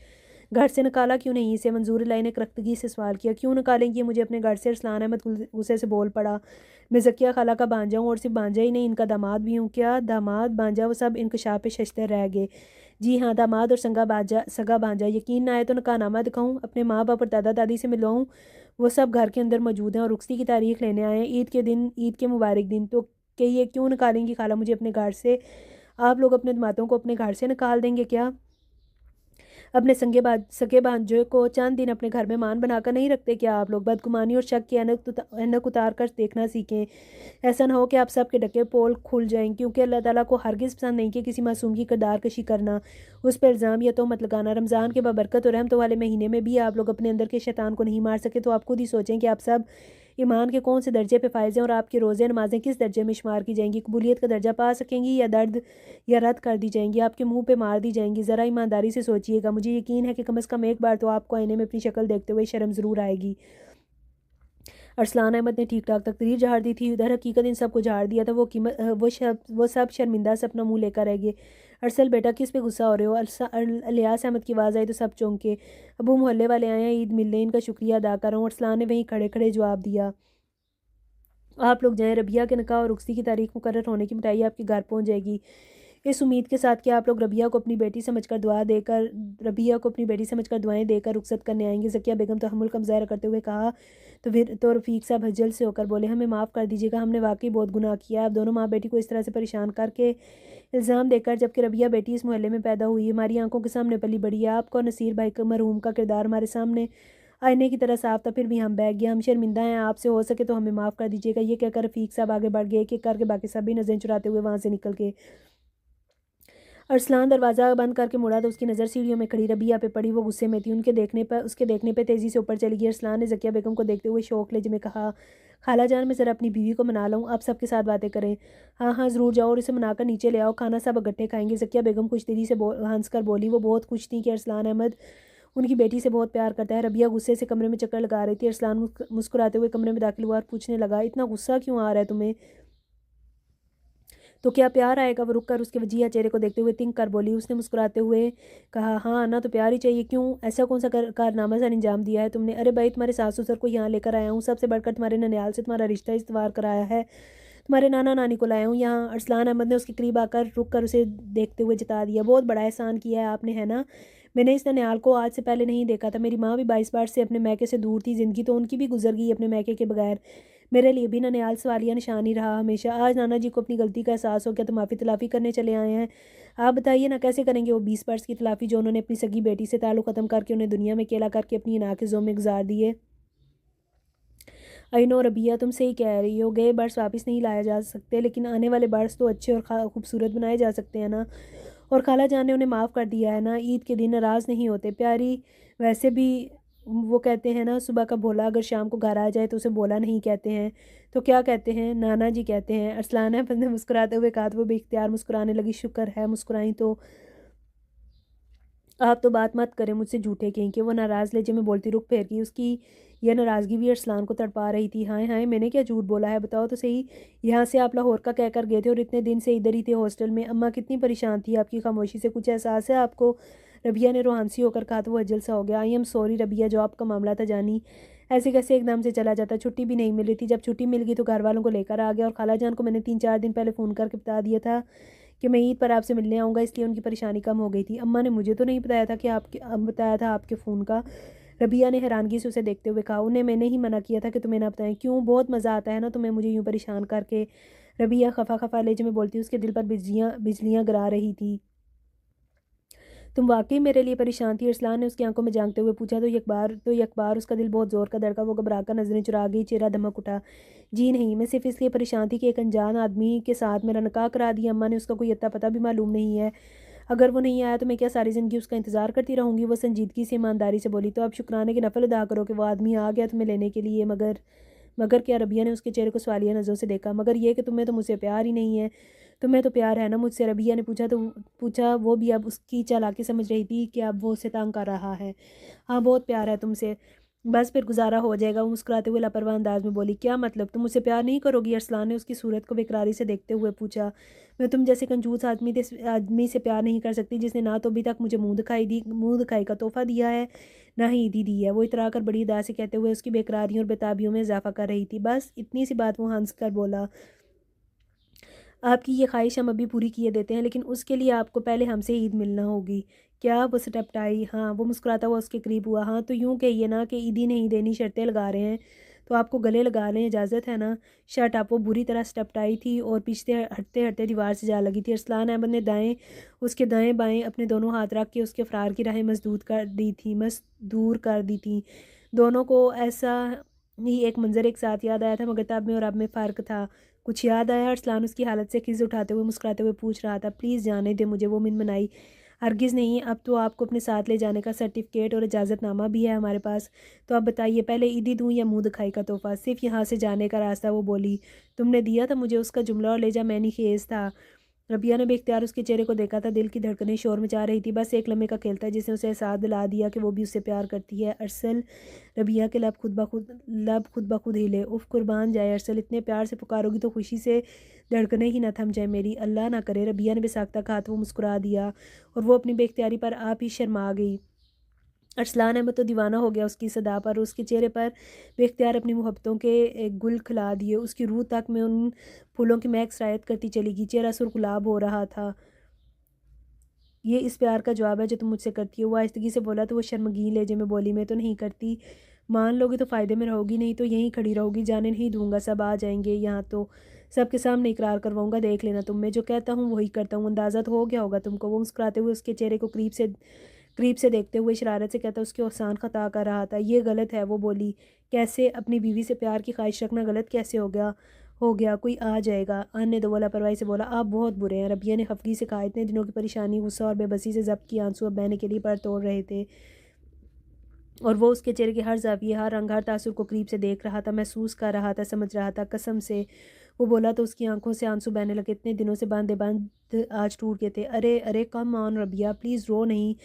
घर से निकाला क्यों नहीं इसे? मंजूर लाई ने करख्तगी से सवाल किया। क्यों निकालेंगी मुझे अपने घर से? अरसलान अहमद गुस्से से बोल पड़ा। मैं ज़किया खाला का भांजा हूँ, और सिर्फ भांजा ही नहीं, इनका दामाद भी हूँ। क्या दामाद भांजा वो सब इंकशाफ शश्तर रह गए। जी हाँ, दामाद और सगा भांजा। यकीन ना आए तो निकाहनामा दिखाऊँ, अपने माँ बाप और दादा दादी से मिलवाऊँ? वो सब घर के अंदर मौजूद हैं और रुखसती की तारीख लेने आए हैं ईद के दिन, ईद के मुबारक दिन। तो कहिए क्यों निकालेंगी खाला मुझे अपने घर से? आप लोग अपने दामादों को अपने घर से निकाल देंगे क्या? अपने सगे भांजों को चंद दिन अपने घर में मान बनाकर नहीं रखते क्या आप लोग? बदगुमानी और शक की ऐनक उतार कर देखना सीखें। ऐसा ना हो कि आप सबके ढके पोल खुल जाएं, क्योंकि अल्लाह ताला को हरगिज़ पसंद नहीं कि किसी मासूम की किरदार कशी करना, उस पर इल्ज़ाम या तोहमत लगाना। रमज़ान के बाबरकत और रहमत वाले महीने में भी आप लोग अपने अंदर के शैतान को नहीं मार सके तो आप खुद ही सोचें कि आप सब ईमान के कौन से दर्जे पे फायज़ हैं और आपके रोज़े नमाजें किस दर्जे में शुमार की जाएंगी? कबूलियत का दर्जा पा सकेंगी या दर्द या रद्द कर दी जाएंगी, आपके मुंह पे मार दी जाएंगी? ज़रा ईमानदारी से सोचिएगा। मुझे यकीन है कि कम से कम एक बार तो आपको आईने में अपनी शक्ल देखते हुए शर्म ज़रूर आएगी। अरसलान अहमद ने ठीक ठाक तकदीर झाड़ दी थी, उधर हकीकत इन सबको झाड़ दिया था। वो सब शर्मिंदा से अपना मुंह लेकर रह गए। अरसल बेटा किस पे गुस्सा हो रहे हो? इलियास अहमद की आवाज़ आई तो सब चौंके। अबू मोहल्ले वाले आए हैं ईद मिलने, इनका शुक्रिया अदा कर रहा हूँ। अरसलान ने वहीं खड़े खड़े जवाब दिया, आप लोग जाएं, रबिया के निकाह और रुखसती की तारीख मुकर्रर होने की मिठाई आपके घर पहुंच जाएगी। इस उम्मीद के साथ कि आप लोग रबिया को अपनी बेटी समझकर दुआएं देकर रुखसत करने आएंगे। ज़किया बेगम तहम्मुल का मुज़ाहरा करते हुए कहा तो फिर तो रफ़ीक साहब हजल से होकर बोले, हमें माफ़ कर दीजिएगा, हमने वाकई बहुत गुनाह किया। आप दोनों माँ बेटी को इस तरह से परेशान करके इल्ज़ाम देकर, जबकि रबिया बेटी इस मोहल्ले में पैदा हुई, हमारी आंखों के सामने पली बड़ी है। आपका और नसीर भाई का मरहूम का किरदार हमारे सामने आईने की तरह साफ था, फिर भी हम बहक गए। हम शर्मिंदा हैं, आपसे हो सके तो हमें माफ़ कर दीजिएगा। ये कहकर रफ़ीक साहब आगे बढ़ गए, एक एक करके बाकी सभी नज़रें चुराते हुए वहाँ से निकल गए। अरसलान दरवाज़ा बंद करके मुड़ा तो उसकी नज़र सीढ़ियों में खड़ी रबिया पे पड़ी। वो गुस्से में थी। उसके देखने पे तेज़ी से ऊपर चली गई। अरसलान ने ज़किया बेगम को देखते हुए शौक लहजे में कहा, खाला जान मैं ज़रा अपनी बीवी को मना लूँ, आप सबके साथ बातें करें। हाँ हाँ ज़रूर जाओ और इसे मनाकर नीचे ले आओ, खाना सब इकट्ठे खाएंगे। ज़किया बेगम कुछ देरी से हंस कर बोली। वो बहुत खुश थी कि अरसलान अहमद उनकी बेटी से बहुत प्यार करता है। रबिया गुस्से से कमरे में चक्कर लगा रही थी। अरसलान मुस्कुराते हुए कमरे में दाखिल हुआ और पूछने लगा, इतना गुस्सा क्यों आ रहा है तुम्हें? तो क्या प्यार आएगा? वो रुक कर उसके वजीहा चेहरे को देखते हुए तिंक कर बोली। उसने मुस्कुराते हुए कहा, हाँ आना तो प्यार ही चाहिए। क्यों, ऐसा कौन सा कारनामा सर अंजाम दिया है तुमने? अरे भाई, तुम्हारे सास ससुर को यहाँ लेकर आया हूँ, सबसे बढ़कर तुम्हारे ननियाल से तुम्हारा रिश्ता इस्तवार कराया है, तुम्हारे नाना नानी को लाया हूँ यहाँ। अरसलान अहमद ने उसके करीब आकर रुक कर उसे देखते हुए जता दिया, बहुत बड़ा एहसान किया है आपने, है ना? मैंने इस ननियाल को आज से पहले नहीं देखा था। मेरी माँ भी 22 बार से अपने मैके से दूर थी, ज़िंदगी तो उनकी भी गुजर गई अपने मैके के बगैर। मेरे लिए भी ननियाल सवालिया निशान ही रहा हमेशा। आज नाना जी को अपनी गलती का एहसास हो गया तो माफ़ी तलाफ़ी करने चले आए हैं। आप बताइए ना, कैसे करेंगे वो 20 वर्ष की तलाफ़ी जो उन्होंने अपनी सगी बेटी से ताल्लुक़ ख़त्म करके उन्हें दुनिया में अकेला करके अपनी नाक़िज़ों में गुजार दिए। आई नो रबिया, तुम सही कह रही हो, गए बर्ड्स वापस नहीं लाया जा सकते, लेकिन आने वाले बर्ड्स तो अच्छे और खूबसूरत बनाए जा सकते हैं ना। और खाला जान ने उन्हें माफ़ कर दिया है ना, ईद के दिन नाराज़ नहीं होते। प्यारी, वैसे भी वो कहते हैं ना, सुबह का भोला अगर शाम को घर आ जाए तो उसे भोला नहीं कहते हैं, तो क्या कहते हैं? नाना जी कहते हैं। अरसलान अहमद ने मुस्कुराते हुए कहा तो वो बेख्तियार मुस्कुराने लगी। शुक्र है मुस्कुराई तो। आप तो बात मत करें मुझसे झूठे कहीं के। वो नाराज़ लहजे में बोलती रुख फेर गई। उसकी यह नाराज़गी भी अरसलान को तड़पा रही थी। हाय हाय, मैंने क्या झूठ बोला है, बताओ तो सही। यहाँ से आप लाहौर का कहकर गए थे और इतने दिन से इधर ही थे हॉस्टल में। अम्मा कितनी परेशान थी आपकी खामोशी से, कुछ एहसास है आपको? रबिया ने रोहानसी होकर कहा तो वो अजल सा हो गया। आई एम सॉरी रबिया, जो आपका मामला था जानी, ऐसे कैसे एकदम से चला जाता, छुट्टी भी नहीं मिल रही थी। जब छुट्टी मिल गई तो घर वालों को लेकर आ गया, और खाला जान को मैंने 3-4 दिन पहले फ़ोन करके बता दिया था कि मैं ईद पर आपसे मिलने आऊँगा, इसलिए उनकी परेशानी कम हो गई थी। अम्मा ने मुझे तो नहीं बताया था कि बताया था आपके फ़ोन का। रबिया ने हैरानगी से उसे देखते हुए कहा, उन्हें मैंने ही मना किया था कि तुम्हें ना बताएं। क्यों, बहुत मज़ा आता है ना तुम्हें मुझे यूँ परेशान करके? रबिया खफा खफा लहजे में बोलती, उसके दिल पर बिजलियाँ बिजलियाँ गिरा रही थी। तुम वाकई मेरे लिए परेशान थी? अरसलान ने उसकी आंखों में झांकते हुए पूछा। तो एक बार उसका दिल बहुत ज़ोर का धड़का। वो घबरा कर नजरें चुरा गई, चेहरा दमक उठा। जी नहीं, मैं सिर्फ इसलिए परेशान थी कि एक अनजान आदमी के साथ मेरा निकाह करा दिया। अम्मा ने उसका कोई अता पता भी मालूम नहीं है। अगर वो नहीं आया तो मैं क्या सारी ज़िंदगी उसका इंतज़ार करती रहूँगी? वो संजीदगी से ईमानदारी से बोली। तो अब शुक्राने की नफल अदा करो कि वो आदमी आ गया तुम्हें लेने के लिए। मगर क्या? रबिया ने उसके चेहरे को सवालिया नज़रों से देखा। मगर ये कि तुम्हें तो मुझसे प्यार ही नहीं है। तुम्हें तो प्यार है ना मुझसे? रबिया ने पूछा। वो भी अब उसकी चालाकी समझ रही थी कि अब वो उसे तंग कर रहा है। हाँ, बहुत प्यार है तुमसे। बस फिर गुजारा हो जाएगा। वो मुस्कुराते हुए लापरवाह अंदाज में बोली। क्या मतलब? तुम मुझसे प्यार नहीं करोगी? अरसलान ने उसकी सूरत को बेकरारी से देखते हुए पूछा। मैं तुम जैसे कंजूस आदमी से प्यार नहीं कर सकती, जिसने ना तो अभी तक मुझे मुंह दिखाई का तोहफा दिया है, ना ही ईदी दी है। वो इतरा कर बड़ी अदा से कहते हुए उसकी बेकरारियों और बेताबियों में इजाफा कर रही थी। बस इतनी सी बात वो हंस कर बोला। आपकी ये ख्वाहिश हम अभी पूरी किए देते हैं, लेकिन उसके लिए आपको पहले हमसे ईद मिलना होगी। क्या? वो सटपटाई। हाँ। वो मुस्कुराता हुआ उसके करीब हुआ। हाँ तो यूँ कहिए ना कि ईदी नहीं देनी, शर्तें लगा रहे हैं तो आपको गले लगा लें, इजाज़त है ना? शर्ट आप। वो बुरी तरह सटपटाई थी और पीछे हटते हटते दीवार से जा लगी थी। अरसलान अहमद ने उसके दाएं बाएं अपने दोनों हाथ रख के उसके फ़रार की राहें मजदूर कर दी थी। दोनों को ऐसा ही एक मंजर एक साथ याद आया था, मगर तब में और अब में फ़र्क था। कुछ याद आया? अरसलान उसकी हालत से खिज़ उठाते हुए मुस्कुराते हुए पूछ रहा था। प्लीज़ जाने दे मुझे। वो मिनमनाई। हरगिज़ नहीं। अब तो आपको अपने साथ ले जाने का सर्टिफिकेट और इजाज़तनामा भी है हमारे पास। तो अब बताइए, पहले ईदी दूँ या मुंह दिखाई का तोहफ़ा? सिर्फ यहाँ से जाने का रास्ता। वो बोली। तुमने दिया था मुझे उसका जुमला और ले जा मैनी खेज था। रबिया ने बेख्तियार उसके चेहरे को देखा था। दिल की धड़कनें शोर मचा रही थी। बस एक लम्हे का खेल था जिसने उसे एहसास दिला दिया कि वो भी उससे प्यार करती है। अरसल। रबिया के लब खुद ब खुद हिले। उफ कुर्बान जाए अरसल, इतने प्यार से पुकारोगी तो खुशी से धड़कने ही न थम जाए मेरी। अल्लाह ना करे। रबिया ने बेसाख्ता कहा तो वो मुस्कुरा दिया और वो अपनी बेख्तियारी पर आप ही शर्मा गई। अरसलान अहमद तो दीवाना हो गया उसकी सदा पर। उसके चेहरे पर बेख्तियार अपनी मोहब्बतों के गुल खिला दिए। उसकी रूह तक में उन फूलों की महक सरायत करती चली गई। चेहरा सुर गुलाब हो रहा था। ये इस प्यार का जवाब है जो तुम मुझसे करती हो? वो आहिस्तगी से बोला तो वो शर्मगीन लहजे में बोली। मैं तो नहीं करती। मान लोगी तो फ़ायदे में रहोगी, नहीं तो यहीं खड़ी रहोगी। जाने नहीं दूंगा। सब आ जाएंगे यहाँ तो सबके सामने इकरार करवाऊंगा। देख लेना, तुम मैं जो कहता हूँ वही करता हूँ। अंदाज़ा तो हो गया होगा तुमको। वो मुस्कुराते हुए उसके चेहरे को करीब से देखते हुए शरारत से कहता उसके ओसान ख़ता कर रहा था। ये गलत है। वो बोली। कैसे? अपनी बीवी से प्यार की ख्वाहिश रखना गलत कैसे हो गया? कोई आ जाएगा। आने दो। वो लापरवाही से बोला। आप बहुत बुरे हैं। रबिया ने खफगी से कहा। इतने दिनों की परेशानी, गुस्सा और बेबसी से जब्त की आंसू अब बहने के लिए पर तोड़ रहे थे और वो उसके चेहरे के हर जाविये, हर रंग, हर तासुर को करीब से देख रहा था, महसूस कर रहा था, समझ रहा था। कसम से वो बोला तो उसकी आंखों से आंसू बहने लगे। इतने दिनों से बांधे बंद आज टूट गए थे। अरे अरे कम ऑन रबिया, प्लीज़ रो नहीं।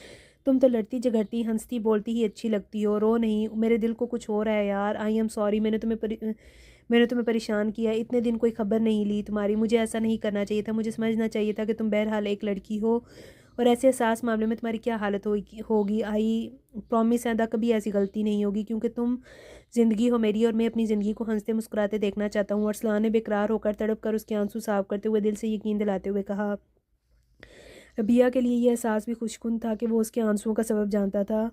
तुम तो लड़ती झगड़ती हंसती बोलती ही अच्छी लगती हो। रो नहीं। मेरे दिल को कुछ हो रहा है यार। I am sorry. मैंने तुम्हें परेशान किया। इतने दिन कोई खबर नहीं ली तुम्हारी। मुझे ऐसा नहीं करना चाहिए था। मुझे समझना चाहिए था कि तुम बहरहाल एक लड़की हो और ऐसे एहसास मामले में तुम्हारी क्या हालत होगी। आई प्रॉमिस है कभी ऐसी गलती नहीं होगी, क्योंकि तुम ज़िंदगी हो मेरी और मैं अपनी ज़िंदगी को हंसते मुस्कुराते देखना चाहता हूँ। अरसलान ने बेकरार होकर तड़प कर उसके आंसू साफ करते हुए दिल से यकीन दिलाते हुए कहा। रबिया के लिए यह एहसास भी खुशकुन था कि वो उसके आंसुओं का सबब जानता था।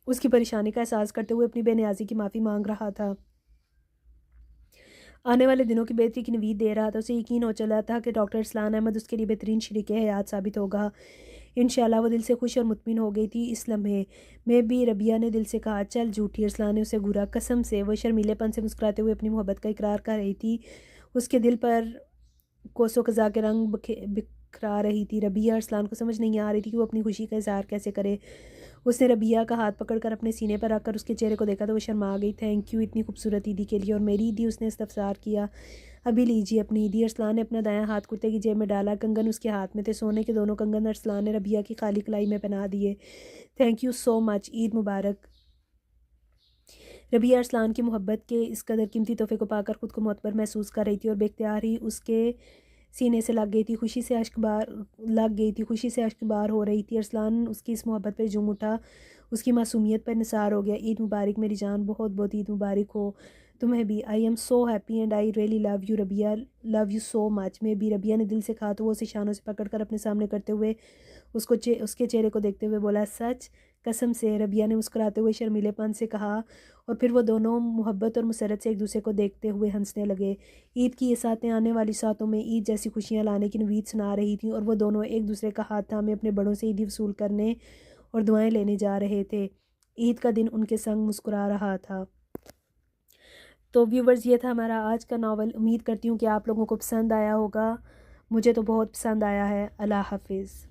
उसकी परेशानी का एहसास करते हुए अपनी बेनियाजी की माफ़ी मांग रहा था। आने वाले दिनों की बेहतरी की नवीद दे रहा था। उसे यकीन हो चला था कि डॉक्टर अरसलान अहमद उसके लिए बेहतरीन शरीक हयात साबित होगा। इंशाल्लाह। वो दिल से खुश और मुतमिन हो गई थी इस लम्हे में भी। रबिया ने दिल से कहा। चल झूठी। अरसलान ने उसे घूरा। कसम से। वो शर्मीलेपन से मुस्कुराते हुए अपनी मोहब्बत का इकरार कर रही थी। उसके दिल पर कोसों कज़ा के रंग बिखरा रही थी। रबिया अरसलान को समझ नहीं आ रही थी कि वो अपनी खुशी का इजहार कैसे करे। उसने रबिया का हाथ पकड़कर अपने सीने पर रखकर उसके चेहरे को देखा तो वो शर्मा गई। थैंक यू इतनी खूबसूरत ईदी के लिए। और मेरी ईदी? उसने इस्तफसार किया। अभी लीजिए अपनी ईदी। अरसलान ने अपना दायां हाथ कुर्ते की जेब में डाला। कंगन उसके हाथ में थे, सोने के दोनों कंगन अरसलान ने रबिया की खाली कलाई में पहना दिए। Thank you so much. Eid मुबारक। रबिया अरसलान की मोहब्बत के इस कदर कीमती तोहफे को पाकर खुद को मुतबर महसूस कर रही थी और बेख्तियार ही उसके सीने से लग गई थी। खुशी से अश्क बार हो रही थी। अरसलान उसकी इस मोहब्बत पर झूम उठा। उसकी मासूमियत पर निसार हो गया। ईद मुबारक मेरी जान, बहुत बहुत ईद मुबारक हो तुम्हें भी। I am so happy and I really love you Rabia, love you so much. मैं भी। रबिया ने दिल से कहा तो वो उसे शानों से पकड़कर अपने सामने करते हुए उसके चेहरे को देखते हुए बोला, सच? कसम से, रबिया ने मुस्कुराते हुए शर्मीलेपन से कहा। और फिर वो दोनों मोहब्बत और मुसरत से एक दूसरे को देखते हुए हंसने लगे। ईद की ये सातें आने वाली सातों में ईद जैसी खुशियाँ लाने की नवीद सुना रही थी, और वो दोनों एक दूसरे का हाथ थामे अपने बड़ों से ईदी वसूल करने और दुआएं लेने जा रहे थे। ईद का दिन उनके संग मुस्कुरा रहा था। तो व्यूवर्स, ये था हमारा आज का नावल। उम्मीद करती हूँ कि आप लोगों को पसंद आया होगा। मुझे तो बहुत पसंद आया है। अल्लाह हाफिज़।